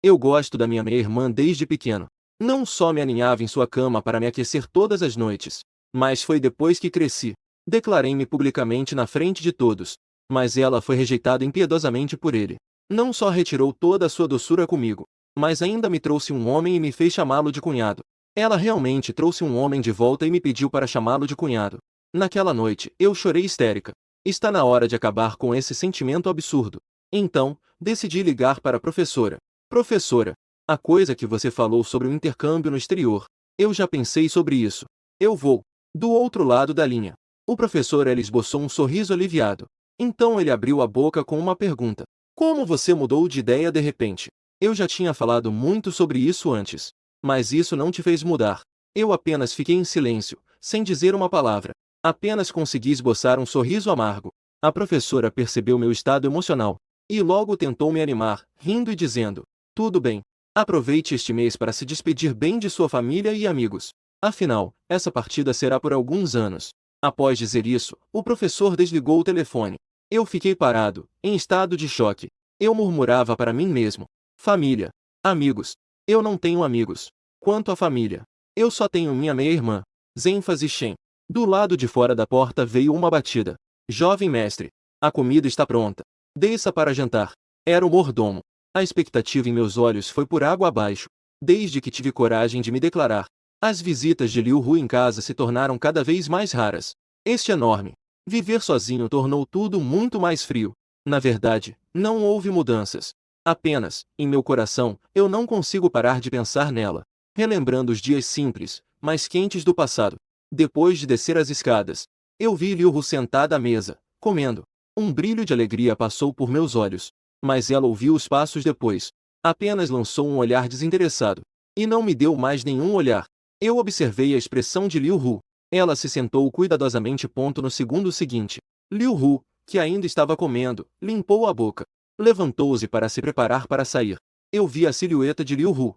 Eu gosto da minha meia-irmã desde pequeno. Não só me aninhava em sua cama para me aquecer todas as noites, mas foi depois que cresci. Declarei-me publicamente na frente de todos, mas ela foi rejeitada impiedosamente por ele. Não só retirou toda a sua doçura comigo, mas ainda me trouxe um homem e me fez chamá-lo de cunhado. Ela realmente trouxe um homem de volta e me pediu para chamá-lo de cunhado. Naquela noite, eu chorei histérica. Está na hora de acabar com esse sentimento absurdo. Então, decidi ligar para a professora. Professora, a coisa que você falou sobre o intercâmbio no exterior, eu já pensei sobre isso. Eu vou. Do outro lado da linha. O professor ele esboçou um sorriso aliviado. Então ele abriu a boca com uma pergunta. Como você mudou de ideia de repente? Eu já tinha falado muito sobre isso antes. Mas isso não te fez mudar. Eu apenas fiquei em silêncio, sem dizer uma palavra. Apenas consegui esboçar um sorriso amargo. A professora percebeu meu estado emocional. E logo tentou me animar, rindo e dizendo: tudo bem. Aproveite este mês para se despedir bem de sua família e amigos. Afinal, essa partida será por alguns anos. Após dizer isso, o professor desligou o telefone. Eu fiquei parado, em estado de choque. Eu murmurava para mim mesmo: família, amigos. Eu não tenho amigos. Quanto à família, eu só tenho minha meia-irmã. Ênfase Shen. Do lado de fora da porta veio uma batida. Jovem mestre, a comida está pronta. Desça para jantar. Era o mordomo. A expectativa em meus olhos foi por água abaixo. Desde que tive coragem de me declarar, as visitas de Liu Hu em casa se tornaram cada vez mais raras. Este enorme viver sozinho tornou tudo muito mais frio. Na verdade, não houve mudanças. Apenas, em meu coração, eu não consigo parar de pensar nela, relembrando os dias simples, mais quentes do passado. Depois de descer as escadas, eu vi Liu Hu sentada à mesa, comendo. Um brilho de alegria passou por meus olhos, mas ela ouviu os passos depois. Apenas lançou um olhar desinteressado, e não me deu mais nenhum olhar. Eu observei a expressão de Liu Hu. Ela se sentou cuidadosamente. No segundo seguinte, Liu Hu, que ainda estava comendo, limpou a boca. Levantou-se para se preparar para sair. Eu vi a silhueta de Liu Hu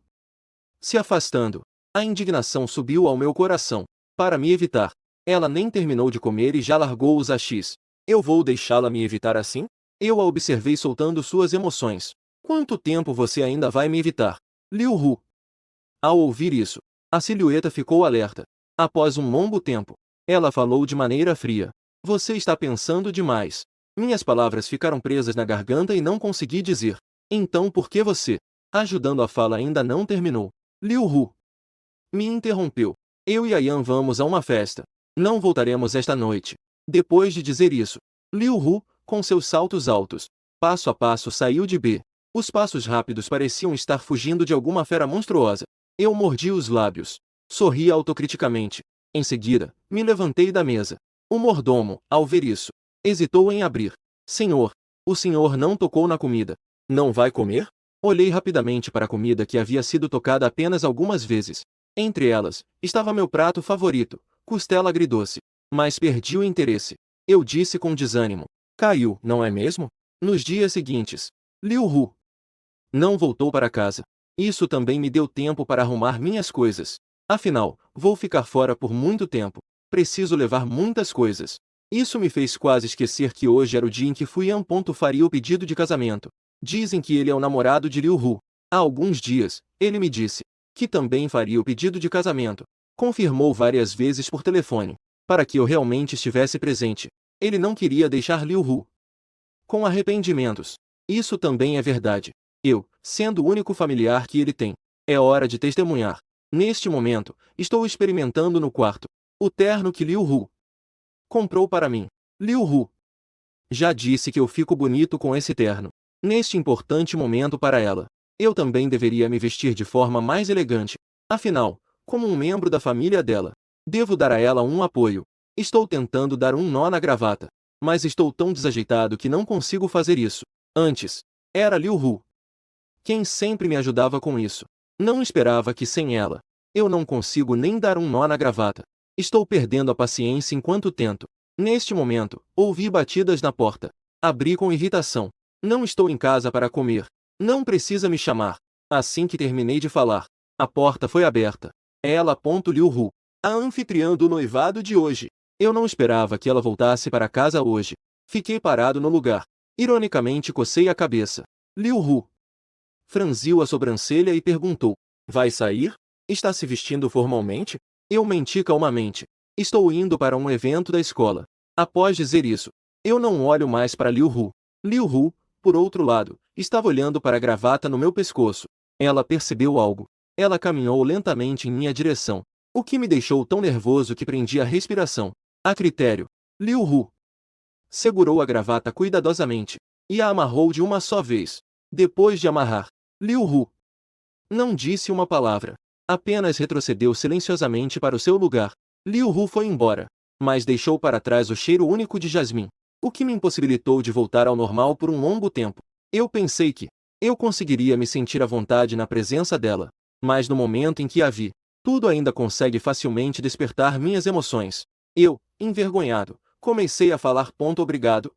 se afastando. A indignação subiu ao meu coração. Para me evitar, ela nem terminou de comer e já largou os hashis. Eu vou deixá-la me evitar assim? Eu a observei soltando suas emoções. Quanto tempo você ainda vai me evitar? Liu Hu. Ao ouvir isso, a silhueta ficou alerta. Após um longo tempo, ela falou de maneira fria. Você está pensando demais. Minhas palavras ficaram presas na garganta e não consegui dizer. Então por que você? Ajudando a fala ainda não terminou. Liu Hu me interrompeu. Eu e a Yan vamos a uma festa. Não voltaremos esta noite. Depois de dizer isso, Liu Hu, com seus saltos altos, passo a passo saiu de B. Os passos rápidos pareciam estar fugindo de alguma fera monstruosa. Eu mordi os lábios. Sorri autocriticamente. Em seguida, me levantei da mesa. O mordomo, ao ver isso, hesitou em abrir. Senhor, o senhor não tocou na comida. Não vai comer? Olhei rapidamente para a comida que havia sido tocada apenas algumas vezes. Entre elas, estava meu prato favorito, costela agridoce. Mas perdi o interesse. Eu disse com desânimo. Caiu, não é mesmo? Nos dias seguintes, Liu Hu não voltou para casa. Isso também me deu tempo para arrumar minhas coisas. Afinal, vou ficar fora por muito tempo. Preciso levar muitas coisas. Isso me fez quase esquecer que hoje era o dia em que Yan faria o pedido de casamento. Dizem que ele é o namorado de Liu Hu. Há alguns dias, ele me disse que também faria o pedido de casamento. Confirmou várias vezes por telefone, para que eu realmente estivesse presente. Ele não queria deixar Liu Hu com arrependimentos. Isso também é verdade. Eu, sendo o único familiar que ele tem, é hora de testemunhar. Neste momento, estou experimentando no quarto o terno que Liu Hu comprou para mim. Liu Hu já disse que eu fico bonito com esse terno. Neste importante momento para ela, eu também deveria me vestir de forma mais elegante. Afinal, como um membro da família dela, devo dar a ela um apoio. Estou tentando dar um nó na gravata, mas estou tão desajeitado que não consigo fazer isso. Antes, era Liu Hu quem sempre me ajudava com isso. Não esperava que sem ela, eu não consigo nem dar um nó na gravata. Estou perdendo a paciência enquanto tento. Neste momento, ouvi batidas na porta. Abri com irritação. Não estou em casa para comer. Não precisa me chamar. Assim que terminei de falar, a porta foi aberta. Ela apontou Liu Hu, a anfitriã do noivado de hoje. Eu não esperava que ela voltasse para casa hoje. Fiquei parado no lugar. Ironicamente cocei a cabeça. Liu Hu franziu a sobrancelha e perguntou: vai sair? Está se vestindo formalmente? Eu menti calmamente. Estou indo para um evento da escola. Após dizer isso, eu não olho mais para Liu Hu. Liu Hu, por outro lado, estava olhando para a gravata no meu pescoço. Ela percebeu algo. Ela caminhou lentamente em minha direção, o que me deixou tão nervoso que prendi a respiração. A critério, Liu Hu segurou a gravata cuidadosamente e a amarrou de uma só vez. Depois de amarrar, Liu Hu não disse uma palavra. Apenas retrocedeu silenciosamente para o seu lugar. Liu Hu foi embora, mas deixou para trás o cheiro único de jasmim, o que me impossibilitou de voltar ao normal por um longo tempo. Eu pensei que eu conseguiria me sentir à vontade na presença dela, mas no momento em que a vi, tudo ainda consegue facilmente despertar minhas emoções. Eu, envergonhado, comecei a falar. Obrigado.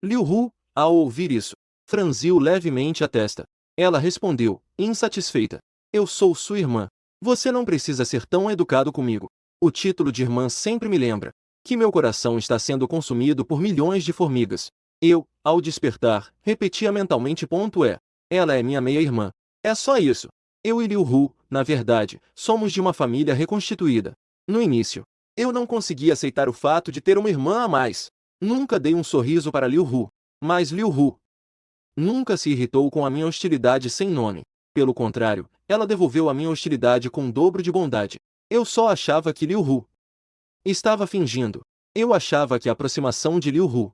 Liu Hu, ao ouvir isso, franziu levemente a testa. Ela respondeu, insatisfeita: eu sou sua irmã. Você não precisa ser tão educado comigo. O título de irmã sempre me lembra que meu coração está sendo consumido por milhões de formigas. Eu, ao despertar, repetia mentalmente. Ela é minha meia-irmã. É só isso. Eu e Liu Hu, na verdade, somos de uma família reconstituída. No início, eu não conseguia aceitar o fato de ter uma irmã a mais. Nunca dei um sorriso para Liu Hu. Mas Liu Hu nunca se irritou com a minha hostilidade sem nome. Pelo contrário, ela devolveu a minha hostilidade com um dobro de bondade. Eu só achava que Liu Hu estava fingindo. Eu achava que a aproximação de Liu Hu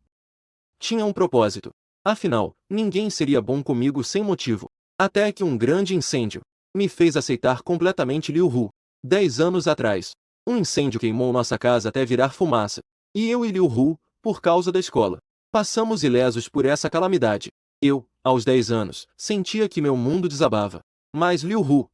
tinha um propósito. Afinal, ninguém seria bom comigo sem motivo. Até que um grande incêndio me fez aceitar completamente Liu Hu. 10 anos atrás, um incêndio queimou nossa casa até virar fumaça. E eu e Liu Hu, por causa da escola, passamos ilesos por essa calamidade. Eu, aos 10 anos, sentia que meu mundo desabava. Mas Liu Hu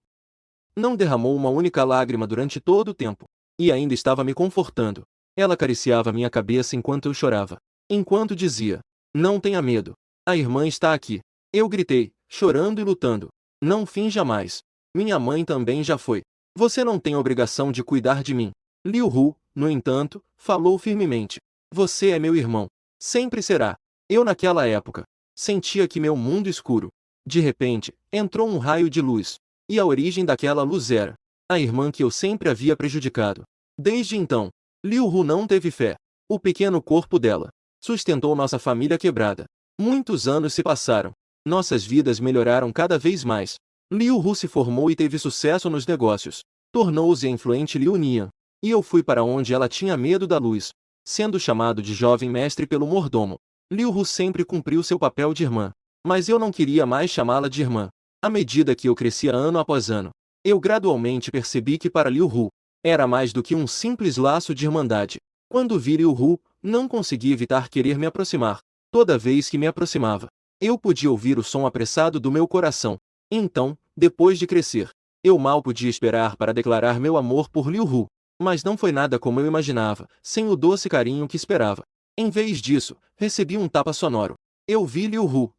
não derramou uma única lágrima durante todo o tempo. E ainda estava me confortando. Ela acariciava minha cabeça enquanto eu chorava. Enquanto dizia: não tenha medo. A irmã está aqui. Eu gritei, chorando e lutando: não finja mais. Minha mãe também já foi. Você não tem obrigação de cuidar de mim. Liu Hu, no entanto, falou firmemente: você é meu irmão. Sempre será. Eu naquela época sentia que meu mundo escuro. De repente, entrou um raio de luz. E a origem daquela luz era a irmã que eu sempre havia prejudicado. Desde então, Liu Hu não teve fé. O pequeno corpo dela sustentou nossa família quebrada. Muitos anos se passaram. Nossas vidas melhoraram cada vez mais. Liu Hu se formou e teve sucesso nos negócios. Tornou-se a influente Liu Nian. E eu fui para onde ela tinha medo da luz, sendo chamado de jovem mestre pelo mordomo. Liu Hu sempre cumpriu seu papel de irmã. Mas eu não queria mais chamá-la de irmã. À medida que eu crescia ano após ano, eu gradualmente percebi que para Liu Hu era mais do que um simples laço de irmandade. Quando vi Liu Hu, não consegui evitar querer me aproximar. Toda vez que me aproximava, eu podia ouvir o som apressado do meu coração. Então, depois de crescer, eu mal podia esperar para declarar meu amor por Liu Hu. Mas não foi nada como eu imaginava, sem o doce carinho que esperava. Em vez disso, recebi um tapa sonoro. Eu vi Liu Hu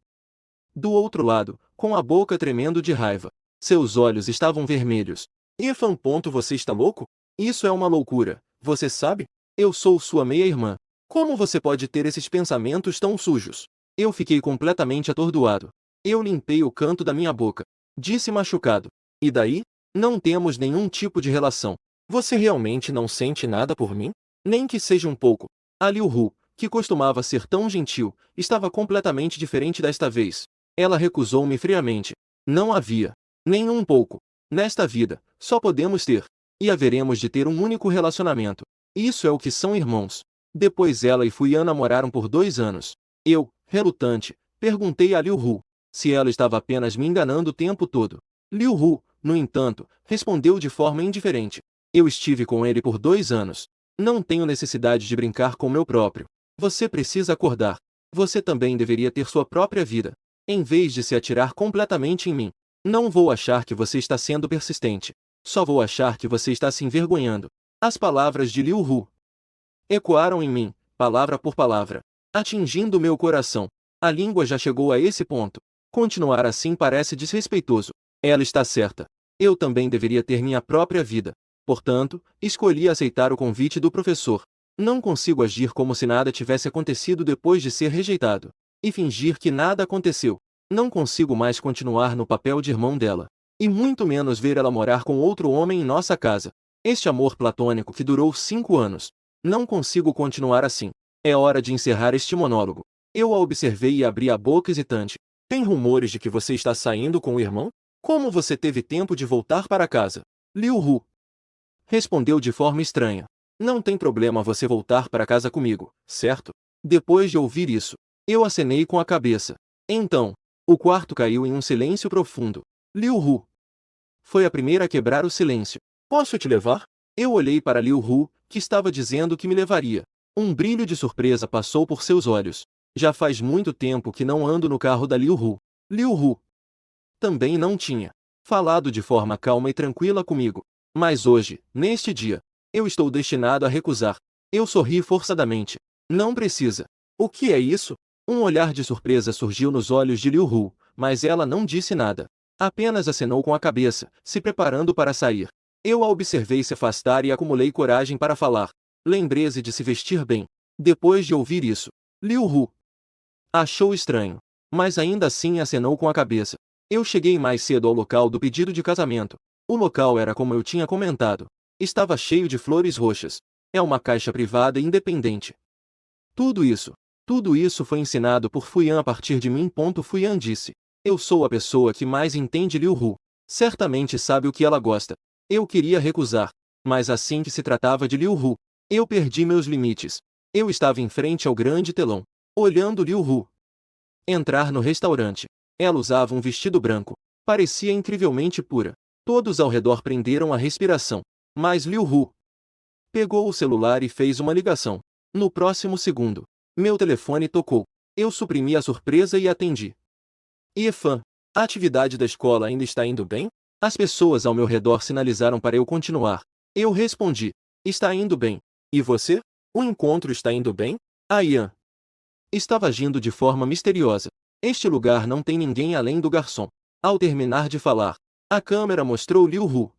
do outro lado, com a boca tremendo de raiva. Seus olhos estavam vermelhos. Ethan. Você está louco? Isso é uma loucura, você sabe? Eu sou sua meia-irmã. Como você pode ter esses pensamentos tão sujos? Eu fiquei completamente atordoado. Eu limpei o canto da minha boca. Disse machucado: e daí? Não temos nenhum tipo de relação. Você realmente não sente nada por mim? Nem que seja um pouco. A Liu Hu, que costumava ser tão gentil, estava completamente diferente desta vez. Ela recusou-me friamente. Não havia nem um pouco. Nesta vida, só podemos ter, e haveremos de ter um único relacionamento. Isso é o que são irmãos. Depois ela e Fuyan namoraram por 2 anos. Eu, relutante, perguntei a Liu Hu se ela estava apenas me enganando o tempo todo. Liu Hu, no entanto, respondeu de forma indiferente: eu estive com ele por 2 anos. Não tenho necessidade de brincar com meu próprio. Você precisa acordar. Você também deveria ter sua própria vida, em vez de se atirar completamente em mim. Não vou achar que você está sendo persistente. Só vou achar que você está se envergonhando. As palavras de Liu Hu ecoaram em mim, palavra por palavra, atingindo meu coração. A língua já chegou a esse ponto. Continuar assim parece desrespeitoso. Ela está certa. Eu também deveria ter minha própria vida. Portanto, escolhi aceitar o convite do professor. Não consigo agir como se nada tivesse acontecido depois de ser rejeitado, e fingir que nada aconteceu. Não consigo mais continuar no papel de irmão dela. E muito menos ver ela morar com outro homem em nossa casa. Este amor platônico que durou 5 anos. Não consigo continuar assim. É hora de encerrar este monólogo. Eu a observei e abri a boca hesitante. Tem rumores de que você está saindo com o irmão? Como você teve tempo de voltar para casa? Liu Hu respondeu de forma estranha. Não tem problema você voltar para casa comigo, certo? Depois de ouvir isso, eu acenei com a cabeça. Então, o quarto caiu em um silêncio profundo. Liu Hu foi a primeira a quebrar o silêncio. Posso te levar? Eu olhei para Liu Hu, que estava dizendo que me levaria. Um brilho de surpresa passou por seus olhos. Já faz muito tempo que não ando no carro da Liu Hu. Liu Hu também não tinha falado de forma calma e tranquila comigo. Mas hoje, neste dia, eu estou destinado a recusar. Eu sorri forçadamente. Não precisa. O que é isso? Um olhar de surpresa surgiu nos olhos de Liu Hu, mas ela não disse nada. Apenas acenou com a cabeça, se preparando para sair. Eu a observei se afastar e acumulei coragem para falar. Lembreze de se vestir bem. Depois de ouvir isso, Liu Hu achou estranho, mas ainda assim acenou com a cabeça. Eu cheguei mais cedo ao local do pedido de casamento. O local era como eu tinha comentado. Estava cheio de flores roxas. É uma caixa privada e independente. Tudo isso foi ensinado por Fuyan a partir de mim. Fuyan disse. Eu sou a pessoa que mais entende Liu Hu. Certamente sabe o que ela gosta. Eu queria recusar, mas assim que se tratava de Liu Hu, eu perdi meus limites. Eu estava em frente ao grande telão, olhando Liu Hu entrar no restaurante. Ela usava um vestido branco. Parecia incrivelmente pura. Todos ao redor prenderam a respiração. Mas Liu Hu pegou o celular e fez uma ligação. No próximo segundo, meu telefone tocou. Eu suprimi a surpresa e atendi. Ifan, a atividade da escola ainda está indo bem? As pessoas ao meu redor sinalizaram para eu continuar. Eu respondi. Está indo bem. E você? O encontro está indo bem? A Yan estava agindo de forma misteriosa. Este lugar não tem ninguém além do garçom. Ao terminar de falar, a câmera mostrou Liu Hu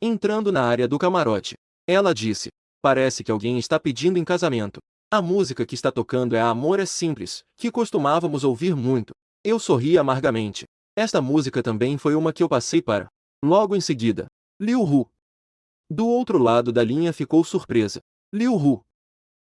entrando na área do camarote. Ela disse. Parece que alguém está pedindo em casamento. A música que está tocando é a Amor é Simples, que costumávamos ouvir muito. Eu sorri amargamente. Esta música também foi uma que eu passei para. Logo em seguida, Liu Hu do outro lado da linha ficou surpresa. Liu Hu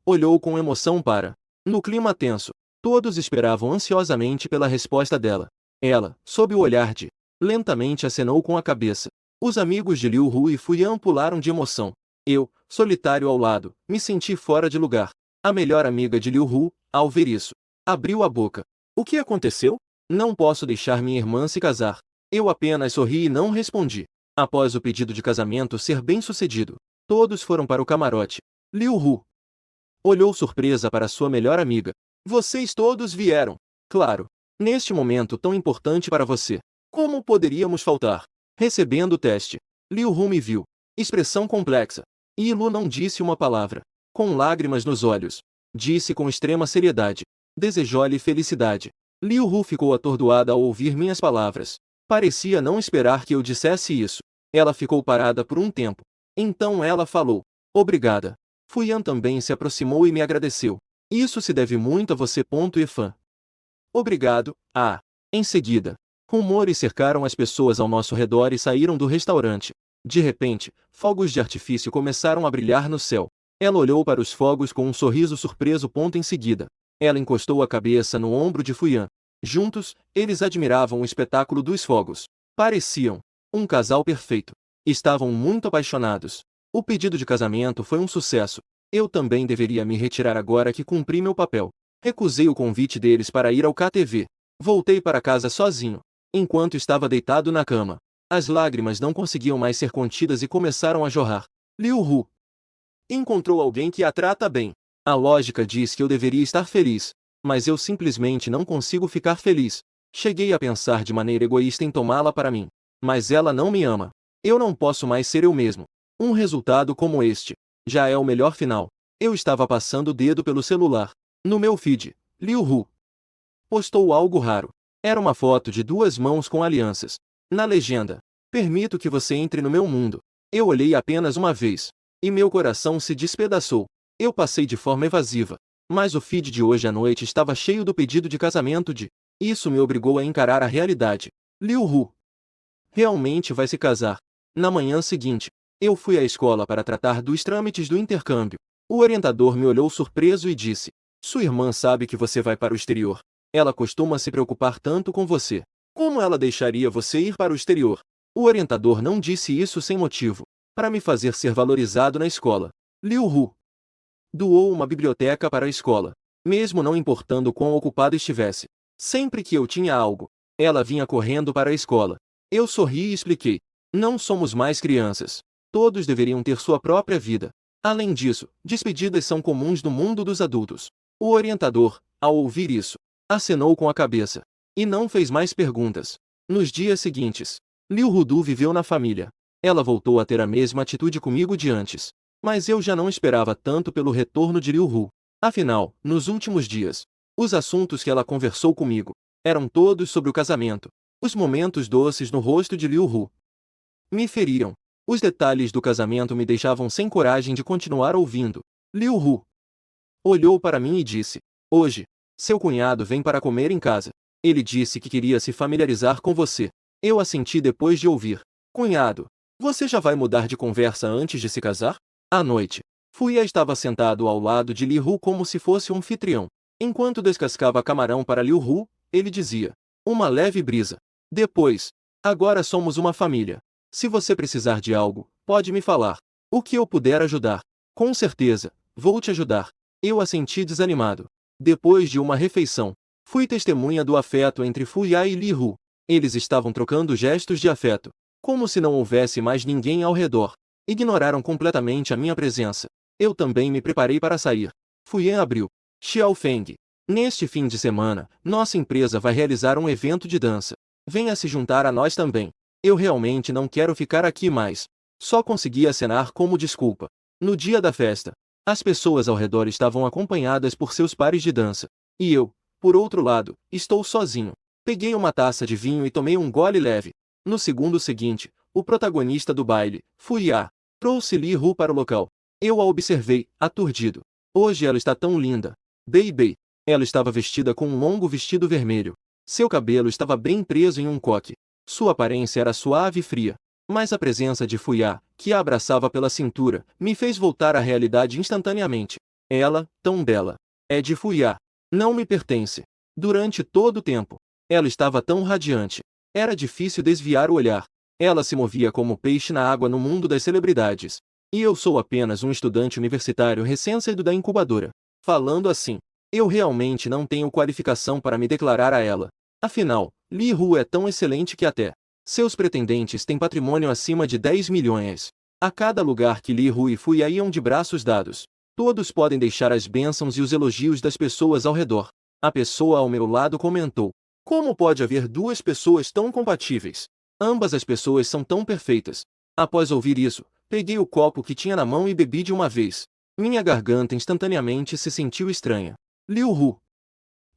olhou com emoção para. No clima tenso, todos esperavam ansiosamente pela resposta dela. Ela, sob o olhar de, lentamente acenou com a cabeça. Os amigos de Liu Hu e Fuyan pularam de emoção. Eu, solitário ao lado, me senti fora de lugar. A melhor amiga de Liu Hu, ao ver isso, abriu a boca. O que aconteceu? Não posso deixar minha irmã se casar. Eu apenas sorri e não respondi. Após o pedido de casamento ser bem-sucedido, todos foram para o camarote. Liu Hu olhou surpresa para sua melhor amiga. Vocês todos vieram. Claro. Neste momento tão importante para você. Como poderíamos faltar? Recebendo o teste, Liu Hu me viu. Expressão complexa. E Lu não disse uma palavra. Com lágrimas nos olhos, disse com extrema seriedade. Desejou-lhe felicidade. Liu Hu ficou atordoada ao ouvir minhas palavras. Parecia não esperar que eu dissesse isso. Ela ficou parada por um tempo. Então ela falou. Obrigada. Fuyan também se aproximou e me agradeceu. Isso se deve muito a você. Ifan. Obrigado. Em seguida, rumores cercaram as pessoas ao nosso redor e saíram do restaurante. De repente, fogos de artifício começaram a brilhar no céu. Ela olhou para os fogos com um sorriso surpreso. Em seguida, ela encostou a cabeça no ombro de Fuyan. Juntos, eles admiravam o espetáculo dos fogos. Pareciam um casal perfeito. Estavam muito apaixonados. O pedido de casamento foi um sucesso. Eu também deveria me retirar agora que cumpri meu papel. Recusei o convite deles para ir ao KTV. Voltei para casa sozinho. Enquanto estava deitado na cama, as lágrimas não conseguiam mais ser contidas e começaram a jorrar. Liu Hu encontrou alguém que a trata bem. A lógica diz que eu deveria estar feliz, mas eu simplesmente não consigo ficar feliz. Cheguei a pensar de maneira egoísta em tomá-la para mim. Mas ela não me ama. Eu não posso mais ser eu mesmo. Um resultado como este já é o melhor final. Eu estava passando o dedo pelo celular. No meu feed, Liu Hu postou algo raro. Era uma foto de duas mãos com alianças. Na legenda, permito que você entre no meu mundo. Eu olhei apenas uma vez, e meu coração se despedaçou. Eu passei de forma evasiva, mas o feed de hoje à noite estava cheio do pedido de casamento de Isso me obrigou a encarar a realidade. Liu Hu realmente vai se casar. Na manhã seguinte, eu fui à escola para tratar dos trâmites do intercâmbio. O orientador me olhou surpreso e disse: Sua irmã sabe que você vai para o exterior. Ela costuma se preocupar tanto com você. Como ela deixaria você ir para o exterior? O orientador não disse isso sem motivo, para me fazer ser valorizado na escola. Liu Hu doou uma biblioteca para a escola, mesmo não importando quão ocupada estivesse. Sempre que eu tinha algo, ela vinha correndo para a escola. Eu sorri e expliquei: Não somos mais crianças. Todos deveriam ter sua própria vida. Além disso, despedidas são comuns no mundo dos adultos. O orientador, ao ouvir isso, acenou com a cabeça e não fez mais perguntas. Nos dias seguintes, Liu Hudu viveu na família. Ela voltou a ter a mesma atitude comigo de antes. Mas eu já não esperava tanto pelo retorno de Liu Hu. Afinal, nos últimos dias, os assuntos que ela conversou comigo eram todos sobre o casamento. Os momentos doces no rosto de Liu Hu me feriam. Os detalhes do casamento me deixavam sem coragem de continuar ouvindo. Liu Hu olhou para mim e disse: Hoje, seu cunhado vem para comer em casa. Ele disse que queria se familiarizar com você. Eu assenti depois de ouvir. Cunhado, você já vai mudar de conversa antes de se casar? À noite, Fuya estava sentado ao lado de Liu Hu como se fosse um anfitrião. Enquanto descascava camarão para Liu Hu, ele dizia: Uma leve brisa. Depois: Agora somos uma família. Se você precisar de algo, pode me falar. O que eu puder ajudar. Com certeza, vou te ajudar. Eu assenti desanimado. Depois de uma refeição, fui testemunha do afeto entre Fuya e Liu Hu. Eles estavam trocando gestos de afeto, como se não houvesse mais ninguém ao redor. Ignoraram completamente a minha presença. Eu também me preparei para sair. Fuyan abriu. Xiaofeng. Neste fim de semana, nossa empresa vai realizar um evento de dança. Venha se juntar a nós também. Eu realmente não quero ficar aqui mais. Só consegui acenar como desculpa. No dia da festa, as pessoas ao redor estavam acompanhadas por seus pares de dança. E eu, por outro lado, estou sozinho. Peguei uma taça de vinho e tomei um gole leve. No segundo seguinte, o protagonista do baile, Fuya, trouxe Li Hu para o local. Eu a observei, aturdido. Hoje ela está tão linda. Baby. Ela estava vestida com um longo vestido vermelho. Seu cabelo estava bem preso em um coque. Sua aparência era suave e fria. Mas a presença de Fuya, que a abraçava pela cintura, me fez voltar à realidade instantaneamente. Ela, tão bela, é de Fuya. Não me pertence. Durante todo o tempo, ela estava tão radiante. Era difícil desviar o olhar. Ela se movia como peixe na água no mundo das celebridades. E eu sou apenas um estudante universitário recém-saído da incubadora. Falando assim, eu realmente não tenho qualificação para me declarar a ela. Afinal, Li Hu é tão excelente que até seus pretendentes têm patrimônio acima de 10 milhões. A cada lugar que Li Hu e Fuya iam de braços dados, todos podem deixar as bênçãos e os elogios das pessoas ao redor. A pessoa ao meu lado comentou: Como pode haver duas pessoas tão compatíveis? Ambas as pessoas são tão perfeitas. Após ouvir isso, peguei o copo que tinha na mão e bebi de uma vez. Minha garganta instantaneamente se sentiu estranha. Liu Hu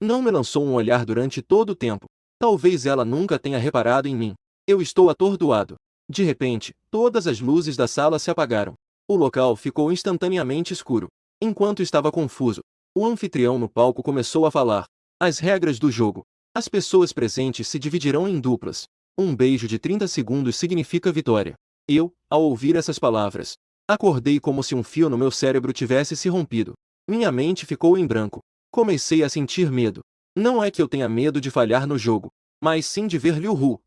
não me lançou um olhar durante todo o tempo. Talvez ela nunca tenha reparado em mim. Eu estou atordoado. De repente, todas as luzes da sala se apagaram. O local ficou instantaneamente escuro. Enquanto estava confuso, o anfitrião no palco começou a falar. As regras do jogo. As pessoas presentes se dividirão em duplas. Um beijo de 30 segundos significa vitória. Eu, ao ouvir essas palavras, acordei como se um fio no meu cérebro tivesse se rompido. Minha mente ficou em branco. Comecei a sentir medo. Não é que eu tenha medo de falhar no jogo, mas sim de ver Liu Hu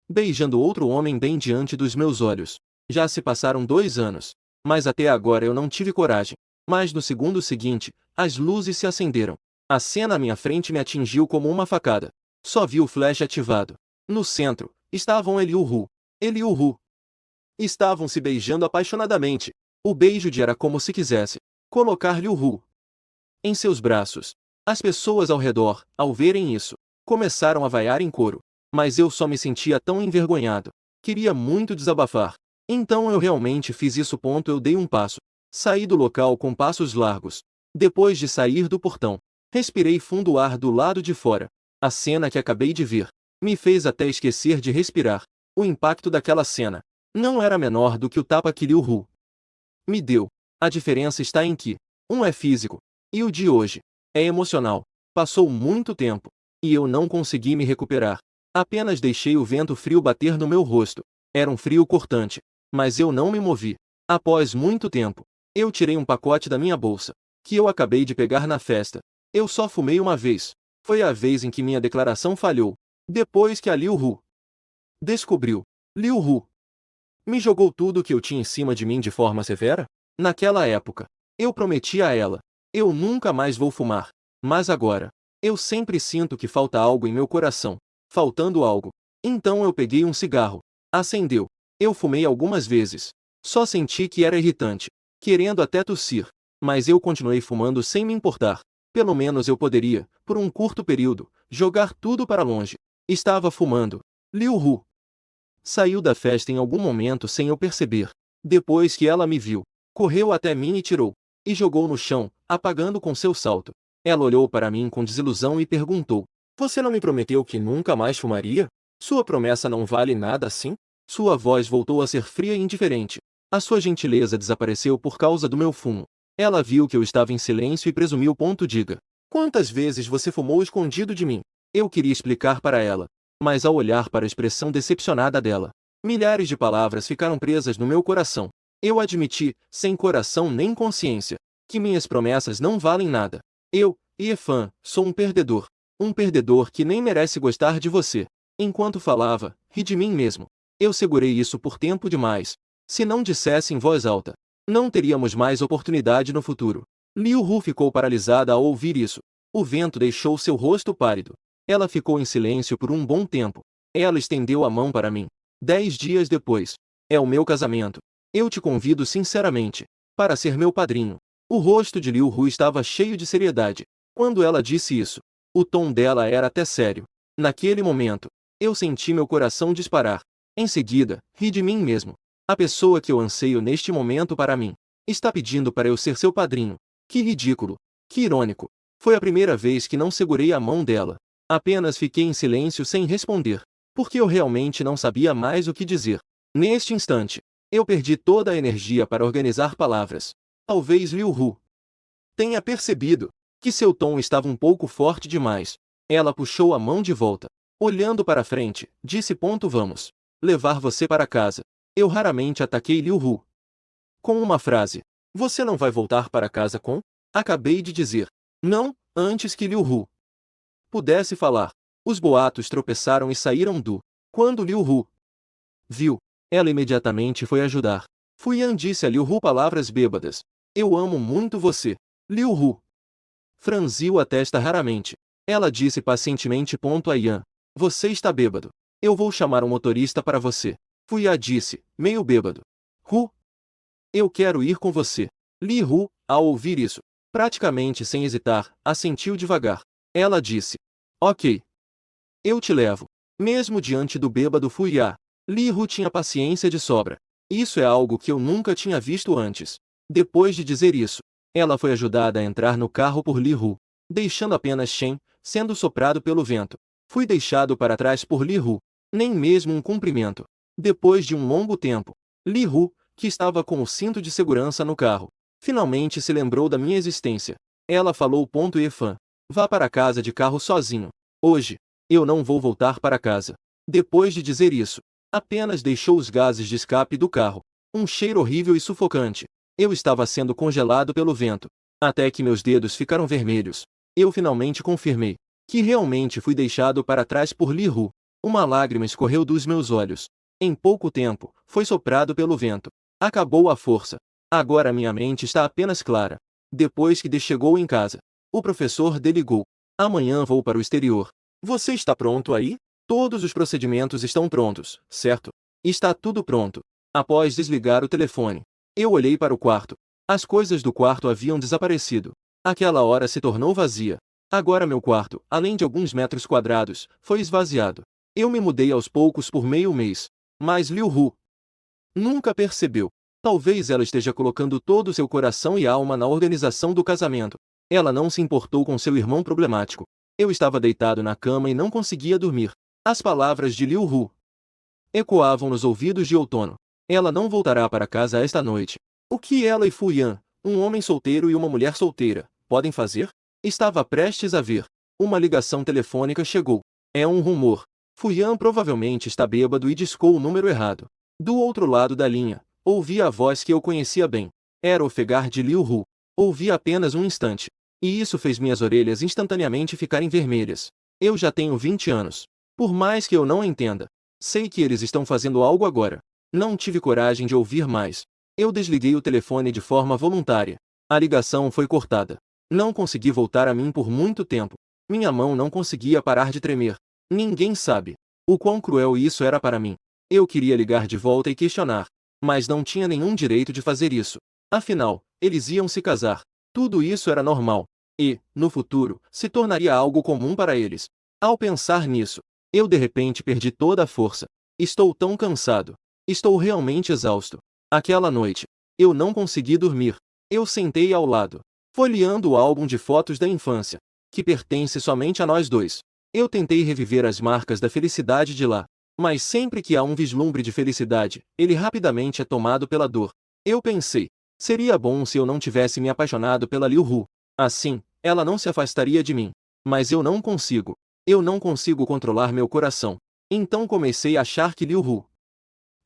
beijando outro homem bem diante dos meus olhos. Já se passaram 2 anos, mas até agora eu não tive coragem. Mas no segundo seguinte, as luzes se acenderam. A cena à minha frente me atingiu como uma facada. Só vi o flash ativado. No centro, estavam Liu Hu e Liu Hu. Estavam se beijando apaixonadamente. O beijo era como se quisesse colocar Liu Hu em seus braços. As pessoas ao redor, ao verem isso, começaram a vaiar em coro. Mas eu só me sentia tão envergonhado. Queria muito desabafar. Então eu realmente fiz isso. Eu dei um passo. Saí do local com passos largos. Depois de sair do portão, respirei fundo o ar do lado de fora. A cena que acabei de ver me fez até esquecer de respirar. O impacto daquela cena não era menor do que o tapa que Liu Hu me deu. A diferença está em que um é físico e o de hoje é emocional. Passou muito tempo. e eu não consegui me recuperar. Apenas deixei o vento frio bater no meu rosto. Era um frio cortante, mas eu não me movi. Após muito tempo, eu tirei um pacote da minha bolsa, que eu acabei de pegar na festa. Eu só fumei uma vez. Foi a vez em que minha declaração falhou. Depois que a Liu Hu descobriu. Liu Hu me jogou tudo o que eu tinha em cima de mim de forma severa? Naquela época, eu prometi a ela: eu nunca mais vou fumar. Mas agora, eu sempre sinto que falta algo em meu coração. Faltando algo. Então eu peguei um cigarro. Acendeu. Eu fumei algumas vezes. Só senti que era irritante, querendo até tossir. Mas eu continuei fumando sem me importar. Pelo menos eu poderia, por um curto período, jogar tudo para longe. Estava fumando. Liu Hu saiu da festa em algum momento sem eu perceber. Depois que ela me viu, correu até mim e tirou, e jogou no chão, apagando com seu salto. Ela olhou para mim com desilusão e perguntou: Você não me prometeu que nunca mais fumaria? Sua promessa não vale nada assim? Sua voz voltou a ser fria e indiferente. A sua gentileza desapareceu por causa do meu fumo. Ela viu que eu estava em silêncio e presumiu. Diga. Quantas vezes você fumou escondido de mim? Eu queria explicar para ela, mas ao olhar para a expressão decepcionada dela, milhares de palavras ficaram presas no meu coração. Eu admiti, sem coração nem consciência, que minhas promessas não valem nada. Eu, Yefan, sou um perdedor. Um perdedor que nem merece gostar de você. Enquanto falava, ri de mim mesmo. Eu segurei isso por tempo demais. Se não dissesse em voz alta, não teríamos mais oportunidade no futuro. Liu Hu ficou paralisada ao ouvir isso. O vento deixou seu rosto pálido. Ela ficou em silêncio por um bom tempo. Ela estendeu a mão para mim. 10 dias depois. É o meu casamento. Eu te convido sinceramente para ser meu padrinho. O rosto de Liu Hu estava cheio de seriedade. Quando ela disse isso, o tom dela era até sério. Naquele momento, eu senti meu coração disparar. Em seguida, ri de mim mesmo. A pessoa que eu anseio neste momento para mim está pedindo para eu ser seu padrinho. Que ridículo. Que irônico. Foi a primeira vez que não segurei a mão dela. Apenas fiquei em silêncio sem responder, porque eu realmente não sabia mais o que dizer. Neste instante, eu perdi toda a energia para organizar palavras. Talvez Liu Hu tenha percebido que seu tom estava um pouco forte demais. Ela puxou a mão de volta. Olhando para frente, disse: Vamos levar você para casa. Eu raramente ataquei Liu Hu com uma frase. Você não vai voltar para casa com? Acabei de dizer. Não, antes que Liu Hu pudesse falar. Os boatos tropeçaram e saíram do. Quando Liu Hu viu, ela imediatamente foi ajudar. Fuyan disse a Liu Hu palavras bêbadas. Eu amo muito você. Liu Hu franziu a testa raramente. Ela disse pacientemente. A Yan. Você está bêbado. Eu vou chamar um motorista para você. Fuyan disse, meio bêbado. Hu. Eu quero ir com você. Li Hu, ao ouvir isso, praticamente sem hesitar, assentiu devagar. Ela disse: Ok. Eu te levo. Mesmo diante do bêbado Fuyan, Li Hu tinha paciência de sobra. Isso é algo que eu nunca tinha visto antes. Depois de dizer isso, ela foi ajudada a entrar no carro por Li Hu, deixando apenas Shen, sendo soprado pelo vento. Fui deixado para trás por Li Hu. Nem mesmo um cumprimento. Depois de um longo tempo, Li Hu, que estava com o cinto de segurança no carro, finalmente se lembrou da minha existência. Ela falou: Yefan, vá para casa de carro sozinho. Hoje, eu não vou voltar para casa. Depois de dizer isso, apenas deixou os gases de escape do carro. Um cheiro horrível e sufocante. Eu estava sendo congelado pelo vento, até que meus dedos ficaram vermelhos. Eu finalmente confirmei que realmente fui deixado para trás por Li Hu. Uma lágrima escorreu dos meus olhos. Em pouco tempo, foi soprado pelo vento. Acabou a força. Agora minha mente está apenas clara. Depois que chegou em casa, o professor ligou. Amanhã vou para o exterior. Você está pronto aí? Todos os procedimentos estão prontos, certo? Está tudo pronto. Após desligar o telefone, eu olhei para o quarto. As coisas do quarto haviam desaparecido. Aquela hora se tornou vazia. Agora meu quarto, além de alguns metros quadrados, foi esvaziado. Eu me mudei aos poucos por meio mês. Mas Liu Hu nunca percebeu. Talvez ela esteja colocando todo o seu coração e alma na organização do casamento. Ela não se importou com seu irmão problemático. Eu estava deitado na cama e não conseguia dormir. As palavras de Liu Hu ecoavam nos ouvidos de Outono. Ela não voltará para casa esta noite. O que ela e Fuyan, um homem solteiro e uma mulher solteira, podem fazer? Estava prestes a ver Uma ligação telefônica chegou. É um rumor. Fuyan provavelmente está bêbado e discou o número errado. Do outro lado da linha, ouvi a voz que eu conhecia bem. Era o ofegar de Liu Hu. Ouvi apenas um instante. E isso fez minhas orelhas instantaneamente ficarem vermelhas. Eu já tenho 20 anos. Por mais que eu não entenda, sei que eles estão fazendo algo agora. Não tive coragem de ouvir mais. Eu desliguei o telefone de forma voluntária. A ligação foi cortada. Não consegui voltar a mim por muito tempo. Minha mão não conseguia parar de tremer. Ninguém sabe o quão cruel isso era para mim. Eu queria ligar de volta e questionar, mas não tinha nenhum direito de fazer isso. Afinal, eles iam se casar. Tudo isso era normal. E, no futuro, se tornaria algo comum para eles. Ao pensar nisso, eu de repente perdi toda a força. Estou tão cansado. Estou realmente exausto. Aquela noite, eu não consegui dormir. Eu sentei ao lado, folheando o álbum de fotos da infância, que pertence somente a nós dois. Eu tentei reviver as marcas da felicidade de lá. Mas sempre que há um vislumbre de felicidade, ele rapidamente é tomado pela dor. Eu pensei, seria bom se eu não tivesse me apaixonado pela Liu Hu. Assim, ela não se afastaria de mim. Mas eu não consigo. Eu não consigo controlar meu coração. Então comecei a achar que Liu Hu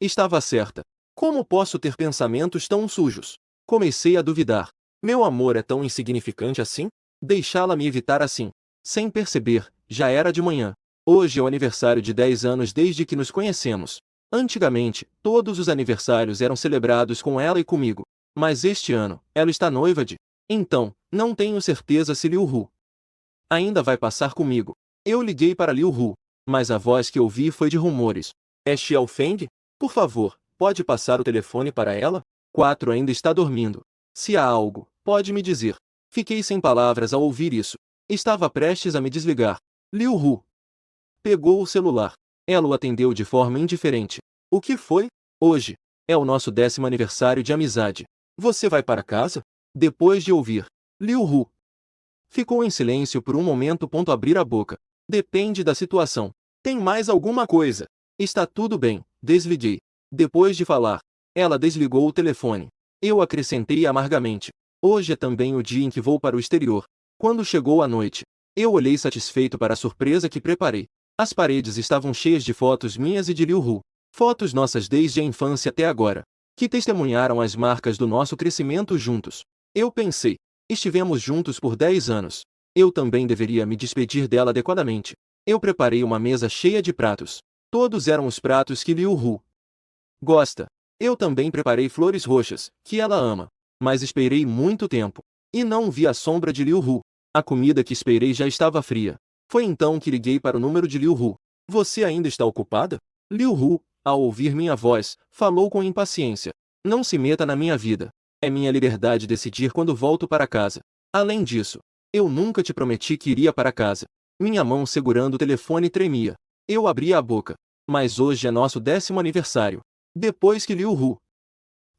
estava certa. Como posso ter pensamentos tão sujos? Comecei a duvidar. Meu amor é tão insignificante assim? Deixá-la me evitar assim. Sem perceber, já era de manhã. Hoje é o aniversário de 10 anos desde que nos conhecemos. Antigamente, todos os aniversários eram celebrados com ela e comigo. Mas este ano, ela está noiva de... Então, não tenho certeza se Liu Hu ainda vai passar comigo. Eu liguei para Liu Hu, mas a voz que ouvi foi de rumores. É Xiao Feng? Por favor, pode passar o telefone para ela? 4 ainda está dormindo. Se há algo, pode me dizer. Fiquei sem palavras ao ouvir isso. Estava prestes a me desligar. Liu Hu pegou o celular. Ela o atendeu de forma indiferente. O que foi? Hoje é o nosso 10º aniversário de amizade. Você vai para casa? Depois de ouvir, Liu Hu ficou em silêncio por um momento. Abrir a boca. Depende da situação. Tem mais alguma coisa? Está tudo bem, desliguei. Depois de falar, ela desligou o telefone. Eu acrescentei amargamente. Hoje é também o dia em que vou para o exterior. Quando chegou a noite, eu olhei satisfeito para a surpresa que preparei. As paredes estavam cheias de fotos minhas e de Liu Hu. Fotos nossas desde a infância até agora, que testemunharam as marcas do nosso crescimento juntos. Eu pensei, estivemos juntos por 10 anos. Eu também deveria me despedir dela adequadamente. Eu preparei uma mesa cheia de pratos. Todos eram os pratos que Liu Hu gosta. Eu também preparei flores roxas, que ela ama. Mas esperei muito tempo. E não vi a sombra de Liu Hu. A comida que esperei já estava fria. Foi então que liguei para o número de Liu Hu. Você ainda está ocupada? Liu Hu, ao ouvir minha voz, falou com impaciência. Não se meta na minha vida. É minha liberdade decidir quando volto para casa. Além disso, eu nunca te prometi que iria para casa. Minha mão segurando o telefone tremia. Eu abria a boca. Mas hoje é nosso 10º aniversário. Depois que Liu Hu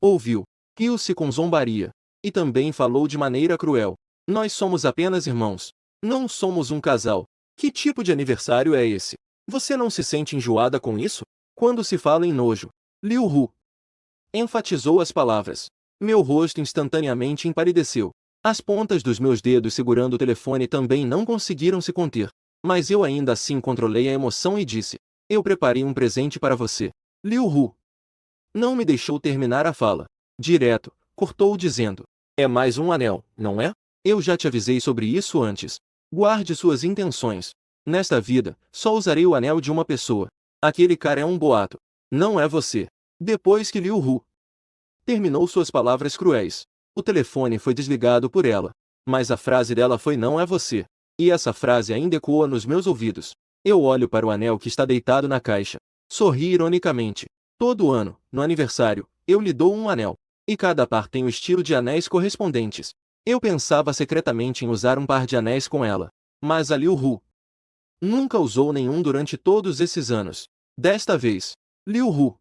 ouviu, riu-se com zombaria. E também falou de maneira cruel. Nós somos apenas irmãos. Não somos um casal. Que tipo de aniversário é esse? Você não se sente enjoada com isso? Quando se fala em nojo, Liu Hu enfatizou as palavras. Meu rosto instantaneamente empalideceu. As pontas dos meus dedos segurando o telefone também não conseguiram se conter. Mas eu ainda assim controlei a emoção e disse: eu preparei um presente para você. Liu Hu não me deixou terminar a fala. Direto, cortou dizendo: é mais um anel, não é? Eu já te avisei sobre isso antes. Guarde suas intenções. Nesta vida, só usarei o anel de uma pessoa. Aquele cara é um boato. Não é você. Depois que Liu Hu terminou suas palavras cruéis, o telefone foi desligado por ela. Mas a frase dela foi: não é você. E essa frase ainda ecoa nos meus ouvidos. Eu olho para o anel que está deitado na caixa. Sorri ironicamente. Todo ano, no aniversário, eu lhe dou um anel. E cada par tem o estilo de anéis correspondentes. Eu pensava secretamente em usar um par de anéis com ela. Mas a Liu Hu nunca usou nenhum durante todos esses anos. Desta vez, Liu Hu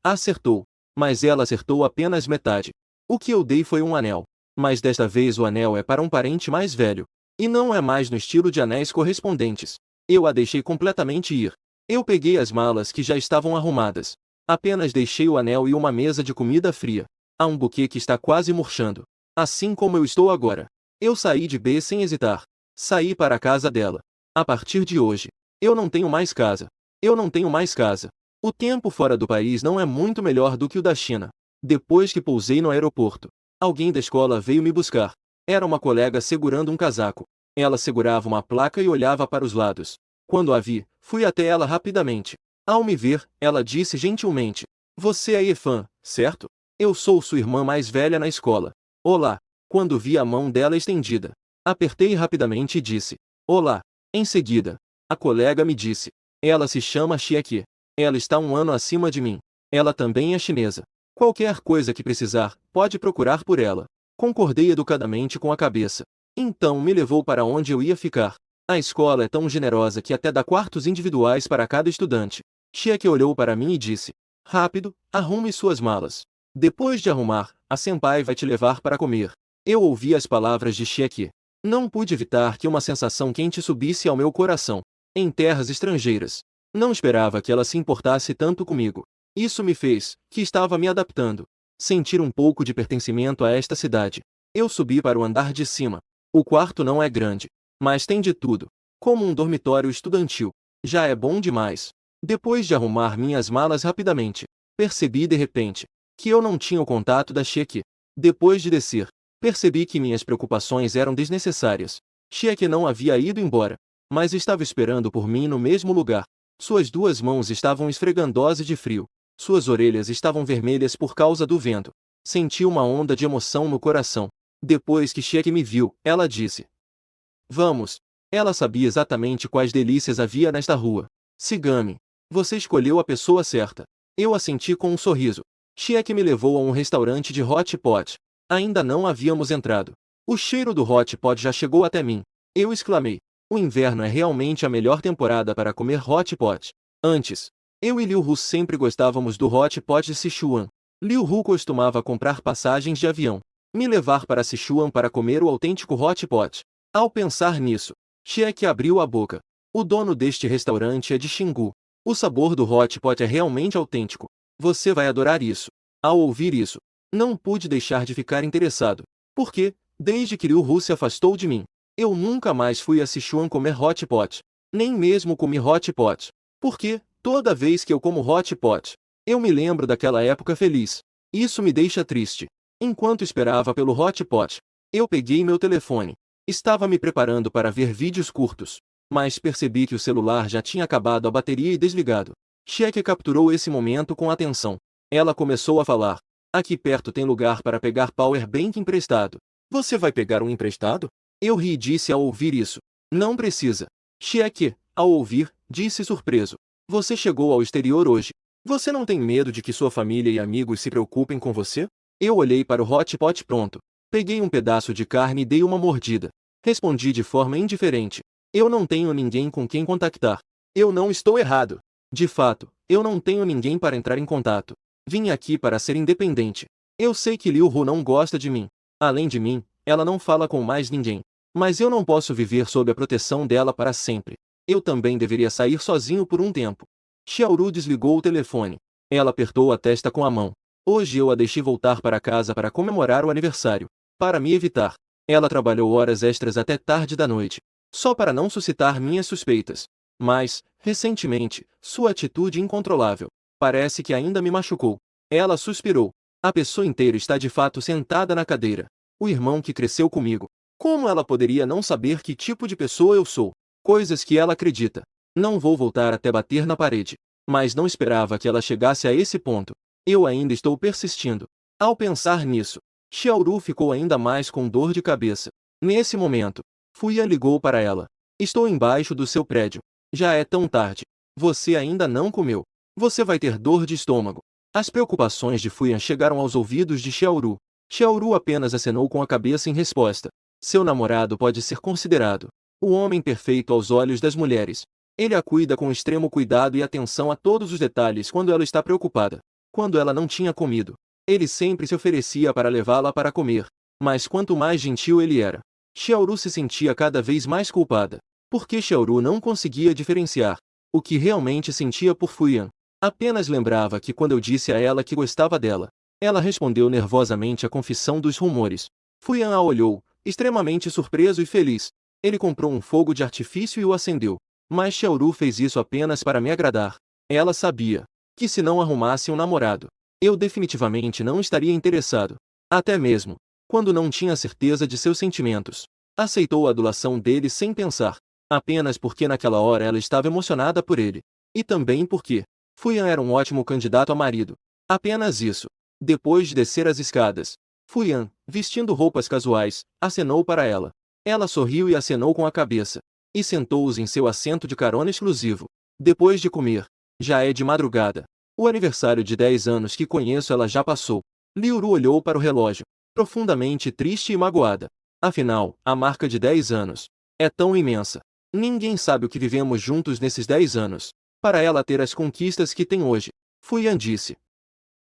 acertou. Mas ela acertou apenas metade. O que eu dei foi um anel. Mas desta vez o anel é para um parente mais velho. E não é mais no estilo de anéis correspondentes. Eu a deixei completamente ir. Eu peguei as malas que já estavam arrumadas. Apenas deixei o anel e uma mesa de comida fria. Há um buquê que está quase murchando. Assim como eu estou agora. Eu saí de B sem hesitar. Saí para a casa dela. A partir de hoje, eu não tenho mais casa. Eu não tenho mais casa. O tempo fora do país não é muito melhor do que o da China. Depois que pousei no aeroporto, alguém da escola veio me buscar. Era uma colega segurando um casaco. Ela segurava uma placa e olhava para os lados. Quando a vi, fui até ela rapidamente. Ao me ver, ela disse gentilmente: "Você é Efan, certo? Eu sou sua irmã mais velha na escola." "Olá." Quando vi a mão dela estendida, apertei rapidamente e disse: "Olá." Em seguida, a colega me disse: "Ela se chama Chieke. Ela está um ano acima de mim. Ela também é chinesa. Qualquer coisa que precisar, pode procurar por ela." Concordei educadamente com a cabeça. Então me levou para onde eu ia ficar. A escola é tão generosa que até dá quartos individuais para cada estudante. Chieke olhou para mim e disse: "Rápido, arrume suas malas. Depois de arrumar, a senpai vai te levar para comer." Eu ouvi as palavras de Chieke. Não pude evitar que uma sensação quente subisse ao meu coração. Em terras estrangeiras. Não esperava que ela se importasse tanto comigo. Isso me fez, que estava me adaptando, sentir um pouco de pertencimento a esta cidade. Eu subi para o andar de cima. O quarto não é grande, mas tem de tudo. Como um dormitório estudantil. Já é bom demais. Depois de arrumar minhas malas rapidamente, percebi de repente que eu não tinha o contato da Chieke. Depois de descer, percebi que minhas preocupações eram desnecessárias. Chieke não havia ido embora, mas estava esperando por mim no mesmo lugar. Suas duas mãos estavam esfregandosas de frio. Suas orelhas estavam vermelhas por causa do vento. Senti uma onda de emoção no coração. Depois que Chieke me viu, ela disse: "Vamos." Ela sabia exatamente quais delícias havia nesta rua. "Siga-me. Você escolheu a pessoa certa." Eu assenti com um sorriso. Chieke me levou a um restaurante de hot pot. Ainda não havíamos entrado. O cheiro do hot pot já chegou até mim. Eu exclamei: "O inverno é realmente a melhor temporada para comer hot pot." Antes, eu e Liu Hu sempre gostávamos do hot pot de Sichuan. Liu Hu costumava comprar passagens de avião, me levar para Sichuan para comer o autêntico hot pot. Ao pensar nisso, Chieke abriu a boca. "O dono deste restaurante é de Xingu. O sabor do hot pot é realmente autêntico. Você vai adorar isso." Ao ouvir isso, não pude deixar de ficar interessado. Porque, desde que Liu Hu se afastou de mim, eu nunca mais fui a Sichuan comer hot pot. Nem mesmo comi hot pot. Porque, toda vez que eu como hot pot, eu me lembro daquela época feliz. Isso me deixa triste. Enquanto esperava pelo hot pot, eu peguei meu telefone. Estava me preparando para ver vídeos curtos, mas percebi que o celular já tinha acabado a bateria e desligado. Chieke capturou esse momento com atenção. Ela começou a falar: "Aqui perto tem lugar para pegar power bank emprestado. Você vai pegar um emprestado?" Eu ri e disse ao ouvir isso: "Não precisa." Chieke, ao ouvir, disse surpreso: "Você chegou ao exterior hoje. Você não tem medo de que sua família e amigos se preocupem com você?" Eu olhei para o hot pot pronto. Peguei um pedaço de carne e dei uma mordida. Respondi de forma indiferente: "Eu não tenho ninguém com quem contactar." Eu não estou errado. De fato, eu não tenho ninguém para entrar em contato. Vim aqui para ser independente. Eu sei que Liu Hu não gosta de mim. Além de mim, ela não fala com mais ninguém. Mas eu não posso viver sob a proteção dela para sempre. Eu também deveria sair sozinho por um tempo. Xiaoru desligou o telefone. Ela apertou a testa com a mão. Hoje eu a deixei voltar para casa para comemorar o aniversário. Para me evitar, ela trabalhou horas extras até tarde da noite, só para não suscitar minhas suspeitas. Mas, recentemente, sua atitude incontrolável parece que ainda me machucou. Ela suspirou. A pessoa inteira está de fato sentada na cadeira. O irmão que cresceu comigo. Como ela poderia não saber que tipo de pessoa eu sou? Coisas que ela acredita. Não vou voltar até bater na parede. Mas não esperava que ela chegasse a esse ponto. Eu ainda estou persistindo. Ao pensar nisso, Xiaoru ficou ainda mais com dor de cabeça. Nesse momento, Fuyan ligou para ela. "Estou embaixo do seu prédio. Já é tão tarde. Você ainda não comeu. Você vai ter dor de estômago." As preocupações de Fuyan chegaram aos ouvidos de Xiaoru. Xiaoru apenas acenou com a cabeça em resposta. Seu namorado pode ser considerado o homem perfeito aos olhos das mulheres. Ele a cuida com extremo cuidado e atenção a todos os detalhes quando ela está preocupada. Quando ela não tinha comido, ele sempre se oferecia para levá-la para comer. Mas quanto mais gentil ele era, Xiaoru se sentia cada vez mais culpada. Porque Xiaoru não conseguia diferenciar o que realmente sentia por Fuyan. Apenas lembrava que quando eu disse a ela que gostava dela, ela respondeu nervosamente à confissão dos rumores. Fuyan a olhou, extremamente surpreso e feliz. Ele comprou um fogo de artifício e o acendeu. Mas Xiaoru fez isso apenas para me agradar. Ela sabia que se não arrumasse um namorado, eu definitivamente não estaria interessado. Até mesmo quando não tinha certeza de seus sentimentos, aceitou a adulação dele sem pensar, apenas porque naquela hora ela estava emocionada por ele. E também porque Fuyan era um ótimo candidato a marido. Apenas isso. Depois de descer as escadas, Fuyan, vestindo roupas casuais, acenou para ela. Ela sorriu e acenou com a cabeça. E sentou-os em seu assento de carona exclusivo. Depois de comer, já é de madrugada. O aniversário de 10 anos que conheço ela já passou. Liuru olhou para o relógio, profundamente triste e magoada. Afinal, a marca de 10 anos é tão imensa. Ninguém sabe o que vivemos juntos nesses 10 anos, para ela ter as conquistas que tem hoje. Fuyan disse.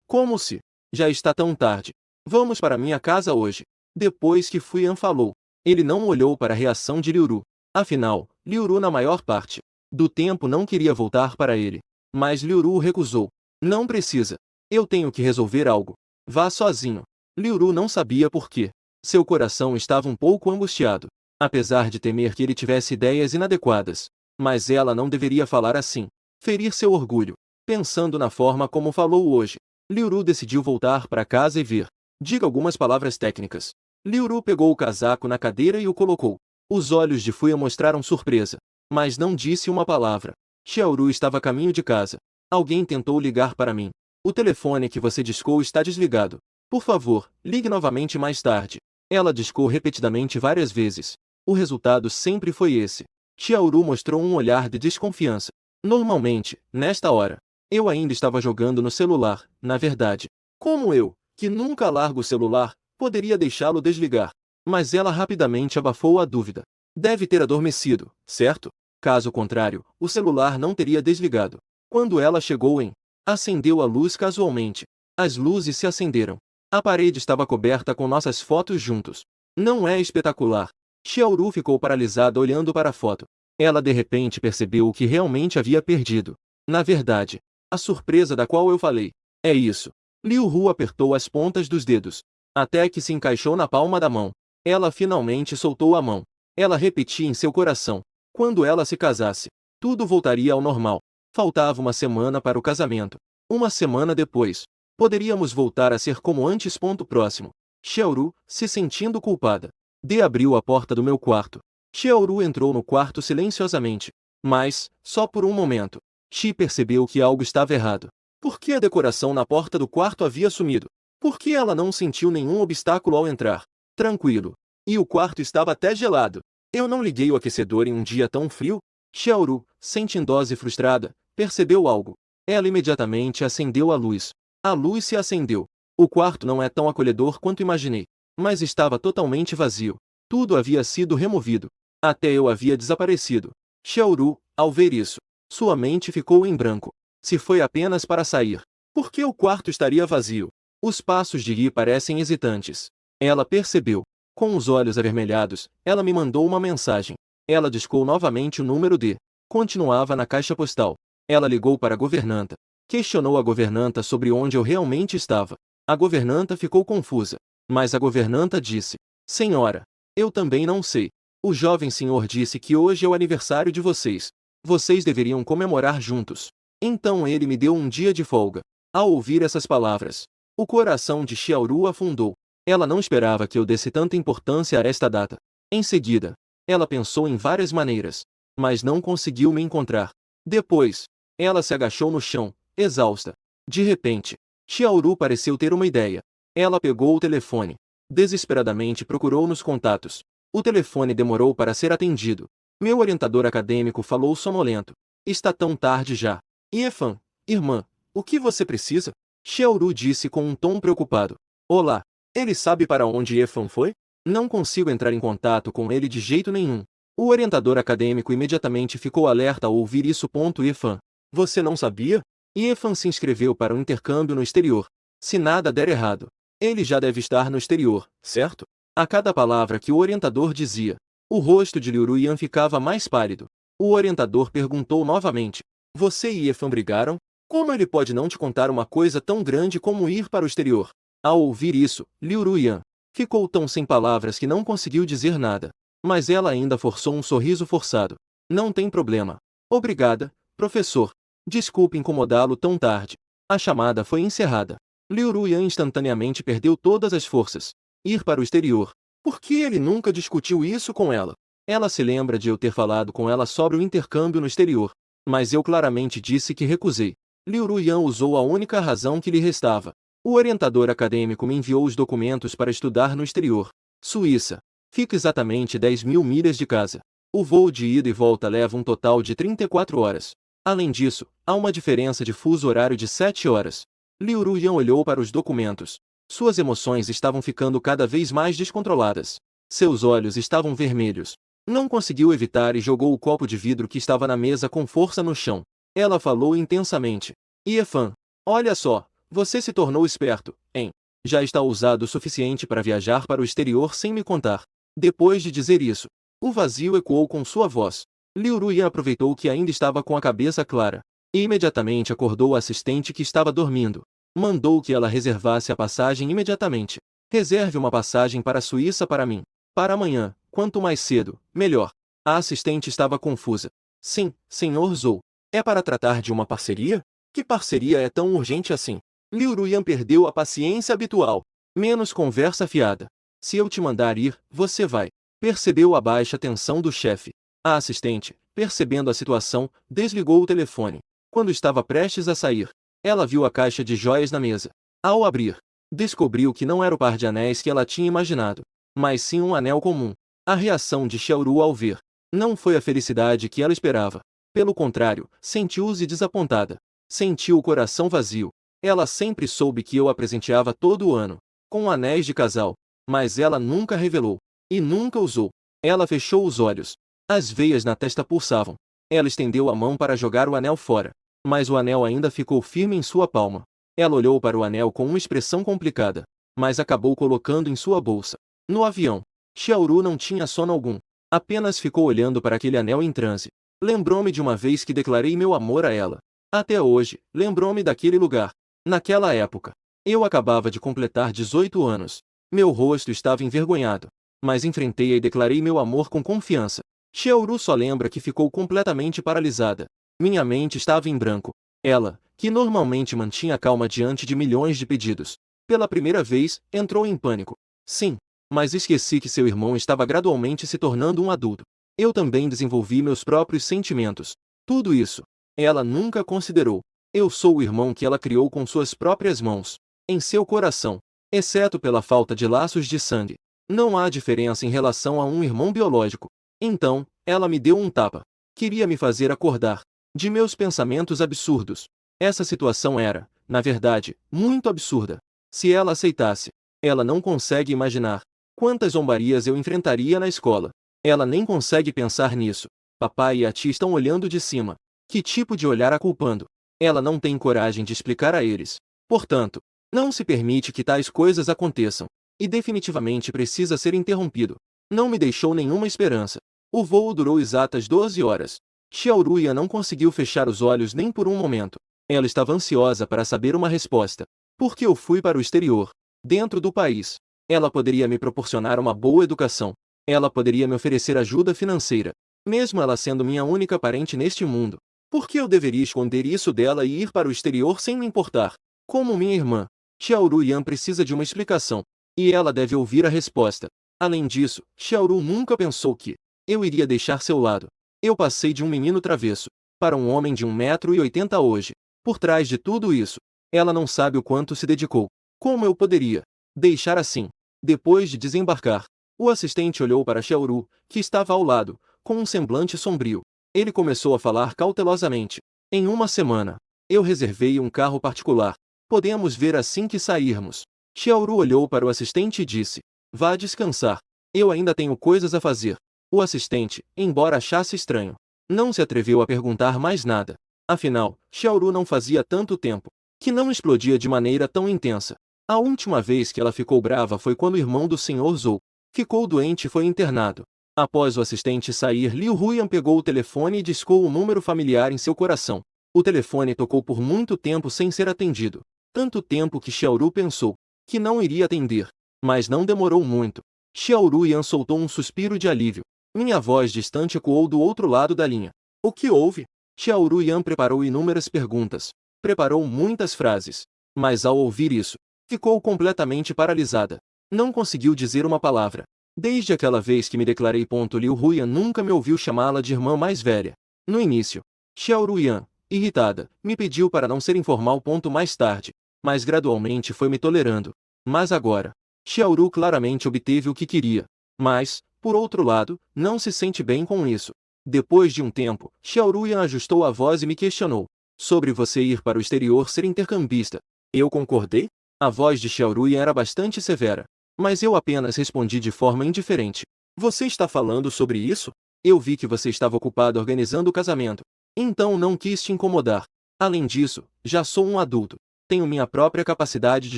Como se? Já está tão tarde. Vamos para minha casa hoje. Depois que Fuyan falou, ele não olhou para a reação de Liuru. Afinal, Liuru na maior parte do tempo não queria voltar para ele. Mas Liuru o recusou. Não precisa. Eu tenho que resolver algo. Vá sozinho. Liuru não sabia por quê. Seu coração estava um pouco angustiado, apesar de temer que ele tivesse ideias inadequadas. Mas ela não deveria falar assim. Ferir seu orgulho. Pensando na forma como falou hoje, Liuru decidiu voltar para casa e ver. Diga algumas palavras técnicas. Liuru pegou o casaco na cadeira e o colocou. Os olhos de Fuyan mostraram surpresa, mas não disse uma palavra. Xiaoru estava a caminho de casa. Alguém tentou ligar para mim. O telefone que você discou está desligado. Por favor, ligue novamente mais tarde. Ela discou repetidamente várias vezes. O resultado sempre foi esse. Xiaoru mostrou um olhar de desconfiança. Normalmente, nesta hora, eu ainda estava jogando no celular, na verdade. Como eu, que nunca largo o celular, poderia deixá-lo desligar? Mas ela rapidamente abafou a dúvida. Deve ter adormecido, certo? Caso contrário, o celular não teria desligado. Quando ela chegou acendeu a luz casualmente. As luzes se acenderam. A parede estava coberta com nossas fotos juntos. Não é espetacular? Xiaoru ficou paralisada olhando para a foto. Ela de repente percebeu o que realmente havia perdido. Na verdade, a surpresa da qual eu falei. É isso. Liu Hu apertou as pontas dos dedos, até que se encaixou na palma da mão. Ela finalmente soltou a mão. Ela repetia em seu coração. Quando ela se casasse, tudo voltaria ao normal. Faltava uma semana para o casamento. Uma semana depois, poderíamos voltar a ser como antes. Próximo. Xiaoru, se sentindo culpada. De abriu a porta do meu quarto. Xiaoru entrou no quarto silenciosamente. Mas, só por um momento, Xi percebeu que algo estava errado. Por que a decoração na porta do quarto havia sumido? Por que ela não sentiu nenhum obstáculo ao entrar? Tranquilo. E o quarto estava até gelado. Eu não liguei o aquecedor em um dia tão frio? Xiaoru, sentindo-se frustrada, percebeu algo. Ela imediatamente acendeu a luz. A luz se acendeu. O quarto não é tão acolhedor quanto imaginei. Mas estava totalmente vazio. Tudo havia sido removido. Até eu havia desaparecido. Xiaoru, ao ver isso, sua mente ficou em branco. Se foi apenas para sair, por que o quarto estaria vazio? Os passos de Yi parecem hesitantes. Ela percebeu. Com os olhos avermelhados, ela me mandou uma mensagem. Ela discou novamente o número D. Continuava na caixa postal. Ela ligou para a governanta. Questionou a governanta sobre onde eu realmente estava. A governanta ficou confusa. Mas a governanta disse: Senhora, eu também não sei. O jovem senhor disse que hoje é o aniversário de vocês. Vocês deveriam comemorar juntos. Então ele me deu um dia de folga. Ao ouvir essas palavras, o coração de Xiaoru afundou. Ela não esperava que eu desse tanta importância a esta data. Em seguida, ela pensou em várias maneiras, mas não conseguiu me encontrar. Depois, ela se agachou no chão, exausta. De repente, Xiaoru pareceu ter uma ideia. Ela pegou o telefone. Desesperadamente procurou nos contatos. O telefone demorou para ser atendido. Meu orientador acadêmico falou sonolento. Está tão tarde já. Yefan, irmã, o que você precisa? Xiaoru disse com um tom preocupado. Olá. Ele sabe para onde Yefan foi? Não consigo entrar em contato com ele de jeito nenhum. O orientador acadêmico imediatamente ficou alerta ao ouvir isso. Yefan, você não sabia? Yefan se inscreveu para um intercâmbio no exterior. Se nada der errado, ele já deve estar no exterior, certo? A cada palavra que o orientador dizia, o rosto de Liu Ruyan ficava mais pálido. O orientador perguntou novamente. Você e Yefan brigaram? Como ele pode não te contar uma coisa tão grande como ir para o exterior? Ao ouvir isso, Liu Ruyan ficou tão sem palavras que não conseguiu dizer nada. Mas ela ainda forçou um sorriso forçado. Não tem problema. Obrigada, professor. Desculpe incomodá-lo tão tarde. A chamada foi encerrada. Liu Ruyan instantaneamente perdeu todas as forças. Ir para o exterior. Por que ele nunca discutiu isso com ela? Ela se lembra de eu ter falado com ela sobre o intercâmbio no exterior. Mas eu claramente disse que recusei. Liu Ruyan usou a única razão que lhe restava. O orientador acadêmico me enviou os documentos para estudar no exterior. Suíça. Fica exatamente 10.000 milhas de casa. O voo de ida e volta leva um total de 34 horas. Além disso, há uma diferença de fuso horário de 7 horas. Liu Ruyan olhou para os documentos. Suas emoções estavam ficando cada vez mais descontroladas. Seus olhos estavam vermelhos. Não conseguiu evitar e jogou o copo de vidro que estava na mesa com força no chão. Ela falou intensamente. Iefan, olha só, você se tornou esperto, hein? Já está ousado o suficiente para viajar para o exterior sem me contar. Depois de dizer isso, o vazio ecoou com sua voz. Liu Ruyan aproveitou que ainda estava com a cabeça clara. E imediatamente acordou o assistente que estava dormindo. Mandou que ela reservasse a passagem imediatamente. Reserve uma passagem para a Suíça para mim. Para amanhã, quanto mais cedo, melhor. A assistente estava confusa. Sim, senhor Zhou. É para tratar de uma parceria? Que parceria é tão urgente assim? Liu Ruyan perdeu a paciência habitual. Menos conversa fiada. Se eu te mandar ir, você vai. Percebeu a baixa tensão do chefe. A assistente, percebendo a situação, desligou o telefone. Quando estava prestes a sair, ela viu a caixa de joias na mesa. Ao abrir, descobriu que não era o par de anéis que ela tinha imaginado, mas sim um anel comum. A reação de Xiaoru ao ver não foi a felicidade que ela esperava. Pelo contrário, sentiu-se desapontada. Sentiu o coração vazio. Ela sempre soube que eu a presenteava todo o ano, com anéis de casal, mas ela nunca revelou. E nunca usou. Ela fechou os olhos. As veias na testa pulsavam. Ela estendeu a mão para jogar o anel fora, mas o anel ainda ficou firme em sua palma. Ela olhou para o anel com uma expressão complicada, mas acabou colocando em sua bolsa. No avião, Xiaoru não tinha sono algum. Apenas ficou olhando para aquele anel em transe. Lembrou-me de uma vez que declarei meu amor a ela. Até hoje, lembrou-me daquele lugar. Naquela época, eu acabava de completar 18 anos. Meu rosto estava envergonhado, mas enfrentei-a e declarei meu amor com confiança. Xiaoru só lembra que ficou completamente paralisada. Minha mente estava em branco. Ela, que normalmente mantinha calma diante de milhões de pedidos, pela primeira vez, entrou em pânico. Sim, mas esqueci que seu irmão estava gradualmente se tornando um adulto. Eu também desenvolvi meus próprios sentimentos. Tudo isso, ela nunca considerou. Eu sou o irmão que ela criou com suas próprias mãos. Em seu coração, exceto pela falta de laços de sangue, não há diferença em relação a um irmão biológico. Então, ela me deu um tapa. Queria me fazer acordar de meus pensamentos absurdos. Essa situação era, na verdade, muito absurda. Se ela aceitasse, ela não consegue imaginar quantas zombarias eu enfrentaria na escola. Ela nem consegue pensar nisso. Papai e a tia estão olhando de cima. Que tipo de olhar a culpando? Ela não tem coragem de explicar a eles. Portanto, não se permite que tais coisas aconteçam. E definitivamente precisa ser interrompido. Não me deixou nenhuma esperança. O voo durou exatas 12 horas. Xiaoruya não conseguiu fechar os olhos nem por um momento. Ela estava ansiosa para saber uma resposta. Por que eu fui para o exterior? Dentro do país, ela poderia me proporcionar uma boa educação. Ela poderia me oferecer ajuda financeira. Mesmo ela sendo minha única parente neste mundo. Por que eu deveria esconder isso dela e ir para o exterior sem me importar? Como minha irmã, Xiaoruyan precisa de uma explicação. E ela deve ouvir a resposta. Além disso, Xiaoru nunca pensou que eu iria deixar seu lado. Eu passei de um menino travesso para um homem de 1,80 m hoje. Por trás de tudo isso, ela não sabe o quanto se dedicou. Como eu poderia deixar assim? Depois de desembarcar, o assistente olhou para Xiaoru, que estava ao lado, com um semblante sombrio. Ele começou a falar cautelosamente. Em uma semana, eu reservei um carro particular. Podemos ver assim que sairmos. Xiaoru olhou para o assistente e disse: vá descansar. Eu ainda tenho coisas a fazer. O assistente, embora achasse estranho, não se atreveu a perguntar mais nada. Afinal, Xiaoru não fazia tanto tempo que não explodia de maneira tão intensa. A última vez que ela ficou brava foi quando o irmão do Sr. Zhou ficou doente e foi internado. Após o assistente sair, Liu Ruyan pegou o telefone e discou o número familiar em seu coração. O telefone tocou por muito tempo sem ser atendido. Tanto tempo que Xiaoru pensou que não iria atender. Mas não demorou muito. Xiaoruyan soltou um suspiro de alívio. Minha voz distante ecoou do outro lado da linha. O que houve? Xiao Ruyan preparou inúmeras perguntas. Preparou muitas frases. Mas ao ouvir isso, ficou completamente paralisada. Não conseguiu dizer uma palavra. Desde aquela vez que me declarei. Liu Ruyan nunca me ouviu chamá-la de irmã mais velha. No início, Xiao Ruyan, irritada, me pediu para não ser informal. Mais tarde, mas gradualmente foi me tolerando. Mas agora, Xiaoru claramente obteve o que queria. Mas, por outro lado, não se sente bem com isso. Depois de um tempo, Xiaoruyan ajustou a voz e me questionou. Sobre você ir para o exterior ser intercambista. Eu concordei? A voz de Xiaoruyan era bastante severa. Mas eu apenas respondi de forma indiferente. Você está falando sobre isso? Eu vi que você estava ocupado organizando o casamento. Então não quis te incomodar. Além disso, já sou um adulto. Tenho minha própria capacidade de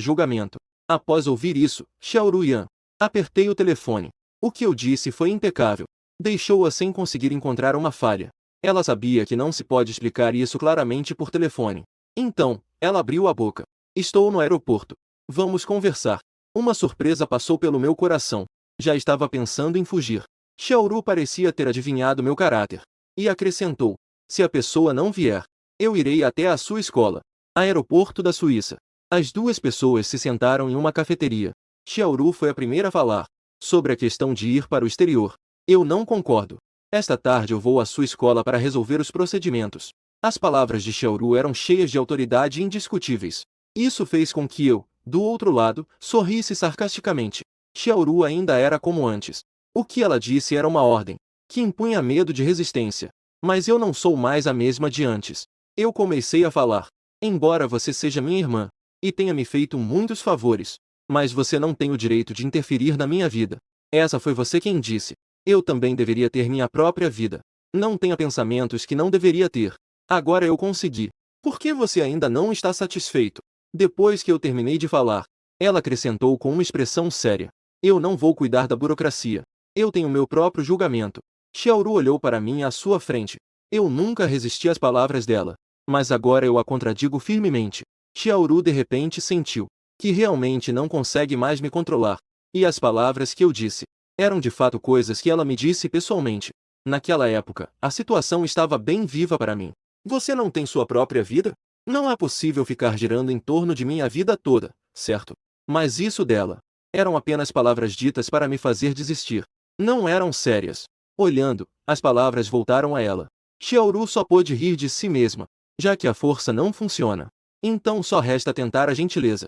julgamento. Após ouvir isso, Xiaoruyan, apertei o telefone. O que eu disse foi impecável. Deixou-a sem conseguir encontrar uma falha. Ela sabia que não se pode explicar isso claramente por telefone. Então, ela abriu a boca. Estou no aeroporto. Vamos conversar. Uma surpresa passou pelo meu coração. Já estava pensando em fugir. Xiaoru parecia ter adivinhado meu caráter. E acrescentou: se a pessoa não vier, eu irei até a sua escola. Aeroporto da Suíça. As duas pessoas se sentaram em uma cafeteria. Xiaoru foi a primeira a falar. Sobre a questão de ir para o exterior. Eu não concordo. Esta tarde eu vou à sua escola para resolver os procedimentos. As palavras de Xiaoru eram cheias de autoridade e indiscutíveis. Isso fez com que eu, do outro lado, sorrisse sarcasticamente. Xiaoru ainda era como antes. O que ela disse era uma ordem, que impunha medo de resistência. Mas eu não sou mais a mesma de antes. Eu comecei a falar. Embora você seja minha irmã, e tenha me feito muitos favores, mas você não tem o direito de interferir na minha vida. Essa foi você quem disse. Eu também deveria ter minha própria vida. Não tenha pensamentos que não deveria ter. Agora eu consegui. Por que você ainda não está satisfeito? Depois que eu terminei de falar, ela acrescentou com uma expressão séria. Eu não vou cuidar da burocracia. Eu tenho meu próprio julgamento. Xiaoru olhou para mim à sua frente. Eu nunca resisti às palavras dela. Mas agora eu a contradigo firmemente. Xiaoru de repente sentiu que realmente não consegue mais me controlar. E as palavras que eu disse eram de fato coisas que ela me disse pessoalmente. Naquela época, a situação estava bem viva para mim. Você não tem sua própria vida? Não é possível ficar girando em torno de minha vida toda, certo? Mas isso dela eram apenas palavras ditas para me fazer desistir. Não eram sérias. Olhando, as palavras voltaram a ela. Xiaoru só pôde rir de si mesma, já que a força não funciona. Então só resta tentar a gentileza.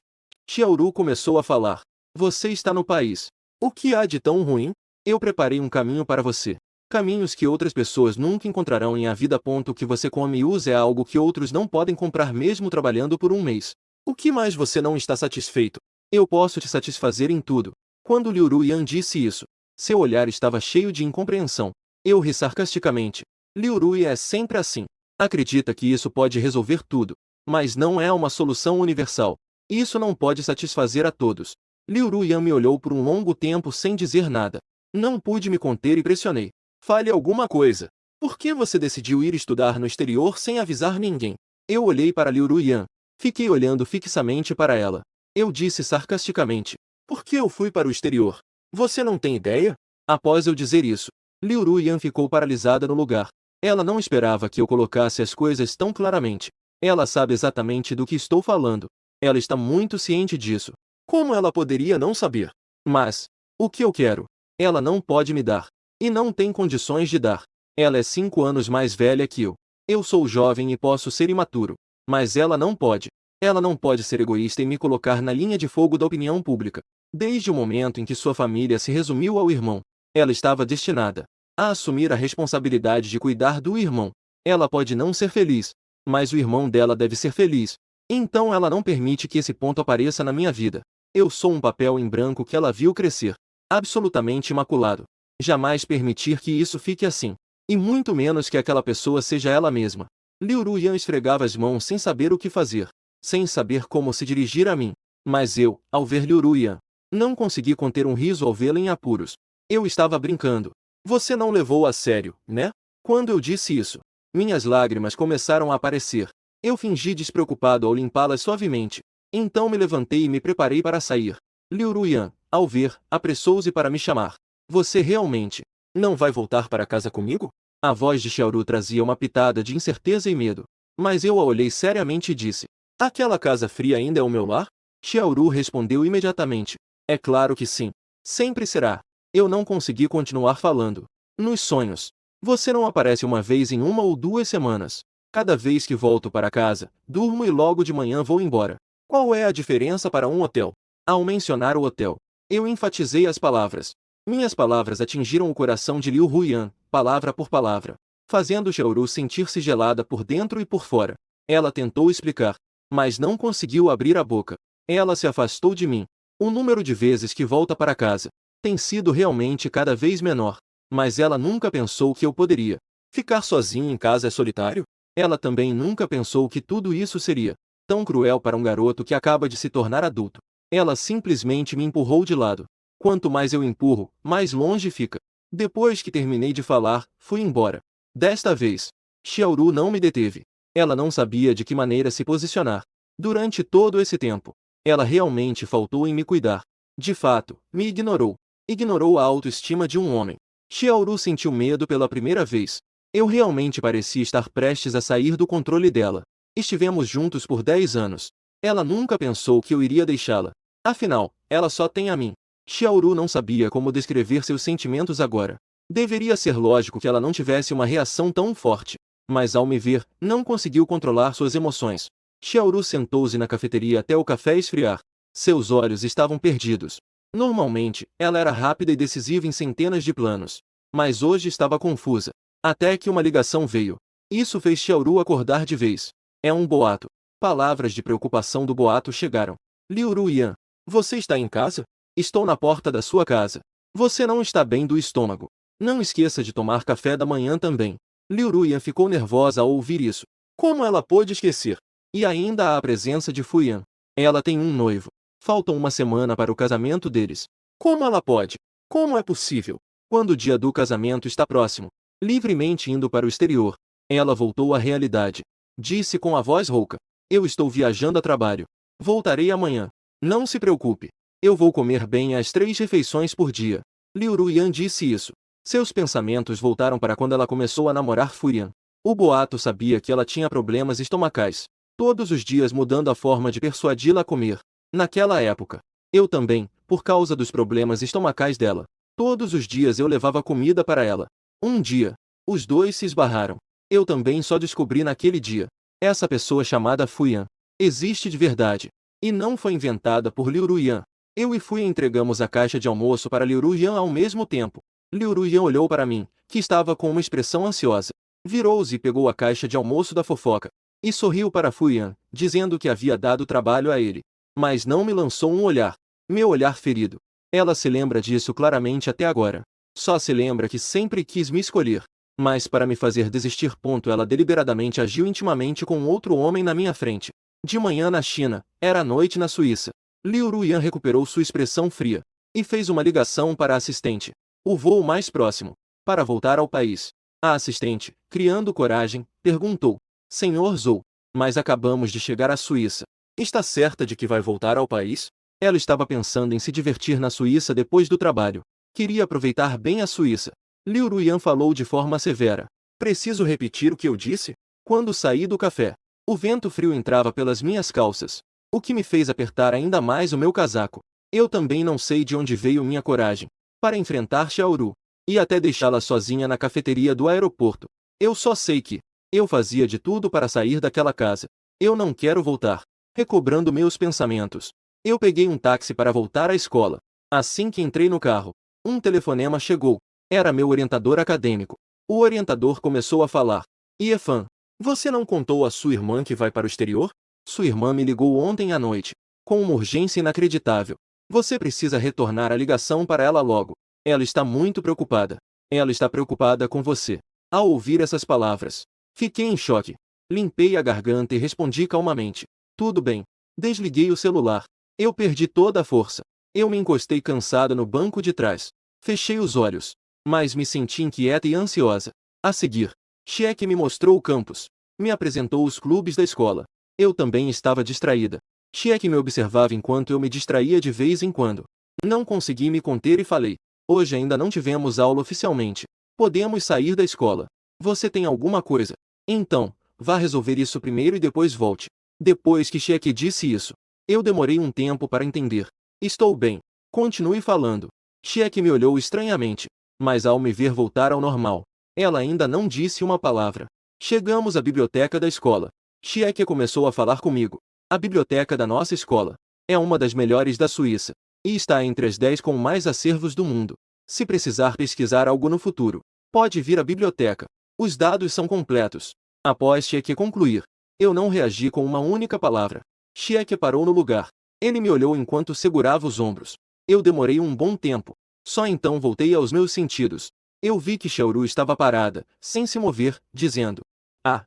Xiaoru começou a falar. Você está no país. O que há de tão ruim? Eu preparei um caminho para você. Caminhos que outras pessoas nunca encontrarão em a vida. O que você come e usa é algo que outros não podem comprar mesmo trabalhando por um mês. O que mais você não está satisfeito? Eu posso te satisfazer em tudo. Quando Liu Ruyan disse isso, seu olhar estava cheio de incompreensão. Eu ri sarcasticamente. Liu Ruyan é sempre assim. Acredita que isso pode resolver tudo. Mas não é uma solução universal. Isso não pode satisfazer a todos. Liu Ruyan me olhou por um longo tempo sem dizer nada. Não pude me conter e pressionei. Fale alguma coisa. Por que você decidiu ir estudar no exterior sem avisar ninguém? Eu olhei para Liu Ruyan. Fiquei olhando fixamente para ela. Eu disse sarcasticamente. Por que eu fui para o exterior? Você não tem ideia? Após eu dizer isso, Liu Ruyan ficou paralisada no lugar. Ela não esperava que eu colocasse as coisas tão claramente. Ela sabe exatamente do que estou falando. Ela está muito ciente disso. Como ela poderia não saber? Mas, o que eu quero, ela não pode me dar. E não tem condições de dar. Ela é 5 anos mais velha que eu. Eu sou jovem e posso ser imaturo. Mas ela não pode. Ela não pode ser egoísta e me colocar na linha de fogo da opinião pública. Desde o momento em que sua família se resumiu ao irmão, ela estava destinada a assumir a responsabilidade de cuidar do irmão. Ela pode não ser feliz, mas o irmão dela deve ser feliz. Então ela não permite que esse ponto apareça na minha vida. Eu sou um papel em branco que ela viu crescer. Absolutamente imaculado. Jamais permitir que isso fique assim. E muito menos que aquela pessoa seja ela mesma. Liu Ruyan esfregava as mãos sem saber o que fazer. Sem saber como se dirigir a mim. Mas eu, ao ver Liu Ruyan, não consegui conter um riso ao vê-la em apuros. Eu estava brincando. Você não levou a sério, né? Quando eu disse isso, minhas lágrimas começaram a aparecer. Eu fingi despreocupado ao limpá-las suavemente. Então me levantei e me preparei para sair. Liu Ruyan, ao ver, apressou-se para me chamar. Você realmente Não vai voltar para casa comigo? A voz de Xiaoru trazia uma pitada de incerteza e medo. Mas eu a olhei seriamente e disse: aquela casa fria ainda é o meu lar? Xiaoru respondeu imediatamente: é claro que sim. Sempre será. Eu não consegui continuar falando. Nos sonhos. Você não aparece uma vez em 1 ou 2 semanas. Cada vez que volto para casa, durmo e logo de manhã vou embora. Qual é a diferença para um hotel? Ao mencionar o hotel, eu enfatizei as palavras. Minhas palavras atingiram o coração de Liu Ruian, palavra por palavra, fazendo Xiaoru sentir-se gelada por dentro e por fora. Ela tentou explicar, mas não conseguiu abrir a boca. Ela se afastou de mim. O número de vezes que volta para casa tem sido realmente cada vez menor, mas ela nunca pensou que eu poderia. Ficar sozinha em casa é solitário? Ela também nunca pensou que tudo isso seria tão cruel para um garoto que acaba de se tornar adulto. Ela simplesmente me empurrou de lado. Quanto mais eu empurro, mais longe fica. Depois que terminei de falar, fui embora. Desta vez, Xiaoru não me deteve. Ela não sabia de que maneira se posicionar. Durante todo esse tempo, ela realmente faltou em me cuidar. De fato, me ignorou. Ignorou a autoestima de um homem. Xiaoru sentiu medo pela primeira vez. Eu realmente parecia estar prestes a sair do controle dela. Estivemos juntos por 10 anos. Ela nunca pensou que eu iria deixá-la. Afinal, ela só tem a mim. Xiaoru não sabia como descrever seus sentimentos agora. Deveria ser lógico que ela não tivesse uma reação tão forte. Mas ao me ver, não conseguiu controlar suas emoções. Xiaoru sentou-se na cafeteria até o café esfriar. Seus olhos estavam perdidos. Normalmente, ela era rápida e decisiva em centenas de planos. Mas hoje estava confusa. Até que uma ligação veio. Isso fez Xiaoru acordar de vez. É um boato. Palavras de preocupação do boato chegaram. Liu Ruian, você está em casa? Estou na porta da sua casa. Você não está bem do estômago. Não esqueça de tomar café da manhã também. Liu Ruian ficou nervosa ao ouvir isso. Como ela pôde esquecer? E ainda há a presença de Fuyan. Ela tem um noivo. Faltam 1 semana para o casamento deles. Como ela pode? Como é possível? Quando o dia do casamento está próximo, livremente indo para o exterior, ela voltou à realidade. Disse com a voz rouca: eu estou viajando a trabalho. Voltarei amanhã. Não se preocupe. Eu vou comer bem as 3 refeições por dia. Liu Ruian disse isso. Seus pensamentos voltaram para quando ela começou a namorar Furian. O boato sabia que ela tinha problemas estomacais. Todos os dias mudando a forma de persuadi-la a comer. Naquela época, eu também, por causa dos problemas estomacais dela. Todos os dias eu levava comida para ela. Um dia, os dois se esbarraram. Eu também só descobri naquele dia. Essa pessoa chamada Fuyan existe de verdade. E não foi inventada por Liu Ruian. Eu e Fuyan entregamos a caixa de almoço para Liu Ruian ao mesmo tempo. Liu Ruian olhou para mim, que estava com uma expressão ansiosa. Virou-se e pegou a caixa de almoço da fofoca. E sorriu para Fuyan, dizendo que havia dado trabalho a ele. Mas não me lançou um olhar. Meu olhar ferido. Ela se lembra disso claramente até agora. Só se lembra que sempre quis me escolher. Mas para me fazer desistir. Ela deliberadamente agiu intimamente com outro homem na minha frente. De manhã na China, era noite na Suíça. Liu Ruian recuperou sua expressão fria. E fez uma ligação para a assistente. O voo mais próximo. Para voltar ao país. A assistente, criando coragem, perguntou: Senhor Zhou, mas acabamos de chegar à Suíça. Está certa de que vai voltar ao país? Ela estava pensando em se divertir na Suíça depois do trabalho. Queria aproveitar bem a Suíça. Liu Ruian falou de forma severa. Preciso repetir o que eu disse? Quando saí do café, o vento frio entrava pelas minhas calças, o que me fez apertar ainda mais o meu casaco. Eu também não sei de onde veio minha coragem para enfrentar Xiaoru e até deixá-la sozinha na cafeteria do aeroporto. Eu só sei que eu fazia de tudo para sair daquela casa. Eu não quero voltar. Recobrando meus pensamentos, eu peguei um táxi para voltar à escola. Assim que entrei no carro, um telefonema chegou. Era meu orientador acadêmico. O orientador começou a falar. Iefan, você não contou à sua irmã que vai para o exterior? Sua irmã me ligou ontem à noite, com uma urgência inacreditável. Você precisa retornar a ligação para ela logo. Ela está muito preocupada. Ela está preocupada com você. Ao ouvir essas palavras, fiquei em choque. Limpei a garganta e respondi calmamente. Tudo bem. Desliguei o celular. Eu perdi toda a força. Eu me encostei cansada no banco de trás. Fechei os olhos. Mas me senti inquieta e ansiosa. A seguir, Cheque me mostrou o campus. Me apresentou os clubes da escola. Eu também estava distraída. Cheque me observava enquanto eu me distraía de vez em quando. Não consegui me conter e falei. Hoje ainda não tivemos aula oficialmente. Podemos sair da escola. Você tem alguma coisa? Então, vá resolver isso primeiro e depois volte. Depois que Cheque disse isso, eu demorei um tempo para entender. Estou bem. Continue falando. Cheque me olhou estranhamente, mas ao me ver voltar ao normal, ela ainda não disse uma palavra. Chegamos à biblioteca da escola. Cheque começou a falar comigo. A biblioteca da nossa escola é uma das melhores da Suíça e está entre as 10 com mais acervos do mundo. Se precisar pesquisar algo no futuro, pode vir à biblioteca. Os dados são completos. Após Cheque concluir, eu não reagi com uma única palavra. Cheque parou no lugar. Ele me olhou enquanto segurava os ombros. Eu demorei um bom tempo. Só então voltei aos meus sentidos. Eu vi que Xiaoru estava parada, sem se mover, dizendo: "Ah,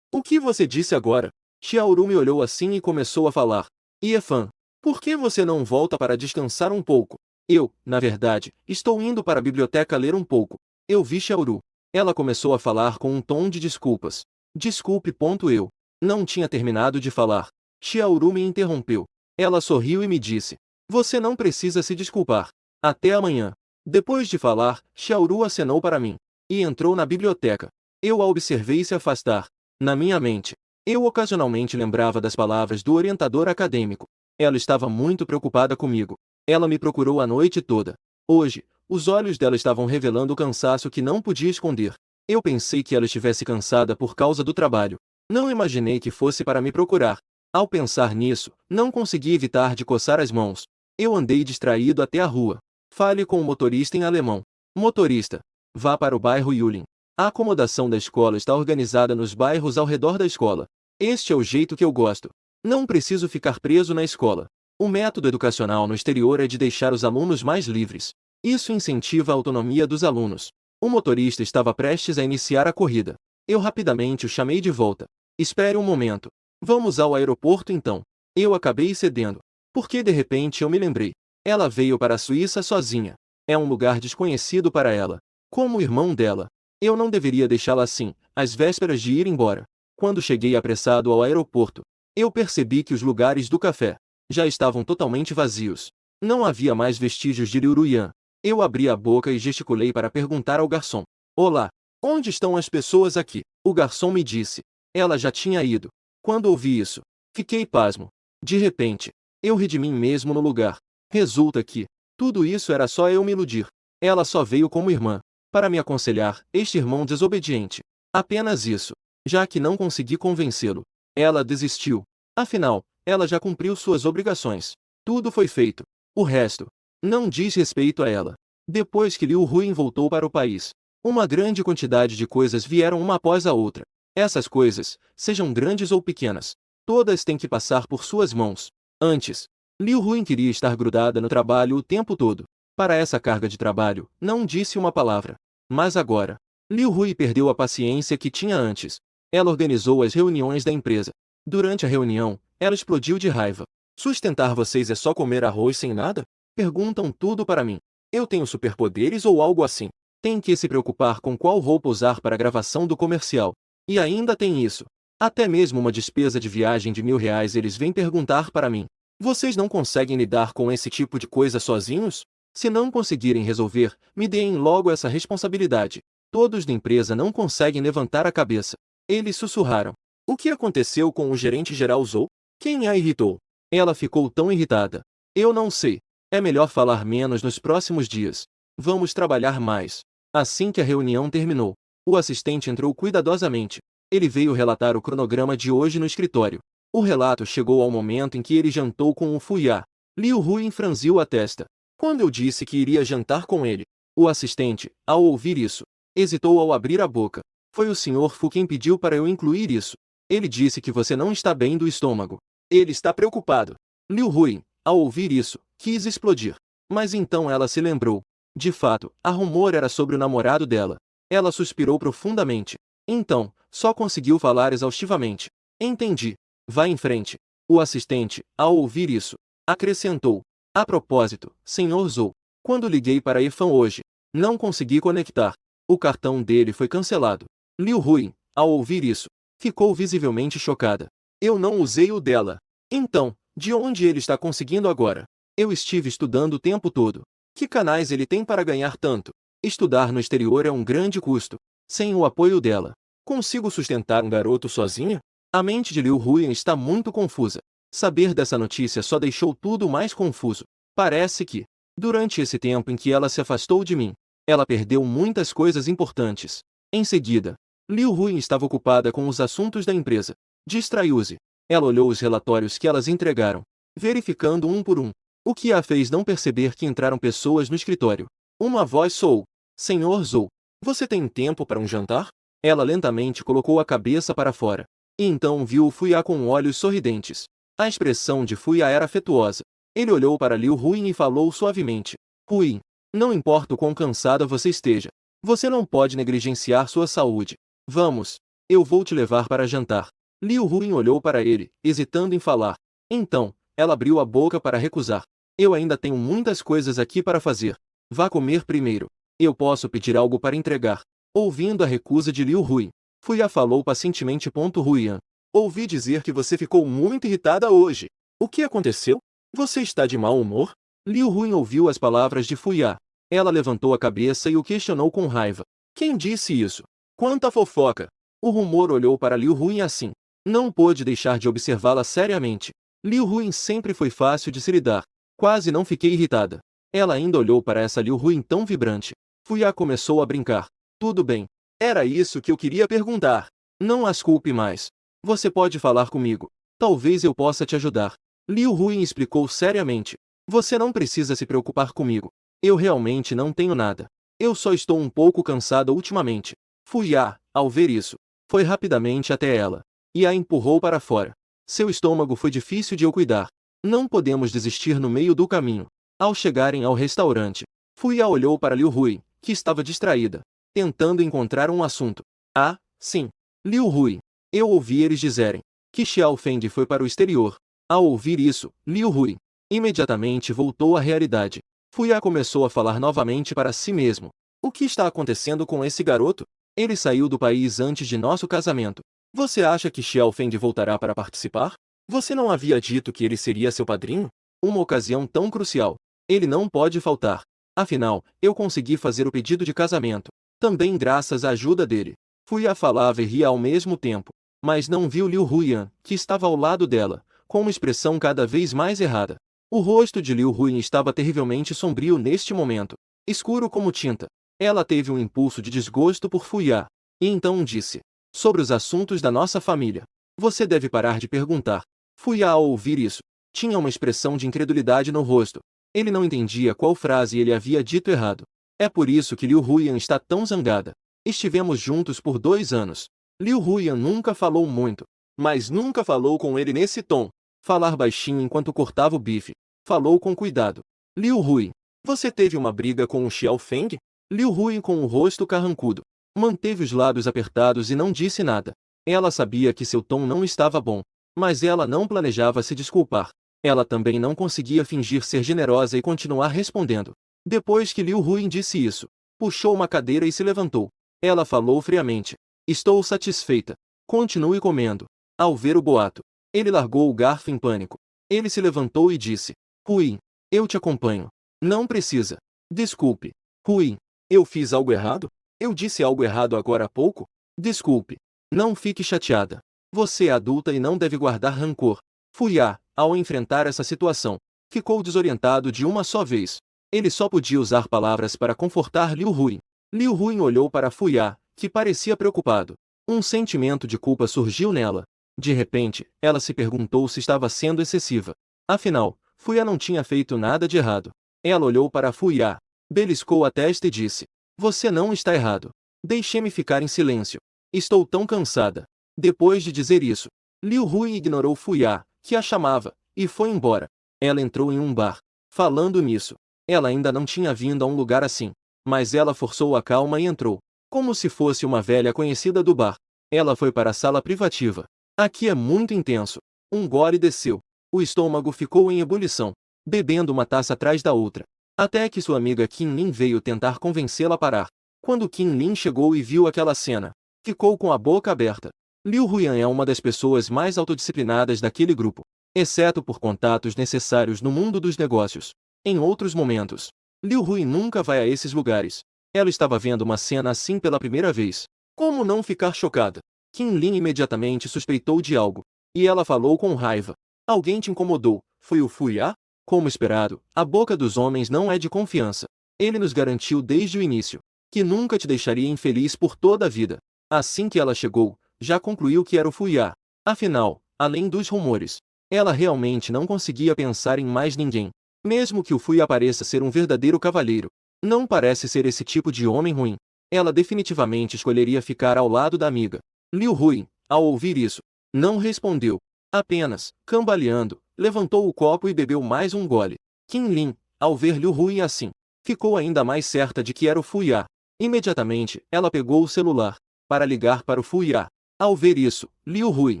o que você disse agora?" Xiaoru me olhou assim e começou a falar: "Iefan, por que você não volta para descansar um pouco?" Eu, na verdade, estou indo para a biblioteca ler um pouco. Eu vi Xiaoru. Ela começou a falar com um tom de desculpas. Desculpe. Eu não tinha terminado de falar. Xiaoru me interrompeu. Ela sorriu e me disse: "Você não precisa se desculpar. Até amanhã." Depois de falar, Xiaoru acenou para mim e entrou na biblioteca. Eu a observei se afastar. Na minha mente, eu ocasionalmente lembrava das palavras do orientador acadêmico. Ela estava muito preocupada comigo. Ela me procurou a noite toda. Hoje, os olhos dela estavam revelando o cansaço que não podia esconder. Eu pensei que ela estivesse cansada por causa do trabalho. Não imaginei que fosse para me procurar. Ao pensar nisso, não consegui evitar de coçar as mãos. Eu andei distraído até a rua. Fale com o motorista em alemão. Motorista, vá para o bairro Yulin. A acomodação da escola está organizada nos bairros ao redor da escola. Este é o jeito que eu gosto. Não preciso ficar preso na escola. O método educacional no exterior é de deixar os alunos mais livres. Isso incentiva a autonomia dos alunos. O motorista estava prestes a iniciar a corrida. Eu rapidamente o chamei de volta. Espere um momento. Vamos ao aeroporto então. Eu acabei cedendo. Porque de repente eu me lembrei. Ela veio para a Suíça sozinha. É um lugar desconhecido para ela. Como o irmão dela. Eu não deveria deixá-la assim, às vésperas de ir embora. Quando cheguei apressado ao aeroporto, eu percebi que os lugares do café já estavam totalmente vazios. Não havia mais vestígios de Liu Ruyan. Eu abri a boca e gesticulei para perguntar ao garçom: "Olá, onde estão as pessoas aqui?" O garçom me disse: "Ela já tinha ido." Quando ouvi isso, fiquei pasmo. De repente, eu ri de mim mesmo no lugar. Resulta que tudo isso era só eu me iludir. Ela só veio como irmã, para me aconselhar, este irmão desobediente. Apenas isso. Já que não consegui convencê-lo, ela desistiu. Afinal, ela já cumpriu suas obrigações. Tudo foi feito. O resto não diz respeito a ela. Depois que Liu Ruin voltou para o país, uma grande quantidade de coisas vieram uma após a outra. Essas coisas, sejam grandes ou pequenas, todas têm que passar por suas mãos. Antes, Liu Ruin queria estar grudada no trabalho o tempo todo. Para essa carga de trabalho, não disse uma palavra. Mas agora, Liu Hui perdeu a paciência que tinha antes. Ela organizou as reuniões da empresa. Durante a reunião, ela explodiu de raiva. "Sustentar vocês é só comer arroz sem nada? Perguntam tudo para mim. Eu tenho superpoderes ou algo assim? Tem que se preocupar com qual roupa usar para a gravação do comercial. E ainda tem isso. Até mesmo uma despesa de viagem de R$ 1.000 eles vêm perguntar para mim. Vocês não conseguem lidar com esse tipo de coisa sozinhos? Se não conseguirem resolver, me deem logo essa responsabilidade." Todos da empresa não conseguem levantar a cabeça. Eles sussurraram: "O que aconteceu com o gerente-geral Zhou? Quem a irritou?" Ela ficou tão irritada. "Eu não sei. É melhor falar menos nos próximos dias. Vamos trabalhar mais." Assim que a reunião terminou, o assistente entrou cuidadosamente. Ele veio relatar o cronograma de hoje no escritório. O relato chegou ao momento em que ele jantou com o Fuyá. Liu Hui franziu a testa. "Quando eu disse que iria jantar com ele?" O assistente, ao ouvir isso, hesitou ao abrir a boca. "Foi o Sr. Fu quem pediu para eu incluir isso. Ele disse que você não está bem do estômago. Ele está preocupado." Liu Hui, ao ouvir isso, quis explodir. Mas então ela se lembrou. De fato, a rumor era sobre o namorado dela. Ela suspirou profundamente. Então, só conseguiu falar exaustivamente: "Entendi. Vá em frente." O assistente, ao ouvir isso, acrescentou: "A propósito, Sr. Zhou, quando liguei para Ifan hoje, não consegui conectar. O cartão dele foi cancelado." Liu Hui, ao ouvir isso, ficou visivelmente chocada. "Eu não usei o dela. Então, de onde ele está conseguindo agora?" "Eu estive estudando o tempo todo." Que canais ele tem para ganhar tanto? Estudar no exterior é um grande custo. Sem o apoio dela, consigo sustentar um garoto sozinha? A mente de Liu Huyan está muito confusa. Saber dessa notícia só deixou tudo mais confuso. Parece que, durante esse tempo em que ela se afastou de mim, ela perdeu muitas coisas importantes. Em seguida, Liu Huyan estava ocupada com os assuntos da empresa. Distraiu-se. Ela olhou os relatórios que elas entregaram, verificando um por um, o que a fez não perceber que entraram pessoas no escritório. Uma voz soou: Senhor Zhou, você tem tempo para um jantar? Ela lentamente colocou a cabeça para fora. E então viu Fuya com olhos sorridentes. A expressão de Fuya era afetuosa. Ele olhou para Liu Huyan e falou suavemente: Huyan, não importa o quão cansada você esteja, você não pode negligenciar sua saúde. Vamos, eu vou te levar para jantar. Liu Huyan olhou para ele, hesitando em falar. Então, ela abriu a boca para recusar. Eu ainda tenho muitas coisas aqui para fazer. Vá comer primeiro. Eu posso pedir algo para entregar. Ouvindo a recusa de Liu Huyan, Fuya falou pacientemente. Huyan, ouvi dizer que você ficou muito irritada hoje. O que aconteceu? Você está de mau humor? Liu Huyan ouviu as palavras de Fuya. Ela levantou a cabeça e o questionou com raiva. Quem disse isso? Quanta fofoca! O rumor olhou para Liu Huyan assim. Não pôde deixar de observá-la seriamente. Liu Huyan sempre foi fácil de se lidar. Quase não fiquei irritada. Ela ainda olhou para essa Liu Huyan tão vibrante. Fuya começou a brincar. Tudo bem. Era isso que eu queria perguntar. Não as culpe mais. Você pode falar comigo. Talvez eu possa te ajudar. Liu Huyan explicou seriamente. Você não precisa se preocupar comigo. Eu realmente não tenho nada. Eu só estou um pouco cansada ultimamente. Fuya, ao ver isso, foi rapidamente até ela e a empurrou para fora. Seu estômago foi difícil de eu cuidar. Não podemos desistir no meio do caminho. Ao chegarem ao restaurante, Fuya olhou para Liu Huyan, que estava distraída, tentando encontrar um assunto. Ah, sim. Liu Huyan. Eu ouvi eles dizerem que Xiao Feng foi para o exterior. Ao ouvir isso, Liu Huyan imediatamente voltou à realidade. Fuya começou a falar novamente para si mesmo. O que está acontecendo com esse garoto? Ele saiu do país antes de nosso casamento. Você acha que Xiao Feng voltará para participar? Você não havia dito que ele seria seu padrinho? Uma ocasião tão crucial. Ele não pode faltar. Afinal, eu consegui fazer o pedido de casamento. Também graças à ajuda dele. Fuya falava e ria ao mesmo tempo. Mas não viu Liu Huyan, que estava ao lado dela, com uma expressão cada vez mais errada. O rosto de Liu Huyan estava terrivelmente sombrio neste momento. Escuro como tinta. Ela teve um impulso de desgosto por Fuya. E então disse: sobre os assuntos da nossa família. Você deve parar de perguntar. Fuya, ao ouvir isso, tinha uma expressão de incredulidade no rosto. Ele não entendia qual frase ele havia dito errado. É por isso que Liu Huyan está tão zangada. Estivemos juntos por 2 anos. Liu Huyan nunca falou muito, mas nunca falou com ele nesse tom. Falar baixinho enquanto cortava o bife. Falou com cuidado. Liu Huyan, você teve uma briga com o Xiao Feng? Liu Huyan, com o rosto carrancudo, manteve os lábios apertados e não disse nada. Ela sabia que seu tom não estava bom, mas ela não planejava se desculpar. Ela também não conseguia fingir ser generosa e continuar respondendo. Depois que Liu Huyan disse isso, puxou uma cadeira e se levantou. Ela falou friamente: estou satisfeita. Continue comendo. Ao ver o boato, ele largou o garfo em pânico. Ele se levantou e disse: Huyan, eu te acompanho. Não precisa. Desculpe. Huyan, eu fiz algo errado? Eu disse algo errado agora há pouco? Desculpe. Não fique chateada. Você é adulta e não deve guardar rancor. Fuya, ao enfrentar essa situação, ficou desorientado de uma só vez. Ele só podia usar palavras para confortar Liu Huyan. Liu Huyan olhou para Fuya, que parecia preocupado. Um sentimento de culpa surgiu nela. De repente, ela se perguntou se estava sendo excessiva. Afinal, Fuya não tinha feito nada de errado. Ela olhou para Fuya, beliscou a testa e disse: você não está errado. Deixe-me ficar em silêncio. Estou tão cansada. Depois de dizer isso, Liu Huyan ignorou Fuya, que a chamava, e foi embora. Ela entrou em um bar. Falando nisso, ela ainda não tinha vindo a um lugar assim. Mas ela forçou a calma e entrou, como se fosse uma velha conhecida do bar. Ela foi para a sala privativa. Aqui é muito intenso. Um gole desceu. O estômago ficou em ebulição, bebendo uma taça atrás da outra. Até que sua amiga Qin Lin veio tentar convencê-la a parar. Quando Qin Lin chegou e viu aquela cena, ficou com a boca aberta. Liu Huyan é uma das pessoas mais autodisciplinadas daquele grupo, exceto por contatos necessários no mundo dos negócios. Em outros momentos, Liu Hui nunca vai a esses lugares. Ela estava vendo uma cena assim pela primeira vez. Como não ficar chocada? Qin Lin imediatamente suspeitou de algo. E ela falou com raiva. Alguém te incomodou, foi o Fuya? Como esperado, a boca dos homens não é de confiança. Ele nos garantiu desde o início que nunca te deixaria infeliz por toda a vida. Assim que ela chegou, já concluiu que era o Fuya. Afinal, além dos rumores, ela realmente não conseguia pensar em mais ninguém. Mesmo que o Fuya pareça ser um verdadeiro cavalheiro, não parece ser esse tipo de homem ruim. Ela definitivamente escolheria ficar ao lado da amiga. Liu Hui, ao ouvir isso, não respondeu. Apenas, cambaleando, levantou o copo e bebeu mais um gole. Qin Lin, ao ver Liu Hui assim, ficou ainda mais certa de que era o Fuya. Imediatamente, ela pegou o celular para ligar para o Fuya. Ao ver isso, Liu Hui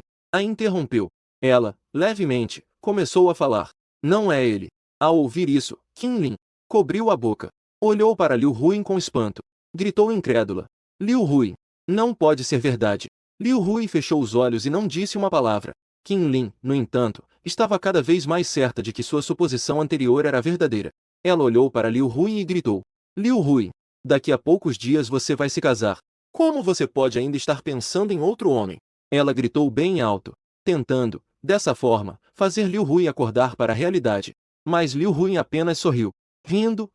a interrompeu. Ela, levemente, começou a falar. Não é ele. Ao ouvir isso, Qin Lin cobriu a boca. Olhou para Liu Hui com espanto. Gritou incrédula. Liu Hui. Não pode ser verdade. Liu Hui fechou os olhos e não disse uma palavra. Qin Lin, no entanto, estava cada vez mais certa de que sua suposição anterior era verdadeira. Ela olhou para Liu Hui e gritou. Liu Hui, daqui a poucos dias você vai se casar. Como você pode ainda estar pensando em outro homem? Ela gritou bem alto, tentando, dessa forma, fazer Liu Hui acordar para a realidade. Mas Liu Hui apenas sorriu. Rindo.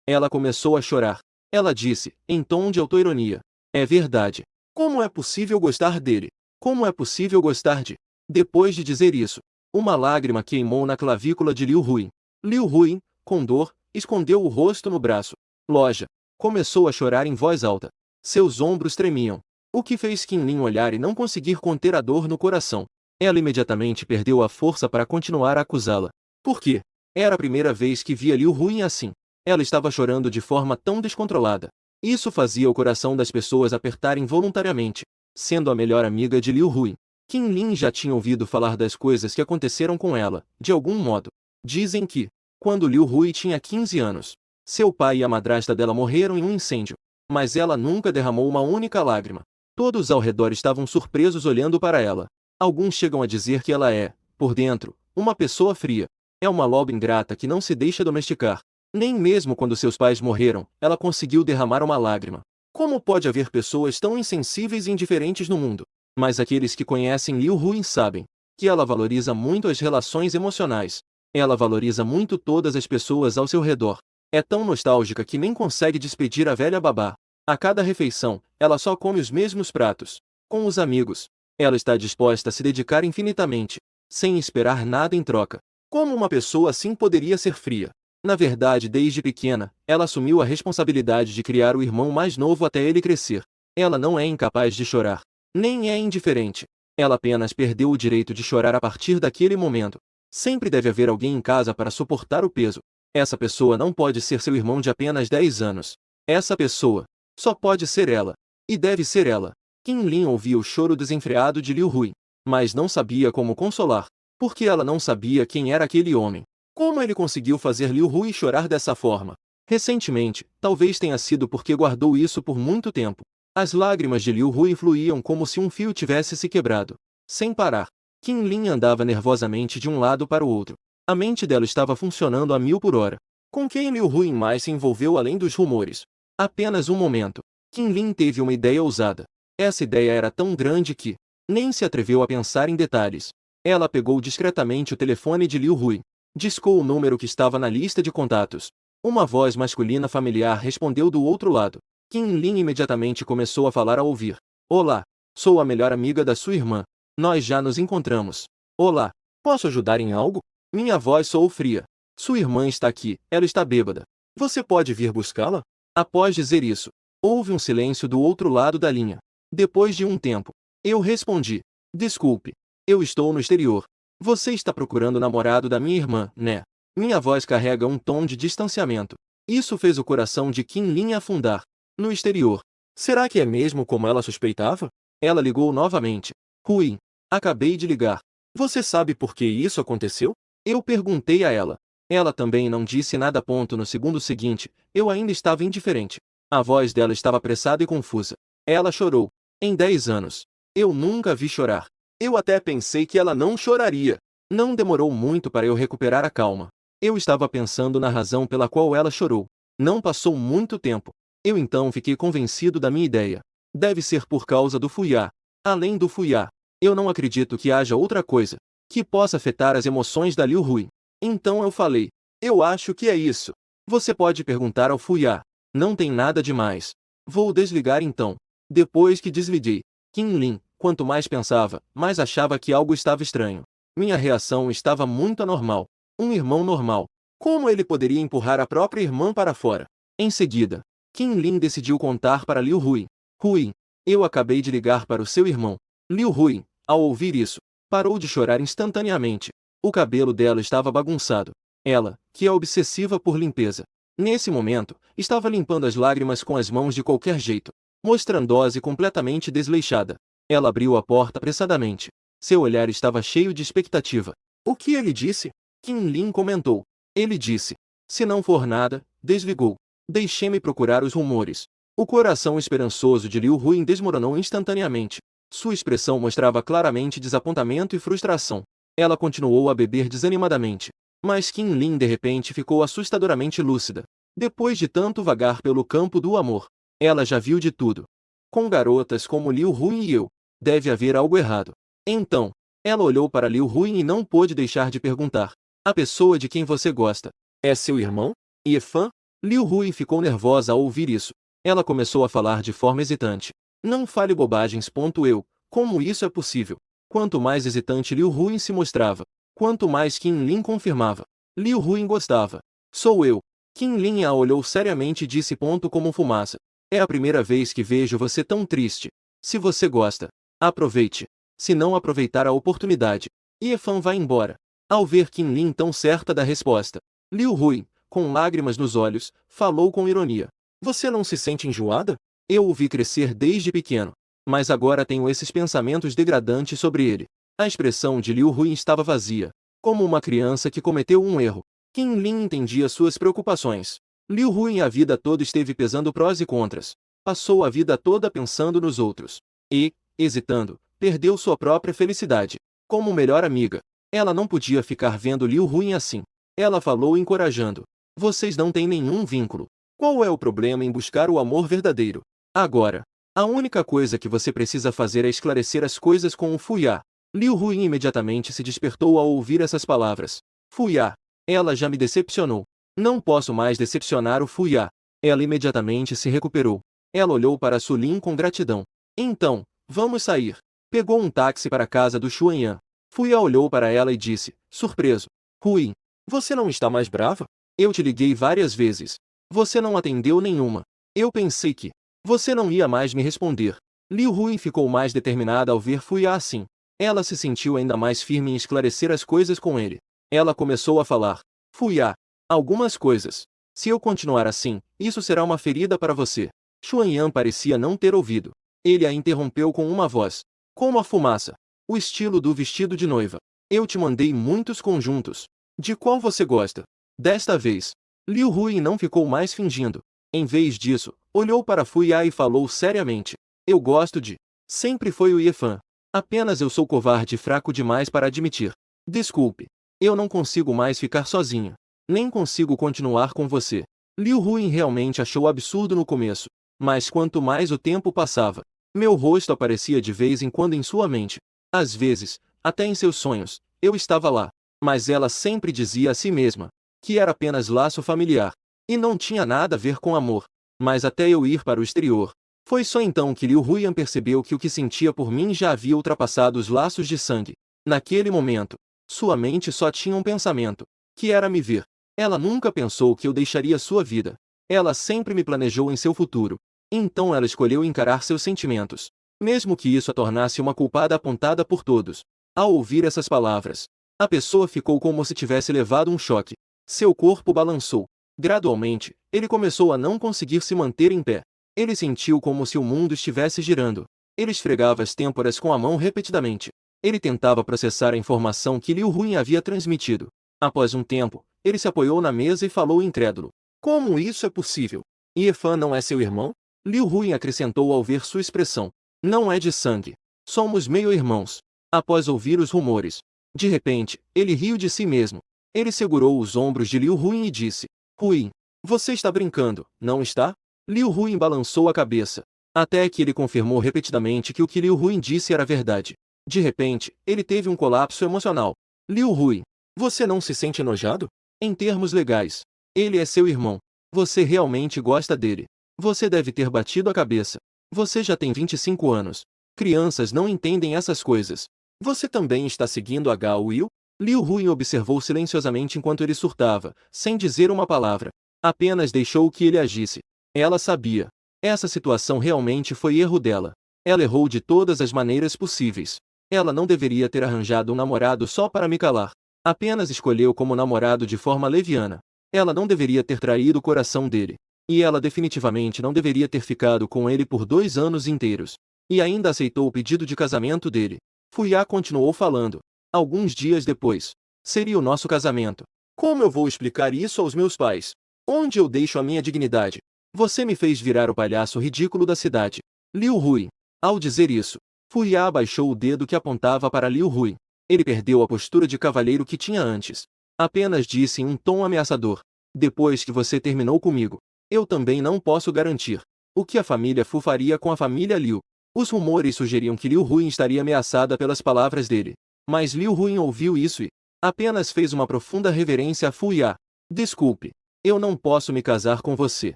Ela começou a chorar. Ela disse, em tom de autoironia. É verdade. Como é possível gostar dele? Como é possível gostar de... Depois de dizer isso, uma lágrima queimou na clavícula de Liu Hui. Liu Hui, com dor, escondeu o rosto no braço. Loja. Começou a chorar em voz alta. Seus ombros tremiam. O que fez Qin Lin olhar e não conseguir conter a dor no coração. Ela imediatamente perdeu a força para continuar a acusá-la. Por quê? Era a primeira vez que via Liu Hui assim. Ela estava chorando de forma tão descontrolada. Isso fazia o coração das pessoas apertar involuntariamente. Sendo a melhor amiga de Liu Hui, Qin Lin já tinha ouvido falar das coisas que aconteceram com ela, de algum modo. Dizem que, quando Liu Hui tinha 15 anos, seu pai e a madrasta dela morreram em um incêndio. Mas ela nunca derramou uma única lágrima. Todos ao redor estavam surpresos olhando para ela. Alguns chegam a dizer que ela é, por dentro, uma pessoa fria. É uma loba ingrata que não se deixa domesticar. Nem mesmo quando seus pais morreram, ela conseguiu derramar uma lágrima. Como pode haver pessoas tão insensíveis e indiferentes no mundo? Mas aqueles que conhecem Liu Hui sabem que ela valoriza muito as relações emocionais. Ela valoriza muito todas as pessoas ao seu redor. É tão nostálgica que nem consegue despedir a velha babá. A cada refeição, ela só come os mesmos pratos. Com os amigos, ela está disposta a se dedicar infinitamente, sem esperar nada em troca. Como uma pessoa assim poderia ser fria? Na verdade, desde pequena, ela assumiu a responsabilidade de criar o irmão mais novo até ele crescer. Ela não é incapaz de chorar, nem é indiferente. Ela apenas perdeu o direito de chorar a partir daquele momento. Sempre deve haver alguém em casa para suportar o peso. Essa pessoa não pode ser seu irmão de apenas 10 anos. Essa pessoa só pode ser ela. E deve ser ela. Qin Lin ouvia o choro desenfreado de Liu Hui, mas não sabia como consolar, porque ela não sabia quem era aquele homem. Como ele conseguiu fazer Liu Hui chorar dessa forma? Recentemente, talvez tenha sido porque guardou isso por muito tempo. As lágrimas de Liu Hui fluíam como se um fio tivesse se quebrado. Sem parar, Qin Lin andava nervosamente de um lado para o outro. A mente dela estava funcionando a 1000 por hora. Com quem Liu Hui mais se envolveu além dos rumores? Apenas um momento. Qin Lin teve uma ideia ousada. Essa ideia era tão grande que nem se atreveu a pensar em detalhes. Ela pegou discretamente o telefone de Liu Hui. Discou o número que estava na lista de contatos. Uma voz masculina familiar respondeu do outro lado. Qin Lin imediatamente começou a falar ao ouvir. Olá, sou a melhor amiga da sua irmã. Nós já nos encontramos. Olá, posso ajudar em algo? Minha voz soou fria. Sua irmã está aqui, ela está bêbada. Você pode vir buscá-la? Após dizer isso, houve um silêncio do outro lado da linha. Depois de um tempo, eu respondi. Desculpe, eu estou no exterior. Você está procurando o namorado da minha irmã, né? Minha voz carrega um tom de distanciamento. Isso fez o coração de Qin Lin afundar. No exterior. Será que é mesmo como ela suspeitava? Ela ligou novamente. Hui, acabei de ligar. Você sabe por que isso aconteceu? Eu perguntei a ela. Ela também não disse nada. No segundo seguinte, eu ainda estava indiferente. A voz dela estava apressada e confusa. Ela chorou. Em 10 anos. Eu nunca a vi chorar. Eu até pensei que ela não choraria. Não demorou muito para eu recuperar a calma. Eu estava pensando na razão pela qual ela chorou. Não passou muito tempo. Eu então fiquei convencido da minha ideia. Deve ser por causa do Fuyá. Além do Fuyá, eu não acredito que haja outra coisa que possa afetar as emoções da Liu Hui. Então eu falei, eu acho que é isso. Você pode perguntar ao Fuyá. Não tem nada demais. Vou desligar então. Depois que desliguei, Qin Lin, quanto mais pensava, mais achava que algo estava estranho. Minha reação estava muito anormal. Um irmão normal. Como ele poderia empurrar a própria irmã para fora? Em seguida, Qin Lin decidiu contar para Liu Hui. Hui, eu acabei de ligar para o seu irmão. Liu Hui, ao ouvir isso, parou de chorar instantaneamente. O cabelo dela estava bagunçado. Ela, que é obsessiva por limpeza, nesse momento, estava limpando as lágrimas com as mãos de qualquer jeito, mostrando-se completamente desleixada. Ela abriu a porta apressadamente. Seu olhar estava cheio de expectativa. O que ele disse? Qin Lin comentou. Ele disse. Se não for nada, desligou. Deixe-me procurar os rumores. O coração esperançoso de Liu Hui desmoronou instantaneamente. Sua expressão mostrava claramente desapontamento e frustração. Ela continuou a beber desanimadamente. Mas Qin Lin de repente ficou assustadoramente lúcida. Depois de tanto vagar pelo campo do amor, ela já viu de tudo. Com garotas como Liu Hui e eu, deve haver algo errado. Então, ela olhou para Liu Hui e não pôde deixar de perguntar. A pessoa de quem você gosta é seu irmão? Ye-fan? Liu Hui ficou nervosa ao ouvir isso. Ela começou a falar de forma hesitante. Não fale bobagens. Eu. Como isso é possível? Quanto mais hesitante Liu Hui se mostrava, quanto mais Qin Lin confirmava. Liu Hui gostava. Sou eu. Qin Lin a olhou seriamente e disse como fumaça. É a primeira vez que vejo você tão triste. Se você gosta, aproveite. Se não aproveitar a oportunidade, Ye-fan vai embora. Ao ver Qin Lin tão certa da resposta, Liu Hui, com lágrimas nos olhos, falou com ironia. Você não se sente enjoada? Eu o vi crescer desde pequeno, mas agora tenho esses pensamentos degradantes sobre ele. A expressão de Liu Hui estava vazia, como uma criança que cometeu um erro. Qin Lin entendia suas preocupações. Liu Hui a vida toda esteve pesando prós e contras. Passou a vida toda pensando nos outros. E, hesitando, perdeu sua própria felicidade. Como melhor amiga, ela não podia ficar vendo Liu Hui assim. Ela falou encorajando. Vocês não têm nenhum vínculo. Qual é o problema em buscar o amor verdadeiro? Agora, a única coisa que você precisa fazer é esclarecer as coisas com o Fuyá. Liu Hui imediatamente se despertou ao ouvir essas palavras. Fuyá, ela já me decepcionou. Não posso mais decepcionar o Fuyá. Ela imediatamente se recuperou. Ela olhou para Su Lin com gratidão. Então, vamos sair. Pegou um táxi para a casa do Xuanyan. Fuyá olhou para ela e disse, surpreso. Hui, você não está mais brava? Eu te liguei várias vezes. Você não atendeu nenhuma. Eu pensei que você não ia mais me responder. Liu Hui ficou mais determinada ao ver Fuyá assim. Ela se sentiu ainda mais firme em esclarecer as coisas com ele. Ela começou a falar. Fuyá, algumas coisas. Se eu continuar assim, isso será uma ferida para você. Xuanyan parecia não ter ouvido. Ele a interrompeu com uma voz. Como a fumaça. O estilo do vestido de noiva. Eu te mandei muitos conjuntos. De qual você gosta? Desta vez, Liu Hui não ficou mais fingindo. Em vez disso, olhou para Fuyá e falou seriamente. Eu gosto de. Sempre foi o Ye-fan. Apenas eu sou covarde e fraco demais para admitir. Desculpe. Eu não consigo mais ficar sozinha. Nem consigo continuar com você. Liu Hui realmente achou absurdo no começo. Mas quanto mais o tempo passava, meu rosto aparecia de vez em quando em sua mente. Às vezes, até em seus sonhos, eu estava lá. Mas ela sempre dizia a si mesma que era apenas laço familiar. E não tinha nada a ver com amor. Mas até eu ir para o exterior. Foi só então que Liu Huiyan percebeu que o que sentia por mim já havia ultrapassado os laços de sangue. Naquele momento, sua mente só tinha um pensamento, que era me ver. Ela nunca pensou que eu deixaria sua vida. Ela sempre me planejou em seu futuro. Então ela escolheu encarar seus sentimentos, mesmo que isso a tornasse uma culpada apontada por todos. Ao ouvir essas palavras, a pessoa ficou como se tivesse levado um choque. Seu corpo balançou. Gradualmente, ele começou a não conseguir se manter em pé. Ele sentiu como se o mundo estivesse girando. Ele esfregava as têmporas com a mão repetidamente. Ele tentava processar a informação que Liu Huiyan havia transmitido. Após um tempo, ele se apoiou na mesa e falou incrédulo. Como isso é possível? Ye-fan não é seu irmão? Liu Huiyan acrescentou ao ver sua expressão. Não é de sangue. Somos meio-irmãos. Após ouvir os rumores, de repente, ele riu de si mesmo. Ele segurou os ombros de Liu Huin e disse: Huin, você está brincando, não está? Liu Huin balançou a cabeça, até que ele confirmou repetidamente que o que Liu Huin disse era verdade. De repente, ele teve um colapso emocional. Liu Huin, você não se sente enojado? Em termos legais, ele é seu irmão. Você realmente gosta dele. Você deve ter batido a cabeça. Você já tem 25 anos. Crianças não entendem essas coisas. Você também está seguindo a Gao Will? Liu Huin observou silenciosamente enquanto ele surtava, sem dizer uma palavra. Apenas deixou que ele agisse. Ela sabia. Essa situação realmente foi erro dela. Ela errou de todas as maneiras possíveis. Ela não deveria ter arranjado um namorado só para me calar. Apenas escolheu como namorado de forma leviana. Ela não deveria ter traído o coração dele. E ela definitivamente não deveria ter ficado com ele por 2 anos inteiros. E ainda aceitou o pedido de casamento dele. Fuya continuou falando. Alguns dias depois, seria o nosso casamento. Como eu vou explicar isso aos meus pais? Onde eu deixo a minha dignidade? Você me fez virar o palhaço ridículo da cidade. Liu Huin. Ao dizer isso, Fuya abaixou o dedo que apontava para Liu Huin. Ele perdeu a postura de cavalheiro que tinha antes. Apenas disse em um tom ameaçador: depois que você terminou comigo, eu também não posso garantir o que a família Fu faria com a família Liu. Os rumores sugeriam que Liu Huin estaria ameaçada pelas palavras dele. Mas Liu Huin ouviu isso e apenas fez uma profunda reverência a Fuya. Desculpe, eu não posso me casar com você.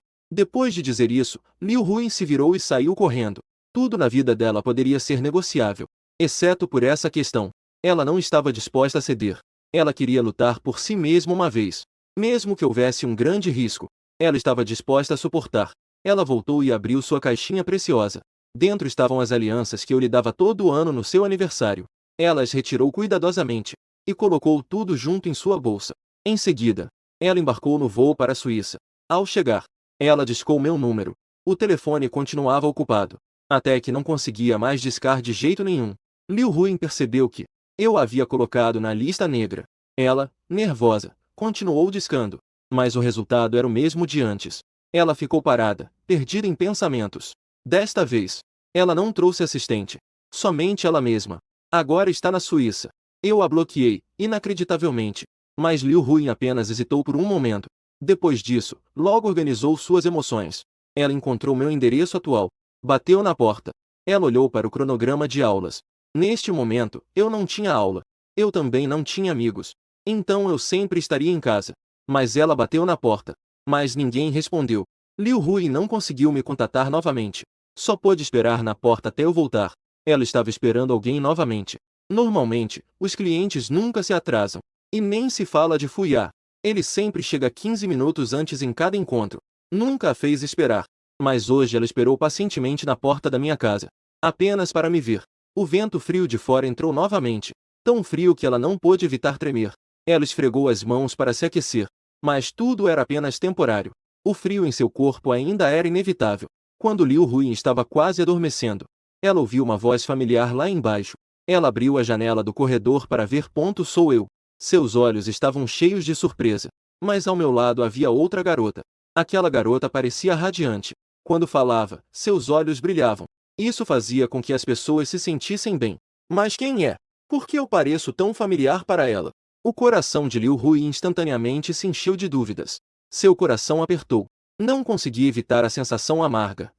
Depois de dizer isso, Liu Huin se virou e saiu correndo. Tudo na vida dela poderia ser negociável, exceto por essa questão. Ela não estava disposta a ceder. Ela queria lutar por si mesma uma vez. Mesmo que houvesse um grande risco, ela estava disposta a suportar. Ela voltou e abriu sua caixinha preciosa. Dentro estavam as alianças que eu lhe dava todo ano no seu aniversário. Ela as retirou cuidadosamente e colocou tudo junto em sua bolsa. Em seguida, ela embarcou no voo para a Suíça. Ao chegar, ela discou meu número. O telefone continuava ocupado, até que não conseguia mais discar de jeito nenhum. Liu Huin percebeu que eu a havia colocado na lista negra. Ela, nervosa, continuou discando, mas o resultado era o mesmo de antes. Ela ficou parada, perdida em pensamentos. Desta vez, ela não trouxe assistente. Somente ela mesma. Agora está na Suíça. Eu a bloqueei, inacreditavelmente. Mas Liu Huin apenas hesitou por um momento. Depois disso, logo organizou suas emoções. Ela encontrou meu endereço atual. Bateu na porta. Ela olhou para o cronograma de aulas. Neste momento, eu não tinha aula. Eu também não tinha amigos. Então eu sempre estaria em casa. Mas ela bateu na porta. Mas ninguém respondeu. Liu Huin não conseguiu me contatar novamente. Só pôde esperar na porta até eu voltar. Ela estava esperando alguém novamente. Normalmente, os clientes nunca se atrasam. E nem se fala de Fuya. Ele sempre chega 15 minutos antes em cada encontro. Nunca a fez esperar. Mas hoje ela esperou pacientemente na porta da minha casa. Apenas para me ver. O vento frio de fora entrou novamente. Tão frio que ela não pôde evitar tremer. Ela esfregou as mãos para se aquecer. Mas tudo era apenas temporário. O frio em seu corpo ainda era inevitável. Quando Liu Huin estava quase adormecendo, ela ouviu uma voz familiar lá embaixo. Ela abriu a janela do corredor para ver. Sou eu. Seus olhos estavam cheios de surpresa. Mas ao meu lado havia outra garota. Aquela garota parecia radiante. Quando falava, seus olhos brilhavam. Isso fazia com que as pessoas se sentissem bem. Mas quem é? Por que eu pareço tão familiar para ela? O coração de Liu Huin instantaneamente se encheu de dúvidas. Seu coração apertou. Não conseguia evitar a sensação amarga.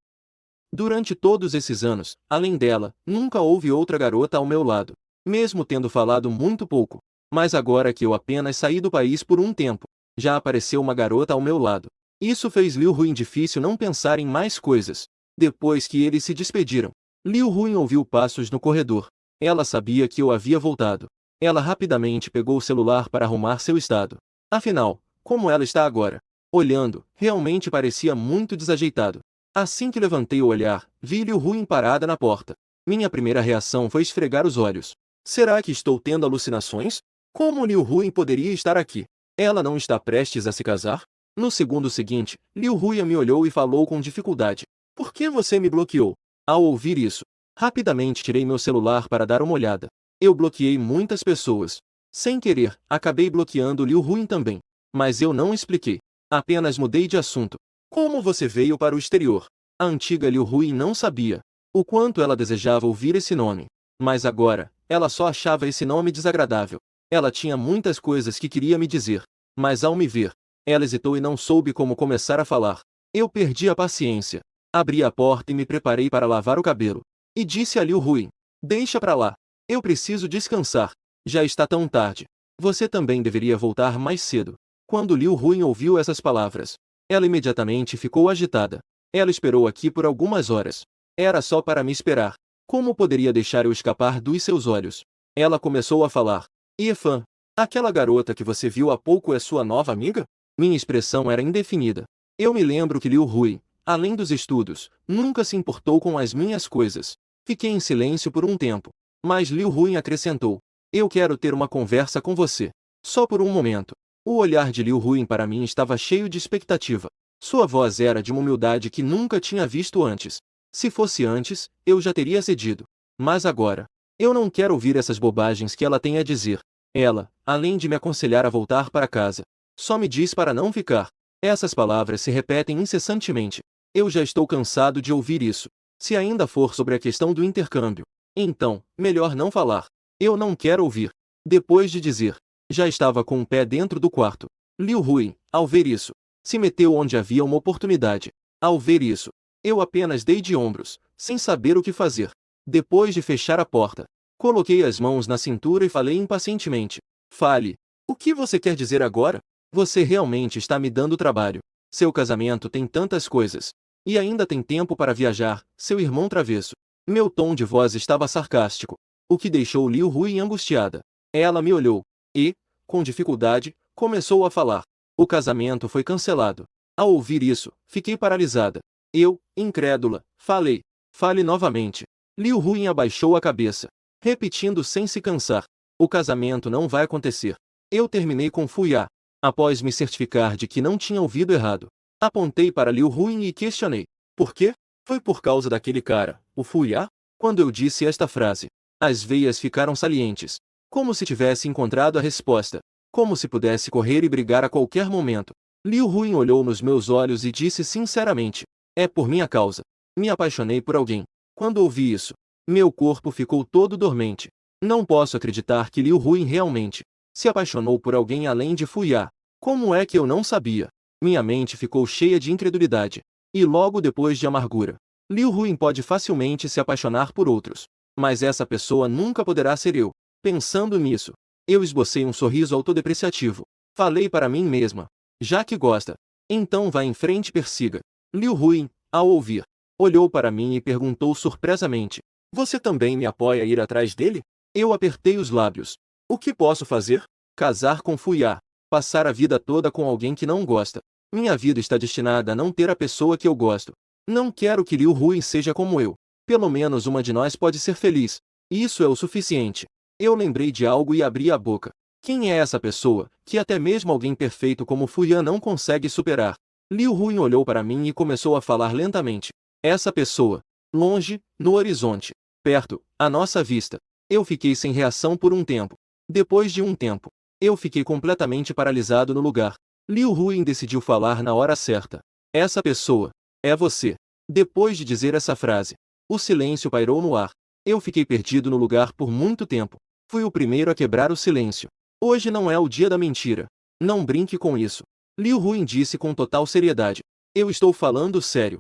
Durante todos esses anos, além dela, nunca houve outra garota ao meu lado. Mesmo tendo falado muito pouco. Mas agora que eu apenas saí do país por um tempo, já apareceu uma garota ao meu lado. Isso fez Liu Huin difícil não pensar em mais coisas. Depois que eles se despediram, Liu Huin ouviu passos no corredor. Ela sabia que eu havia voltado. Ela rapidamente pegou o celular para arrumar seu estado. Afinal, como ela está agora? Olhando, realmente parecia muito desajeitado. Assim que levantei o olhar, vi Liu Huin parada na porta. Minha primeira reação foi esfregar os olhos. Será que estou tendo alucinações? Como Liu Huin poderia estar aqui? Ela não está prestes a se casar? No segundo seguinte, Liu Huin me olhou e falou com dificuldade. Por que você me bloqueou? Ao ouvir isso, rapidamente tirei meu celular para dar uma olhada. Eu bloqueei muitas pessoas. Sem querer, acabei bloqueando Liu Huin também. Mas eu não expliquei. Apenas mudei de assunto. Como você veio para o exterior? A antiga Liu Huin não sabia o quanto ela desejava ouvir esse nome. Mas agora, ela só achava esse nome desagradável. Ela tinha muitas coisas que queria me dizer, mas ao me ver, ela hesitou e não soube como começar a falar. Eu perdi a paciência. Abri a porta e me preparei para lavar o cabelo. E disse a Liu Ruin: deixa pra lá. Eu preciso descansar. Já está tão tarde. Você também deveria voltar mais cedo. Quando Liu Ruin ouviu essas palavras, ela imediatamente ficou agitada. Ela esperou aqui por algumas horas. Era só para me esperar. Como poderia deixar eu escapar dos seus olhos? Ela começou a falar. Ifan, aquela garota que você viu há pouco é sua nova amiga? Minha expressão era indefinida. Eu me lembro que Liu Ruin, além dos estudos, nunca se importou com as minhas coisas. Fiquei em silêncio por um tempo. Mas Liu Ruin acrescentou. Eu quero ter uma conversa com você. Só por um momento. O olhar de Liu Ruin para mim estava cheio de expectativa. Sua voz era de uma humildade que nunca tinha visto antes. Se fosse antes, eu já teria cedido. Mas agora, eu não quero ouvir essas bobagens que ela tem a dizer. Ela, além de me aconselhar a voltar para casa, só me diz para não ficar. Essas palavras se repetem incessantemente. Eu já estou cansado de ouvir isso. Se ainda for sobre a questão do intercâmbio, então, melhor não falar. Eu não quero ouvir. Depois de dizer, já estava com o pé dentro do quarto. Liu Ruin, ao ver isso, se meteu onde havia uma oportunidade. Ao ver isso, eu apenas dei de ombros, sem saber o que fazer. Depois de fechar a porta, coloquei as mãos na cintura e falei impacientemente. Fale. O que você quer dizer agora? Você realmente está me dando trabalho. Seu casamento tem tantas coisas. E ainda tem tempo para viajar, seu irmão travesso. Meu tom de voz estava sarcástico, o que deixou Liu Ruin angustiada. Ela me olhou e, com dificuldade, começou a falar. O casamento foi cancelado. Ao ouvir isso, fiquei paralisada. Eu, incrédula, falei. Fale novamente. Liu Ruin abaixou a cabeça, repetindo sem se cansar. O casamento não vai acontecer. Eu terminei com Fuya. Após me certificar de que não tinha ouvido errado, apontei para Liu Ruin e questionei. Por quê? Foi por causa daquele cara, o Fuya? Quando eu disse esta frase, as veias ficaram salientes. Como se tivesse encontrado a resposta. Como se pudesse correr e brigar a qualquer momento. Liu Ruin olhou nos meus olhos e disse sinceramente. É por minha causa. Me apaixonei por alguém. Quando ouvi isso, meu corpo ficou todo dormente. Não posso acreditar que Liu Ruin realmente se apaixonou por alguém além de Fuya. Como é que eu não sabia? Minha mente ficou cheia de incredulidade. E logo depois de amargura. Liu Ruin pode facilmente se apaixonar por outros. Mas essa pessoa nunca poderá ser eu. Pensando nisso, eu esbocei um sorriso autodepreciativo. Falei para mim mesma. Já que gosta, então vá em frente e persiga. Liu Ruin, ao ouvir, olhou para mim e perguntou surpresamente. Você também me apoia a ir atrás dele? Eu apertei os lábios. O que posso fazer? Casar com Fuya. Passar a vida toda com alguém que não gosta. Minha vida está destinada a não ter a pessoa que eu gosto. Não quero que Liu Ruin seja como eu. Pelo menos uma de nós pode ser feliz. Isso é o suficiente. Eu lembrei de algo e abri a boca. Quem é essa pessoa, que até mesmo alguém perfeito como Fuya não consegue superar? Liu Ruin olhou para mim e começou a falar lentamente. Essa pessoa. Longe, no horizonte. Perto, à nossa vista. Eu fiquei sem reação por um tempo. Depois de um tempo, eu fiquei completamente paralisado no lugar. Liu Ruin decidiu falar na hora certa. Essa pessoa. É você. Depois de dizer essa frase, o silêncio pairou no ar. Eu fiquei perdido no lugar por muito tempo. Fui o primeiro a quebrar o silêncio. Hoje não é o dia da mentira. Não brinque com isso. Liu Ruin disse com total seriedade. Eu estou falando sério.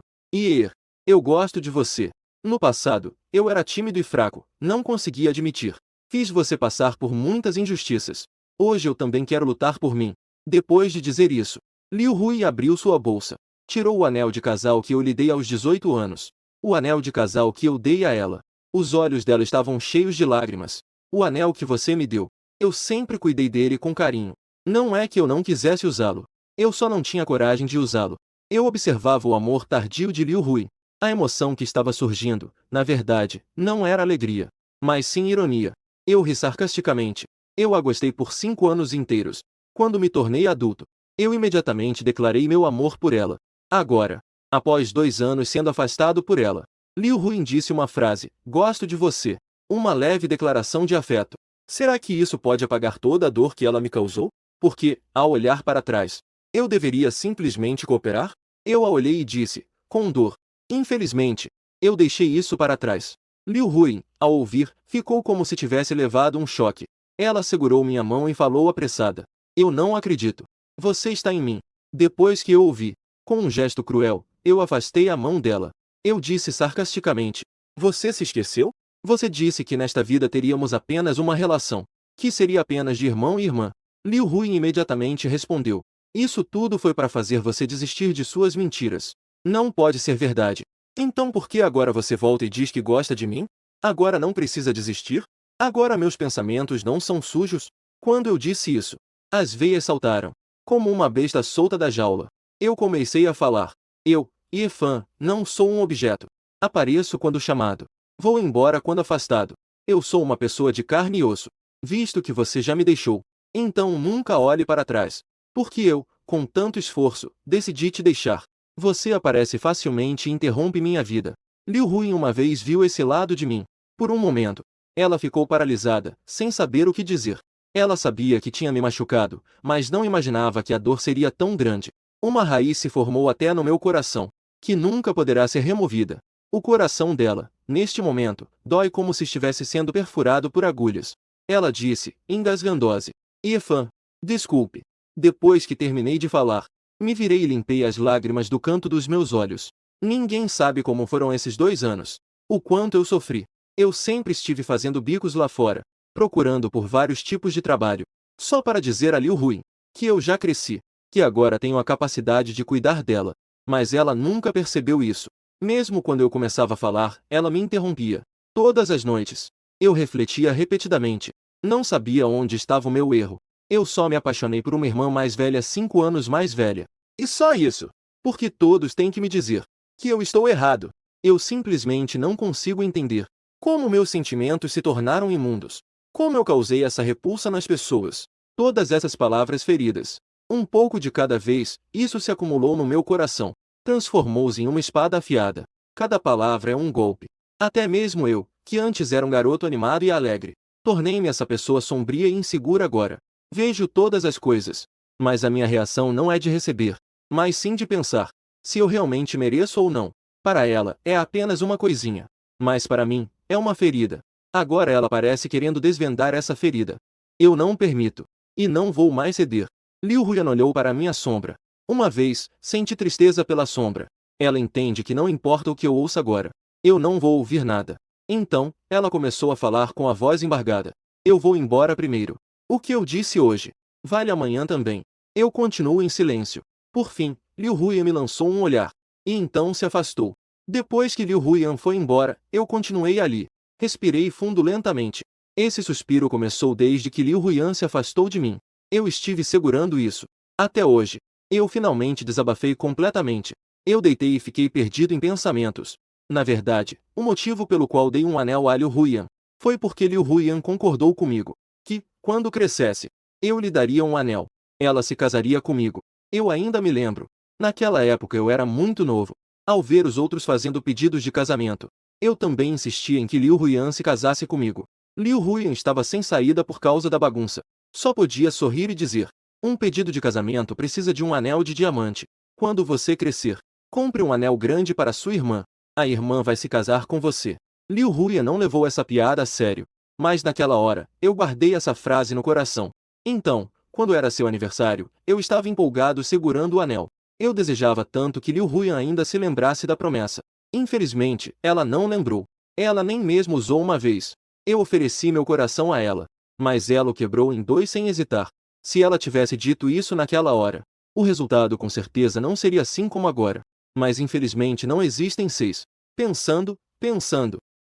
Eu gosto de você. No passado, eu era tímido e fraco, não conseguia admitir. Fiz você passar por muitas injustiças. Hoje eu também quero lutar por mim. Depois de dizer isso, Liu Ruin abriu sua bolsa. Tirou o anel de casal que eu lhe dei aos 18 anos. O anel de casal que eu dei a ela. Os olhos dela estavam cheios de lágrimas. O anel que você me deu. Eu sempre cuidei dele com carinho. Não é que eu não quisesse usá-lo. Eu só não tinha coragem de usá-lo. Eu observava o amor tardio de Liu Ruin. A emoção que estava surgindo, na verdade, não era alegria, mas sim ironia. Eu ri sarcasticamente. Eu a gostei por 5 anos inteiros. Quando me tornei adulto, eu imediatamente declarei meu amor por ela. Agora, após 2 anos sendo afastado por ela, Liu Ruin disse uma frase, gosto de você. Uma leve declaração de afeto. Será que isso pode apagar toda a dor que ela me causou? Porque, ao olhar para trás, eu deveria simplesmente cooperar? Eu a olhei e disse, com dor. Infelizmente, eu deixei isso para trás. Liu Ruin, ao ouvir, ficou como se tivesse levado um choque. Ela segurou minha mão e falou apressada. Eu não acredito. Você está em mim. Depois que eu ouvi, com um gesto cruel, eu afastei a mão dela. Eu disse sarcasticamente. Você se esqueceu? Você disse que nesta vida teríamos apenas uma relação, que seria apenas de irmão e irmã. Liu Huin imediatamente respondeu. Isso tudo foi para fazer você desistir de suas mentiras. Não pode ser verdade. Então por que agora você volta e diz que gosta de mim? Agora não precisa desistir? Agora meus pensamentos não são sujos? Quando eu disse isso, as veias saltaram, como uma besta solta da jaula. Eu comecei a falar. Eu, Yefan, não sou um objeto. Apareço quando chamado. Vou embora quando afastado. Eu sou uma pessoa de carne e osso. Visto que você já me deixou, então nunca olhe para trás. Porque eu, com tanto esforço, decidi te deixar. Você aparece facilmente e interrompe minha vida. Liu Huin uma vez viu esse lado de mim. Por um momento, ela ficou paralisada, sem saber o que dizer. Ela sabia que tinha me machucado, mas não imaginava que a dor seria tão grande. Uma raiz se formou até no meu coração, que nunca poderá ser removida. O coração dela, neste momento, dói como se estivesse sendo perfurado por agulhas. Ela disse, engasgando-se. Yefan, desculpe. Depois que terminei de falar, me virei e limpei as lágrimas do canto dos meus olhos. Ninguém sabe como foram esses 2 anos. O quanto eu sofri. Eu sempre estive fazendo bicos lá fora, procurando por vários tipos de trabalho, só para dizer a Liu Huin que eu já cresci, que agora tenho a capacidade de cuidar dela. Mas ela nunca percebeu isso. Mesmo quando eu começava a falar, ela me interrompia. Todas as noites. Eu refletia repetidamente. Não sabia onde estava o meu erro. Eu só me apaixonei por uma irmã mais velha 5 anos mais velha. E só isso. Porque todos têm que me dizer que eu estou errado. Eu simplesmente não consigo entender como meus sentimentos se tornaram imundos. Como eu causei essa repulsa nas pessoas. Todas essas palavras feridas. Um pouco de cada vez, isso se acumulou no meu coração. Transformou-se em uma espada afiada. Cada palavra é um golpe. Até mesmo eu, que antes era um garoto animado e alegre, tornei-me essa pessoa sombria e insegura agora. Vejo todas as coisas. Mas a minha reação não é de receber, mas sim de pensar se eu realmente mereço ou não. Para ela, é apenas uma coisinha. Mas para mim, é uma ferida. Agora ela parece querendo desvendar essa ferida. Eu não permito. E não vou mais ceder. Liu Huyan olhou para minha sombra. Uma vez, senti tristeza pela sombra. Ela entende que não importa o que eu ouça agora. Eu não vou ouvir nada. Então, ela começou a falar com a voz embargada. Eu vou embora primeiro. O que eu disse hoje vale amanhã também. Eu continuo em silêncio. Por fim, Liu Huyan me lançou um olhar. E então se afastou. Depois que Liu Huyan foi embora, eu continuei ali. Respirei fundo lentamente. Esse suspiro começou desde que Liu Huyan se afastou de mim. Eu estive segurando isso. Até hoje. Eu finalmente desabafei completamente. Eu deitei e fiquei perdido em pensamentos. Na verdade, o motivo pelo qual dei um anel a Liu Huyan foi porque Liu Huyan concordou comigo que, quando crescesse, eu lhe daria um anel. Ela se casaria comigo. Eu ainda me lembro. Naquela época eu era muito novo. Ao ver os outros fazendo pedidos de casamento, eu também insistia em que Liu Huyan se casasse comigo. Liu Huyan estava sem saída por causa da bagunça. Só podia sorrir e dizer: um pedido de casamento precisa de um anel de diamante. Quando você crescer, compre um anel grande para sua irmã. A irmã vai se casar com você. Liu Huyan não levou essa piada a sério. Mas naquela hora, eu guardei essa frase no coração. Então, quando era seu aniversário, eu estava empolgado segurando o anel. Eu desejava tanto que Liu Huyan ainda se lembrasse da promessa. Infelizmente, ela não lembrou. Ela nem mesmo usou uma vez. Eu ofereci meu coração a ela. Mas ela o quebrou em 2 sem hesitar. Se ela tivesse dito isso naquela hora, o resultado com certeza não seria assim como agora. Mas infelizmente não existem 6. Pensando,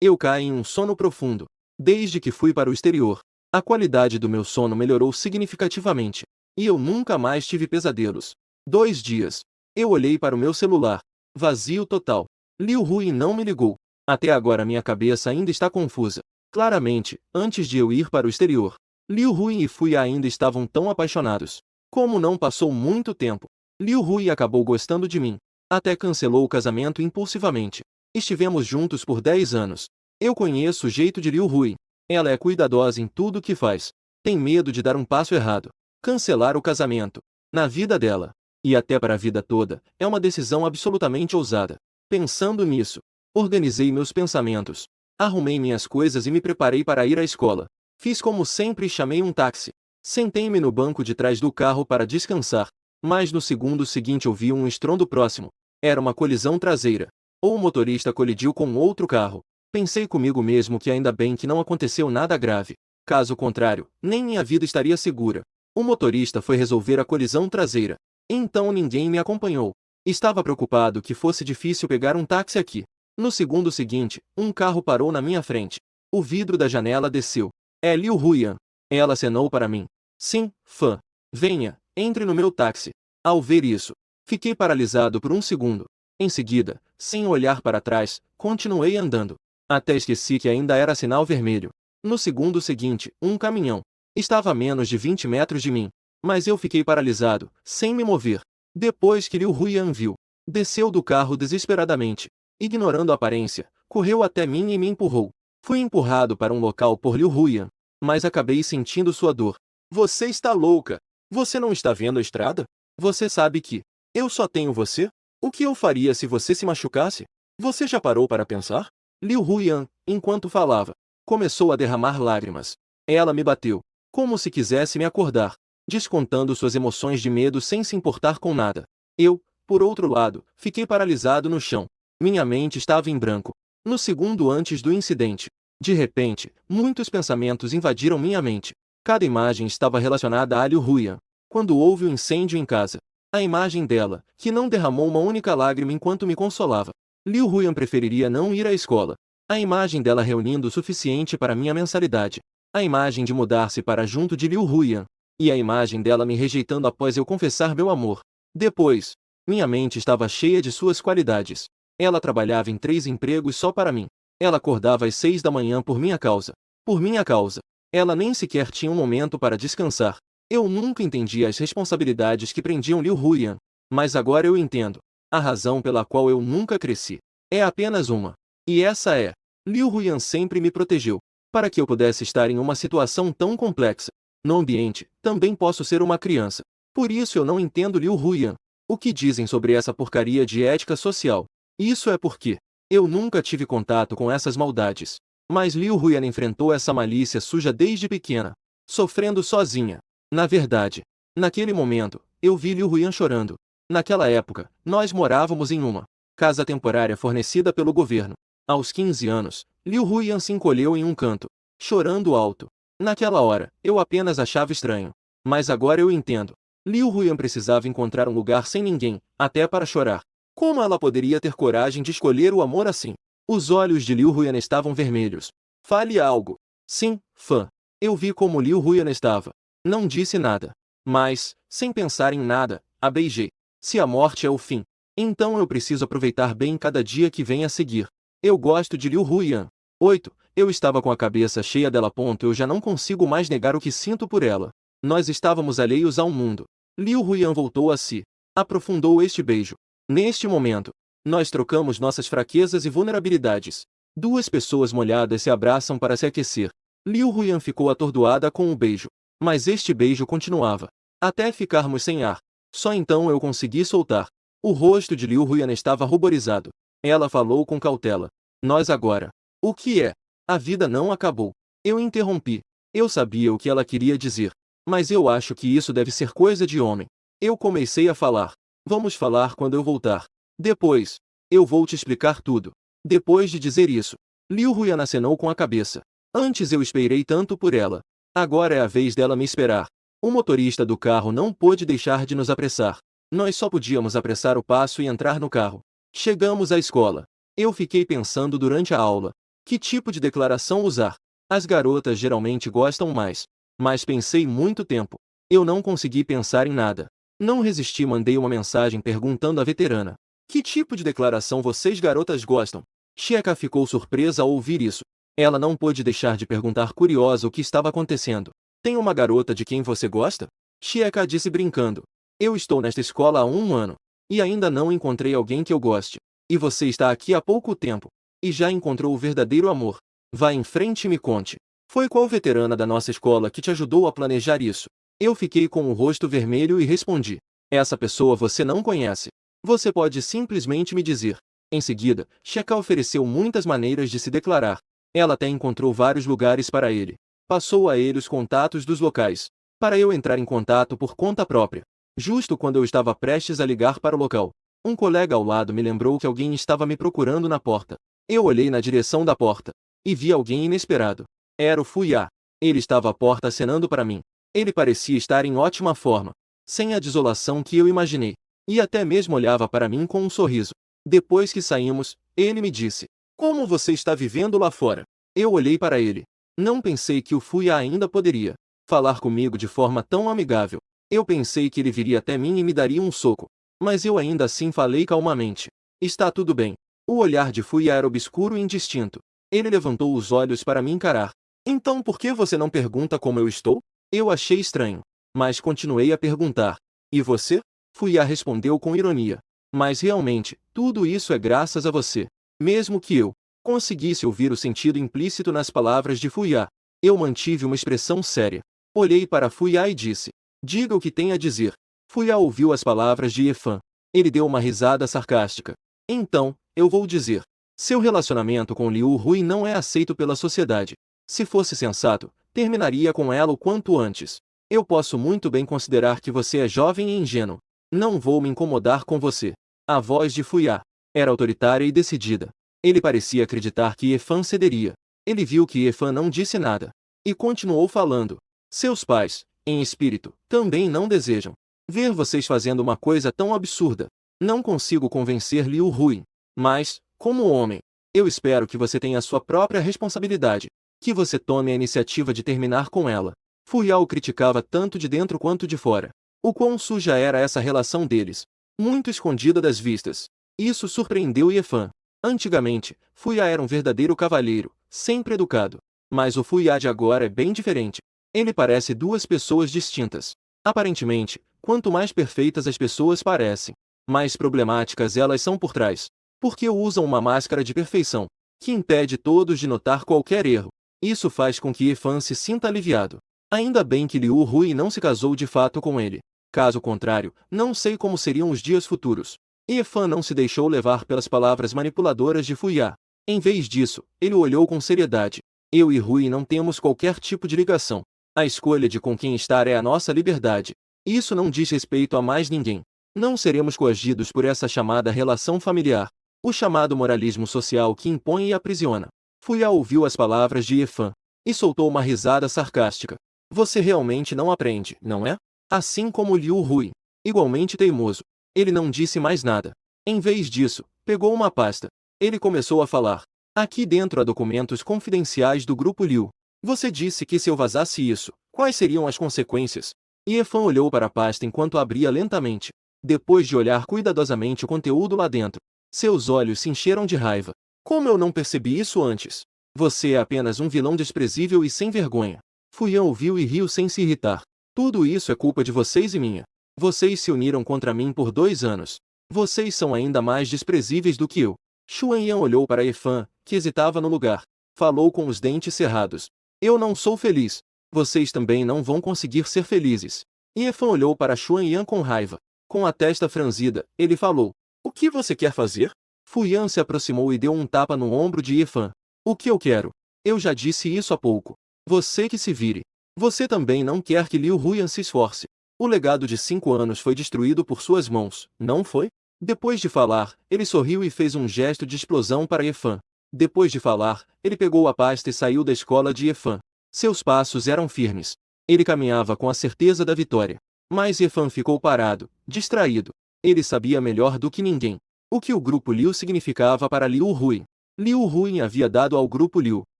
eu caí em um sono profundo. Desde que fui para o exterior, a qualidade do meu sono melhorou significativamente. E eu nunca mais tive pesadelos. 2 dias. Eu olhei para o meu celular. Vazio total. Liu Huyan não me ligou. Até agora minha cabeça ainda está confusa. Claramente, antes de eu ir para o exterior, Liu Huyan e Fuya ainda estavam tão apaixonados. Como não passou muito tempo, Liu Huyan acabou gostando de mim. Até cancelou o casamento impulsivamente. Estivemos juntos por 10 anos. Eu conheço o jeito de Liu Huyan. Ela é cuidadosa em tudo o que faz. Tem medo de dar um passo errado. Cancelar o casamento. Na vida dela. E até para a vida toda, é uma decisão absolutamente ousada. Pensando nisso, organizei meus pensamentos. Arrumei minhas coisas e me preparei para ir à escola. Fiz como sempre e chamei um táxi. Sentei-me no banco de trás do carro para descansar, mas no segundo seguinte ouvi um estrondo próximo. Era uma colisão traseira. Ou o motorista colidiu com outro carro. Pensei comigo mesmo que ainda bem que não aconteceu nada grave. Caso contrário, nem minha vida estaria segura. O motorista foi resolver a colisão traseira. Então ninguém me acompanhou. Estava preocupado que fosse difícil pegar um táxi aqui. No segundo seguinte, um carro parou na minha frente. O vidro da janela desceu. É Liu Huyan. Ela acenou para mim. Sim, fã. Venha, entre no meu táxi. Ao ver isso, fiquei paralisado por um segundo. Em seguida, sem olhar para trás, continuei andando. Até esqueci que ainda era sinal vermelho. No segundo seguinte, um caminhão. Estava a menos de 20 metros de mim. Mas eu fiquei paralisado, sem me mover. Depois que Liu Huyan viu, desceu do carro desesperadamente. Ignorando a aparência, correu até mim e me empurrou. Fui empurrado para um local por Liu Huyan, mas acabei sentindo sua dor. Você está louca! Você não está vendo a estrada? Você sabe que eu só tenho você? O que eu faria se você se machucasse? Você já parou para pensar? Liu Huyan, enquanto falava, começou a derramar lágrimas. Ela me bateu, como se quisesse me acordar, descontando suas emoções de medo sem se importar com nada. Eu, por outro lado, fiquei paralisado no chão. Minha mente estava em branco. No segundo antes do incidente, de repente, muitos pensamentos invadiram minha mente. Cada imagem estava relacionada a Liu Huyan. Quando houve o incêndio em casa, a imagem dela, que não derramou uma única lágrima enquanto me consolava. Liu Huyan preferiria não ir à escola. A imagem dela reunindo o suficiente para minha mensalidade. A imagem de mudar-se para junto de Liu Huyan. E a imagem dela me rejeitando após eu confessar meu amor. Depois, minha mente estava cheia de suas qualidades. Ela trabalhava em 3 empregos só para mim. Ela acordava às 6 da manhã por minha causa. Por minha causa. Ela nem sequer tinha um momento para descansar. Eu nunca entendi as responsabilidades que prendiam Liu Huyan. Mas agora eu entendo. A razão pela qual eu nunca cresci. É apenas uma. E essa é: Liu Huyan sempre me protegeu. Para que eu pudesse estar em uma situação tão complexa. No ambiente, também posso ser uma criança. Por isso eu não entendo Liu Huyan. O que dizem sobre essa porcaria de ética social? Isso é porque eu nunca tive contato com essas maldades. Mas Liu Huyan enfrentou essa malícia suja desde pequena, sofrendo sozinha. Na verdade, naquele momento, eu vi Liu Huyan chorando. Naquela época, nós morávamos em uma casa temporária fornecida pelo governo. Aos 15 anos, Liu Huyan se encolheu em um canto, chorando alto. Naquela hora, eu apenas achava estranho. Mas agora eu entendo. Liu Huyan precisava encontrar um lugar sem ninguém, até para chorar. Como ela poderia ter coragem de escolher o amor assim? Os olhos de Liu Huyan estavam vermelhos. Fale algo. Sim, fã. Eu vi como Liu Huyan estava. Não disse nada. Mas, sem pensar em nada, a beijei. Se a morte é o fim, então eu preciso aproveitar bem cada dia que vem a seguir. Eu gosto de Liu Huyan. 8. Eu estava com a cabeça cheia dela. Eu já não consigo mais negar o que sinto por ela. Nós estávamos alheios ao mundo. Liu Huyan voltou a si. Aprofundou este beijo. Neste momento, nós trocamos nossas fraquezas e vulnerabilidades. 2 pessoas molhadas se abraçam para se aquecer. Liu Huyan ficou atordoada com o beijo. Mas este beijo continuava. Até ficarmos sem ar. Só então eu consegui soltar. O rosto de Liu Huyan estava ruborizado. Ela falou com cautela. Nós agora. O que é? A vida não acabou. Eu interrompi. Eu sabia o que ela queria dizer. Mas eu acho que isso deve ser coisa de homem. Eu comecei a falar. Vamos falar quando eu voltar. Depois, eu vou te explicar tudo. Depois de dizer isso, Liu Huyan acenou com a cabeça. Antes eu esperei tanto por ela. Agora é a vez dela me esperar. O motorista do carro não pôde deixar de nos apressar. Nós só podíamos apressar o passo e entrar no carro. Chegamos à escola. Eu fiquei pensando durante a aula. Que tipo de declaração usar? As garotas geralmente gostam mais. Mas pensei muito tempo. Eu não consegui pensar em nada. Não resisti e mandei uma mensagem perguntando à veterana. Que tipo de declaração vocês garotas gostam? Chieka ficou surpresa ao ouvir isso. Ela não pôde deixar de perguntar curiosa o que estava acontecendo. Tem uma garota de quem você gosta? Chieka disse brincando. Eu estou nesta escola há 1 ano. E ainda não encontrei alguém que eu goste. E você está aqui há pouco tempo. E já encontrou o verdadeiro amor. Vá em frente e me conte. Foi qual veterana da nossa escola que te ajudou a planejar isso? Eu fiquei com o rosto vermelho e respondi. Essa pessoa você não conhece. Você pode simplesmente me dizer. Em seguida, Chieka ofereceu muitas maneiras de se declarar. Ela até encontrou vários lugares para ele. Passou a ele os contatos dos locais, para eu entrar em contato por conta própria. Justo quando eu estava prestes a ligar para o local, um colega ao lado me lembrou que alguém estava me procurando na porta. Eu olhei na direção da porta e vi alguém inesperado. Era o Fuiá. Ele estava à porta acenando para mim. Ele parecia estar em ótima forma, sem a desolação que eu imaginei, e até mesmo olhava para mim com um sorriso. Depois que saímos, ele me disse: "Como você está vivendo lá fora?" Eu olhei para ele. Não pensei que o Fuiá ainda poderia falar comigo de forma tão amigável. Eu pensei que ele viria até mim e me daria um soco. Mas eu ainda assim falei calmamente: "Está tudo bem." O olhar de Fuiá era obscuro e indistinto. Ele levantou os olhos para me encarar. "Então por que você não pergunta como eu estou?" Eu achei estranho, mas continuei a perguntar: "E você?" Fuiá respondeu com ironia: "Mas realmente, tudo isso é graças a você." Mesmo que eu conseguisse ouvir o sentido implícito nas palavras de Fuiá, eu mantive uma expressão séria. Olhei para Fuiá e disse: "Diga o que tem a dizer." Fuiá ouviu as palavras de Efan. Ele deu uma risada sarcástica. "Então, eu vou dizer. Seu relacionamento com Liu Hui não é aceito pela sociedade. Se fosse sensato, terminaria com ela o quanto antes. Eu posso muito bem considerar que você é jovem e ingênuo. Não vou me incomodar com você." A voz de Fuiá era autoritária e decidida. Ele parecia acreditar que Efan cederia. Ele viu que Efan não disse nada. E continuou falando: "Seus pais, em espírito, também não desejam ver vocês fazendo uma coisa tão absurda. Não consigo convencer Liu Hui. Mas, como homem, eu espero que você tenha sua própria responsabilidade. Que você tome a iniciativa de terminar com ela." Fuiá o criticava tanto de dentro quanto de fora. O quão suja era essa relação deles. Muito escondida das vistas. Isso surpreendeu Efan. Antigamente, Fuiá era um verdadeiro cavalheiro, sempre educado. Mas o Fuiá de agora é bem diferente. Ele parece duas pessoas distintas. Aparentemente, quanto mais perfeitas as pessoas parecem, mais problemáticas elas são por trás. Porque usam uma máscara de perfeição, que impede todos de notar qualquer erro. Isso faz com que Efan se sinta aliviado. Ainda bem que Liu Hui não se casou de fato com ele. Caso contrário, não sei como seriam os dias futuros. Efan não se deixou levar pelas palavras manipuladoras de Fuiá. Em vez disso, ele o olhou com seriedade. "Eu e Hui não temos qualquer tipo de ligação. A escolha de com quem estar é a nossa liberdade. Isso não diz respeito a mais ninguém. Não seremos coagidos por essa chamada relação familiar. O chamado moralismo social que impõe e aprisiona." Fuiá ouviu as palavras de Efan e soltou uma risada sarcástica. "Você realmente não aprende, não é? Assim como Liu Hui, igualmente teimoso." Ele não disse mais nada. Em vez disso, pegou uma pasta. Ele começou a falar: "Aqui dentro há documentos confidenciais do grupo Liu. Você disse que se eu vazasse isso, quais seriam as consequências?" E Efan olhou para a pasta enquanto a abria lentamente. Depois de olhar cuidadosamente o conteúdo lá dentro, seus olhos se encheram de raiva. "Como eu não percebi isso antes? Você é apenas um vilão desprezível e sem vergonha." Fuiá ouviu e riu sem se irritar. "Tudo isso é culpa de vocês e minha. Vocês se uniram contra mim por 2 anos. Vocês são ainda mais desprezíveis do que eu." Xuanyan olhou para Efan, que hesitava no lugar. Falou com os dentes cerrados: "Eu não sou feliz. Vocês também não vão conseguir ser felizes." E Efan olhou para Xuanyan com raiva. Com a testa franzida, ele falou: "O que você quer fazer?" Fuian se aproximou e deu um tapa no ombro de Efan. "O que eu quero? Eu já disse isso há pouco. Você que se vire. Você também não quer que Liu Huyan se esforce. O legado de 5 anos foi destruído por suas mãos, não foi?" Depois de falar, ele sorriu e fez um gesto de explosão para Efan. Depois de falar, ele pegou a pasta e saiu da escola de Efan. Seus passos eram firmes. Ele caminhava com a certeza da vitória. Mas Efan ficou parado, distraído. Ele sabia melhor do que ninguém o que o grupo Liu significava para Liu Hui. Liu Hui havia dado ao grupo Liu.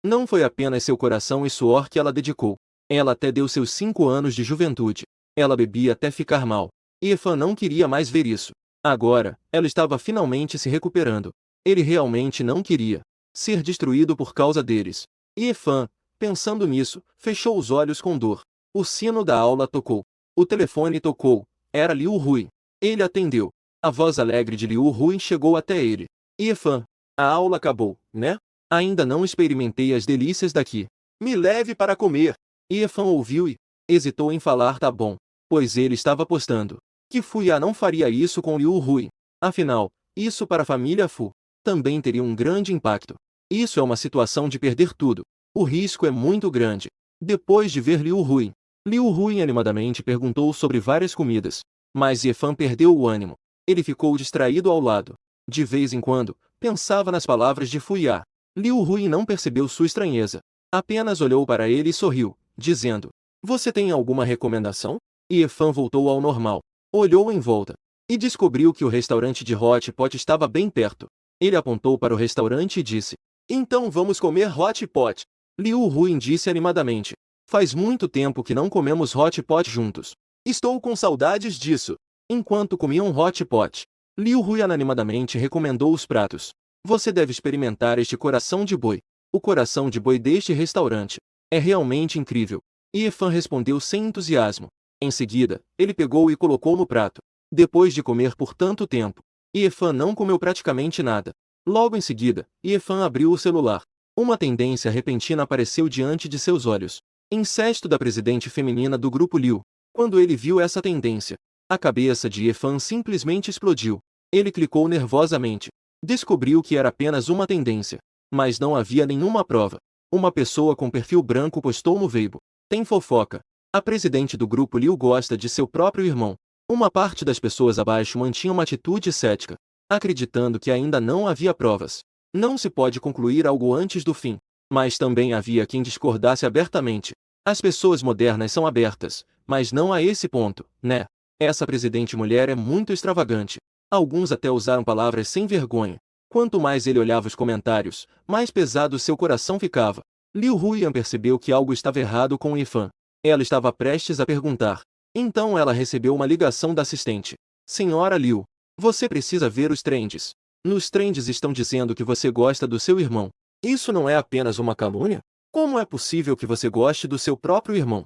Não foi apenas seu coração e suor que ela dedicou. Ela até deu seus 5 anos de juventude. Ela bebia até ficar mal. E Efan não queria mais ver isso. Agora, ela estava finalmente se recuperando. Ele realmente não queria ser destruído por causa deles. E Efan, pensando nisso, fechou os olhos com dor. O sino da aula tocou. O telefone tocou. Era Liu Hui. Ele atendeu. A voz alegre de Liu Hui chegou até ele. "Efan, a aula acabou, né? Ainda não experimentei as delícias daqui. Me leve para comer." Efan ouviu e hesitou em falar "tá bom", pois ele estava apostando que Fuiá não faria isso com Liu Hui. Afinal, isso para a família Fu também teria um grande impacto. Isso é uma situação de perder tudo. O risco é muito grande. depois de ver Liu Huin. Liu Huin animadamente perguntou sobre várias comidas, mas Yefan perdeu o ânimo. Ele ficou distraído ao lado. De vez em quando, pensava nas palavras de Fuya. Liu Huin não percebeu sua estranheza. Apenas olhou para ele e sorriu, dizendo: "Você tem alguma recomendação?" Yefan voltou ao normal. Olhou em volta e descobriu que o restaurante de Hot Pot estava bem perto. Ele apontou para o restaurante e disse: "Então vamos comer Hot Pot." Liu Huin disse animadamente: "Faz muito tempo que não comemos Hot Pot juntos. Estou com saudades disso." Enquanto comiam Hot Pot, Liu Huin animadamente recomendou os pratos. "Você deve experimentar este coração de boi. O coração de boi deste restaurante é realmente incrível." Yefan respondeu sem entusiasmo. Em seguida, ele pegou e colocou no prato. Depois de comer por tanto tempo, Yefan não comeu praticamente nada. Logo em seguida, Yefan abriu o celular. Uma tendência repentina apareceu diante de seus olhos. Incesto da presidente feminina do grupo Liu. Quando ele viu essa tendência, a cabeça de Yefan simplesmente explodiu. Ele clicou nervosamente. Descobriu que era apenas uma tendência, mas não havia nenhuma prova. Uma pessoa com perfil branco postou no Weibo: "Tem fofoca. A presidente do grupo Liu gosta de seu próprio irmão." Uma parte das pessoas abaixo mantinha uma atitude cética, acreditando que ainda não havia provas. Não se pode concluir algo antes do fim. Mas também havia quem discordasse abertamente. As pessoas modernas são abertas, mas não a esse ponto, né? Essa presidente mulher é muito extravagante. Alguns até usaram palavras sem vergonha. Quanto mais ele olhava os comentários, mais pesado seu coração ficava. Liu Huyan percebeu que algo estava errado com Yefan. Ela estava prestes a perguntar. Então ela recebeu uma ligação da assistente. "Senhora Liu, você precisa ver os trends. Nos trends estão dizendo que você gosta do seu irmão. Isso não é apenas uma calúnia? Como é possível que você goste do seu próprio irmão?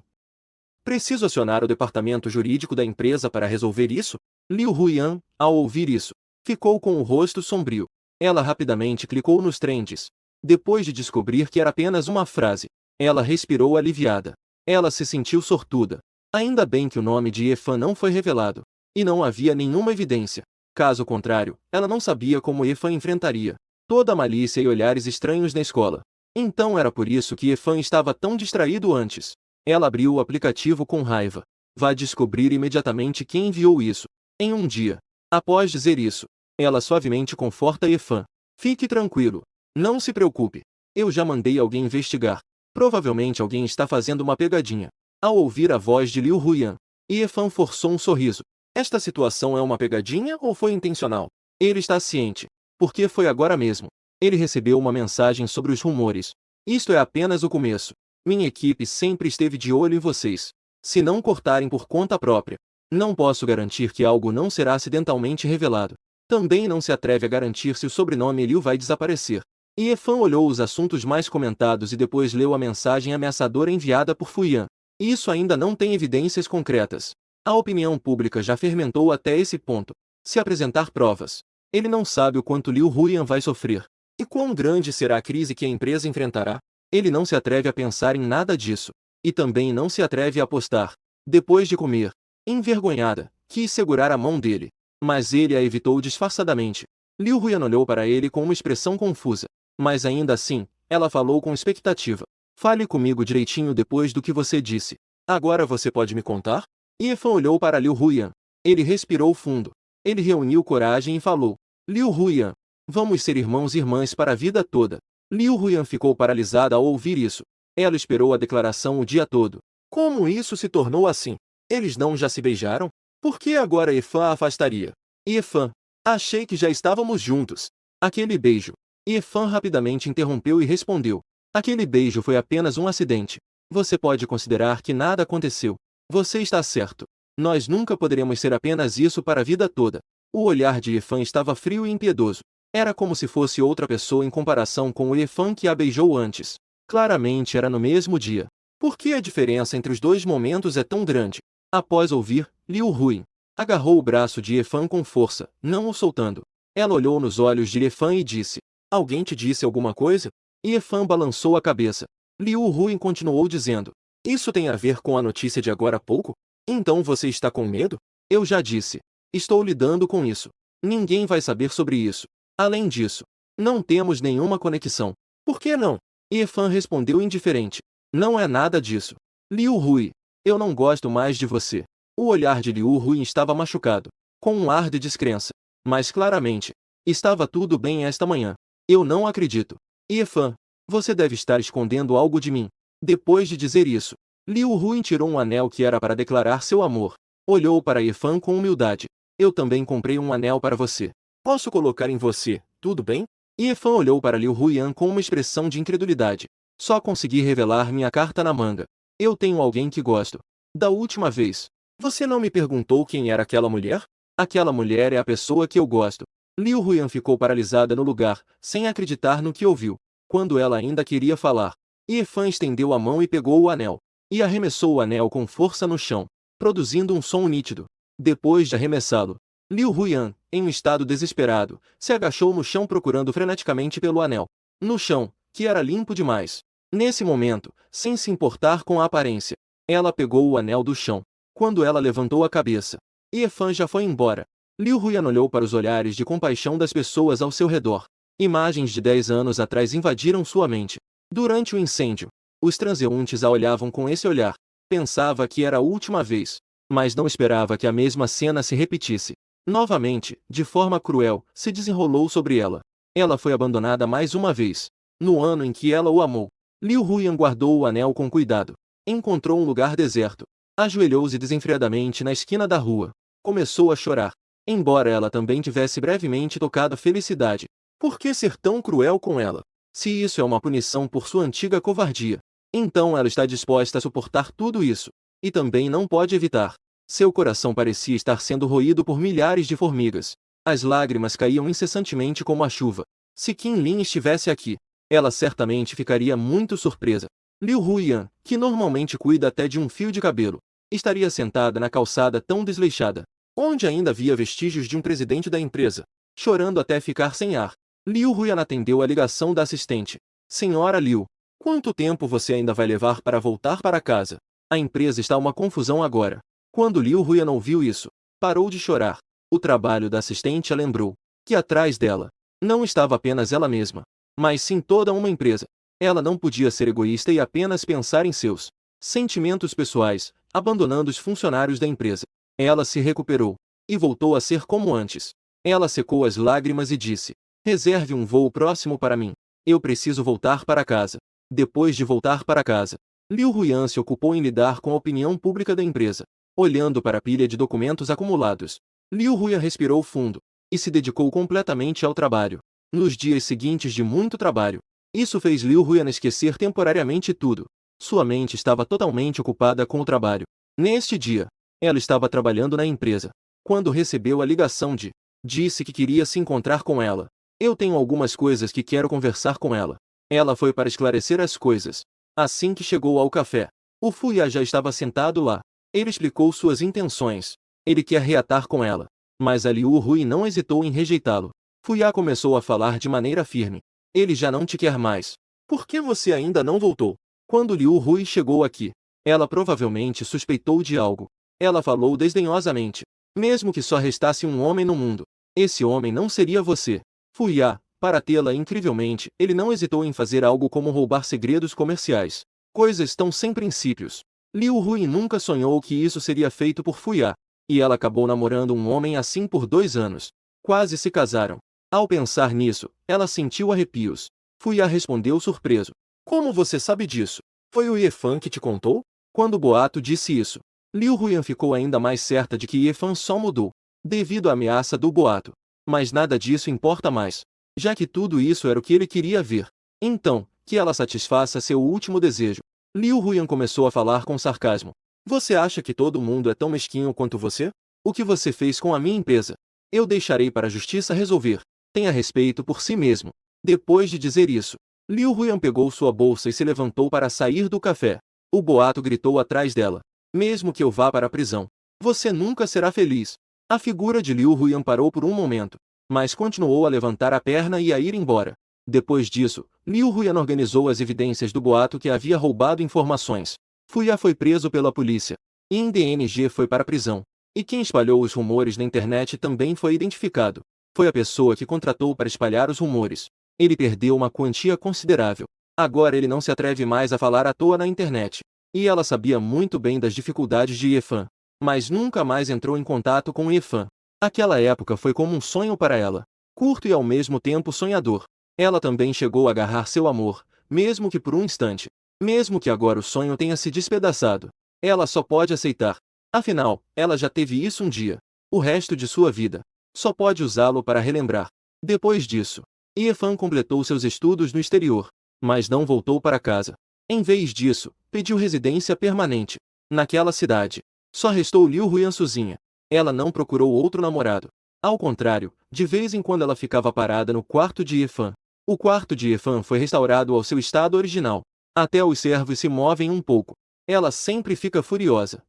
Preciso acionar o departamento jurídico da empresa para resolver isso?" Liu Huyan, ao ouvir isso, ficou com o rosto sombrio. Ela rapidamente clicou nos trends. Depois de descobrir que era apenas uma frase, ela respirou aliviada. Ela se sentiu sortuda. Ainda bem que o nome de Yefan não foi revelado. E não havia nenhuma evidência. Caso contrário, ela não sabia como Yefan enfrentaria toda a malícia e olhares estranhos na escola. Então era por isso que Yefan estava tão distraído antes. Ela abriu o aplicativo com raiva. Vá descobrir imediatamente quem enviou isso. Em um dia. Após dizer isso, ela suavemente conforta Yefan. "Fique tranquilo. Não se preocupe. Eu já mandei alguém investigar. Provavelmente alguém está fazendo uma pegadinha." Ao ouvir a voz de Liu Huyan, Yefan forçou um sorriso. Esta situação é uma pegadinha ou foi intencional? Ele está ciente. Porque foi agora mesmo. Ele recebeu uma mensagem sobre os rumores. "Isto é apenas o começo. Minha equipe sempre esteve de olho em vocês. Se não cortarem por conta própria, não posso garantir que algo não será acidentalmente revelado. Também não se atreve a garantir se o sobrenome Liu vai desaparecer." Yefan olhou os assuntos mais comentados e depois leu a mensagem ameaçadora enviada por Fuyan. Isso ainda não tem evidências concretas. A opinião pública já fermentou até esse ponto. Se apresentar provas, ele não sabe o quanto Liu Huyan vai sofrer. E quão grande será a crise que a empresa enfrentará? Ele não se atreve a pensar em nada disso. E também não se atreve a apostar. Depois de comer, envergonhada, quis segurar a mão dele. Mas ele a evitou disfarçadamente. Liu Huyan olhou para ele com uma expressão confusa. Mas ainda assim, ela falou com expectativa. "Fale comigo direitinho depois do que você disse. Agora você pode me contar?" Yefan olhou para Liu Huyan. Ele respirou fundo. Ele reuniu coragem e falou: "Liu Huyan, vamos ser irmãos e irmãs para a vida toda." Liu Huyan ficou paralisada ao ouvir isso. Ela esperou a declaração o dia todo. Como isso se tornou assim? Eles não já se beijaram? Por que agora Yefan a afastaria? "Yefan, achei que já estávamos juntos." "Aquele beijo." Yefan rapidamente interrompeu e respondeu: "Aquele beijo foi apenas um acidente. Você pode considerar que nada aconteceu. Você está certo. Nós nunca poderemos ser apenas isso para a vida toda." O olhar de Yefan estava frio e impiedoso. Era como se fosse outra pessoa em comparação com o Yefan que a beijou antes. Claramente era no mesmo dia. Por que a diferença entre os dois momentos é tão grande? Após ouvir, Liu Huyan agarrou o braço de Yefan com força, não o soltando. Ela olhou nos olhos de Yefan e disse: "Alguém te disse alguma coisa?" Yefan balançou a cabeça. Liu Huyan continuou dizendo: "Isso tem a ver com a notícia de agora há pouco? Então você está com medo?" "Eu já disse. Estou lidando com isso. Ninguém vai saber sobre isso. Além disso, não temos nenhuma conexão." "Por que não?" Yefan respondeu indiferente. Não é nada disso. Liu Hui, eu não gosto mais de você. O olhar de Liu Hui estava machucado, com um ar de descrença. Mas claramente, estava tudo bem esta manhã. Eu não acredito. Ye-fan, você deve estar escondendo algo de mim. Depois de dizer isso, Liu Hui tirou um anel que era para declarar seu amor. Olhou para Ye-fan com humildade. Eu também comprei um anel para você. Posso colocar em você, tudo bem? Ye-fan olhou para Liu Huiyan com uma expressão de incredulidade. Só consegui revelar minha carta na manga. Eu tenho alguém que gosto. Da última vez, você não me perguntou quem era aquela mulher? Aquela mulher é a pessoa que eu gosto. Liu Huiyan ficou paralisada no lugar, sem acreditar no que ouviu. Quando ela ainda queria falar, Ye-fan estendeu a mão e pegou o anel. E arremessou o anel com força no chão, produzindo um som nítido. Depois de arremessá-lo, Liu Huiyan, em um estado desesperado, se agachou no chão procurando freneticamente pelo anel. No chão, que era limpo demais. Nesse momento, sem se importar com a aparência, ela pegou o anel do chão. Quando ela levantou a cabeça, Ye-fan já foi embora. Liu Huiyan olhou para os olhares de compaixão das pessoas ao seu redor. Imagens de 10 anos atrás invadiram sua mente. Durante o incêndio, os transeuntes a olhavam com esse olhar. Pensava que era a última vez, mas não esperava que a mesma cena se repetisse. Novamente, de forma cruel, se desenrolou sobre ela. Ela foi abandonada mais uma vez. No ano em que ela o amou, Liu Huiyan guardou o anel com cuidado. Encontrou um lugar deserto. Ajoelhou-se desenfreadamente na esquina da rua. Começou a chorar. Embora ela também tivesse brevemente tocado a felicidade. Por que ser tão cruel com ela? Se isso é uma punição por sua antiga covardia, então ela está disposta a suportar tudo isso. E também não pode evitar. Seu coração parecia estar sendo roído por milhares de formigas. As lágrimas caíam incessantemente como a chuva. Se Qin Lin estivesse aqui, ela certamente ficaria muito surpresa. Liu Huiyan, que normalmente cuida até de um fio de cabelo, estaria sentada na calçada tão desleixada, onde ainda havia vestígios de um presidente da empresa, chorando até ficar sem ar. Liu Huiyan atendeu a ligação da assistente. Senhora Liu, quanto tempo você ainda vai levar para voltar para casa? A empresa está uma confusão agora. Quando Liu Huiyan ouviu isso, parou de chorar. O trabalho da assistente a lembrou que atrás dela não estava apenas ela mesma, mas sim toda uma empresa. Ela não podia ser egoísta e apenas pensar em seus sentimentos pessoais, abandonando os funcionários da empresa. Ela se recuperou e voltou a ser como antes. Ela secou as lágrimas e disse: reserve um voo próximo para mim. Eu preciso voltar para casa. Depois de voltar para casa, Liu Huiyan se ocupou em lidar com a opinião pública da empresa. Olhando para a pilha de documentos acumulados, Liu Huiyan respirou fundo e se dedicou completamente ao trabalho. Nos dias seguintes de muito trabalho, isso fez Liu Huiyan esquecer temporariamente tudo. Sua mente estava totalmente ocupada com o trabalho. Neste dia, ela estava trabalhando na empresa, quando recebeu a ligação de disse que queria se encontrar com ela. Eu tenho algumas coisas que quero conversar com ela. Ela foi para esclarecer as coisas. Assim que chegou ao café, o Fuya já estava sentado lá. Ele explicou suas intenções. Ele quer reatar com ela. Mas a Liu Hui não hesitou em rejeitá-lo. Fuya começou a falar de maneira firme. Ele já não te quer mais. Por que você ainda não voltou? Quando Liu Hui chegou aqui, ela provavelmente suspeitou de algo. Ela falou desdenhosamente. Mesmo que só restasse um homem no mundo, esse homem não seria você. Fuya, para tê-la incrivelmente, ele não hesitou em fazer algo como roubar segredos comerciais. Coisas tão sem princípios. Liu Hui nunca sonhou que isso seria feito por Fuya. E ela acabou namorando um homem assim por 2 anos. Quase se casaram. Ao pensar nisso, ela sentiu arrepios. Fuya respondeu surpreso. Como você sabe disso? Foi o Ye-fan que te contou? Quando o boato disse isso, Liu Huiyan ficou ainda mais certa de que Ye-fan só mudou devido à ameaça do boato. Mas nada disso importa mais, já que tudo isso era o que ele queria ver. Então, que ela satisfaça seu último desejo. Liu Huiyan começou a falar com sarcasmo. Você acha que todo mundo é tão mesquinho quanto você? O que você fez com a minha empresa? Eu deixarei para a justiça resolver. Tenha respeito por si mesmo. Depois de dizer isso, Liu Huiyan pegou sua bolsa e se levantou para sair do café. O boato gritou atrás dela. Mesmo que eu vá para a prisão, você nunca será feliz. A figura de Liu Huiyan parou por um momento, mas continuou a levantar a perna e a ir embora. Depois disso, Liu Huiyan organizou as evidências do boato que havia roubado informações. Fuya foi preso pela polícia. INDNG foi para a prisão. E quem espalhou os rumores na internet também foi identificado. Foi a pessoa que contratou para espalhar os rumores. Ele perdeu uma quantia considerável. Agora ele não se atreve mais a falar à toa na internet. E ela sabia muito bem das dificuldades de Yefan, mas nunca mais entrou em contato com Yefan. Aquela época foi como um sonho para ela, curto e ao mesmo tempo sonhador. Ela também chegou a agarrar seu amor, mesmo que por um instante. Mesmo que agora o sonho tenha se despedaçado, ela só pode aceitar. Afinal, ela já teve isso um dia. O resto de sua vida, só pode usá-lo para relembrar. Depois disso, Yefan completou seus estudos no exterior, mas não voltou para casa. Em vez disso, pediu residência permanente naquela cidade. Só restou Liu Huyan sozinha. Ela não procurou outro namorado. Ao contrário, de vez em quando ela ficava parada no quarto de Yefan. O quarto de Yefan foi restaurado ao seu estado original. Até os servos se movem um pouco. Ela sempre fica furiosa.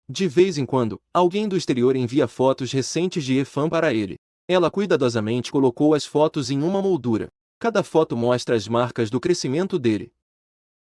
De vez em quando, alguém do exterior envia fotos recentes de Yefan para ele. Ela cuidadosamente colocou as fotos em uma moldura. Cada foto mostra as marcas do crescimento dele.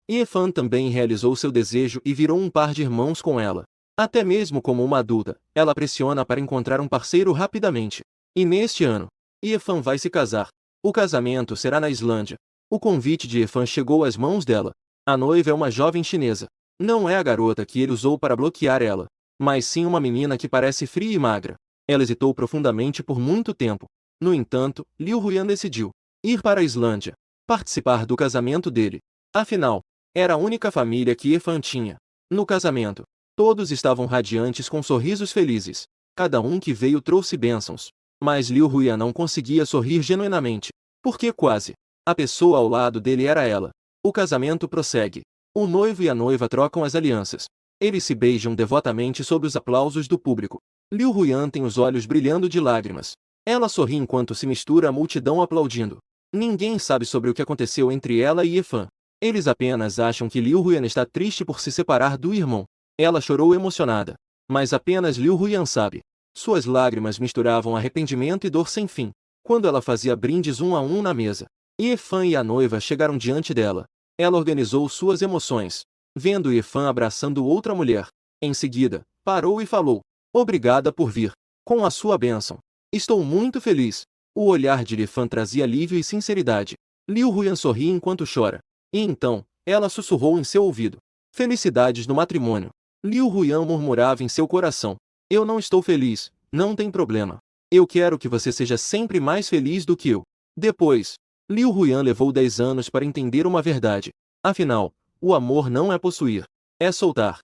Yefan também realizou seu desejo e virou um par de irmãos com ela. Até mesmo como uma adulta, ela pressiona para encontrar um parceiro rapidamente. E neste ano, Yefan vai se casar. O casamento será na Islândia. O convite de Yefan chegou às mãos dela. A noiva é uma jovem chinesa. Não é a garota que ele usou para bloquear ela, mas sim uma menina que parece fria e magra. Ela hesitou profundamente por muito tempo. No entanto, Liu Huyan decidiu ir para a Islândia, participar do casamento dele. Afinal, era a única família que Yefan tinha. No casamento, todos estavam radiantes com sorrisos felizes. Cada um que veio trouxe bênçãos. Mas Liu Huyan não conseguia sorrir genuinamente, porque quase a pessoa ao lado dele era ela. O casamento prossegue. O noivo e a noiva trocam as alianças. Eles se beijam devotamente sob os aplausos do público. Liu Huyan tem os olhos brilhando de lágrimas. Ela sorri enquanto se mistura à multidão aplaudindo. Ninguém sabe sobre o que aconteceu entre ela e Yefan. Eles apenas acham que Liu Huyan está triste por se separar do irmão. Ela chorou emocionada. Mas apenas Liu Huyan sabe. Suas lágrimas misturavam arrependimento e dor sem fim. Quando ela fazia brindes um a um na mesa, Yefan e a noiva chegaram diante dela. Ela organizou suas emoções, vendo Yefan abraçando outra mulher. Em seguida, parou e falou: "Obrigada por vir. Com a sua bênção, estou muito feliz." O olhar de Yefan trazia alívio e sinceridade. Liu Huyan sorri enquanto chora. E então, ela sussurrou em seu ouvido: "Felicidades no matrimônio." Liu Huyan murmurava em seu coração: "Eu não estou feliz, não tem problema. Eu quero que você seja sempre mais feliz do que eu." Depois, Liu Huyan levou 10 anos para entender uma verdade. Afinal, o amor não é possuir, é soltar.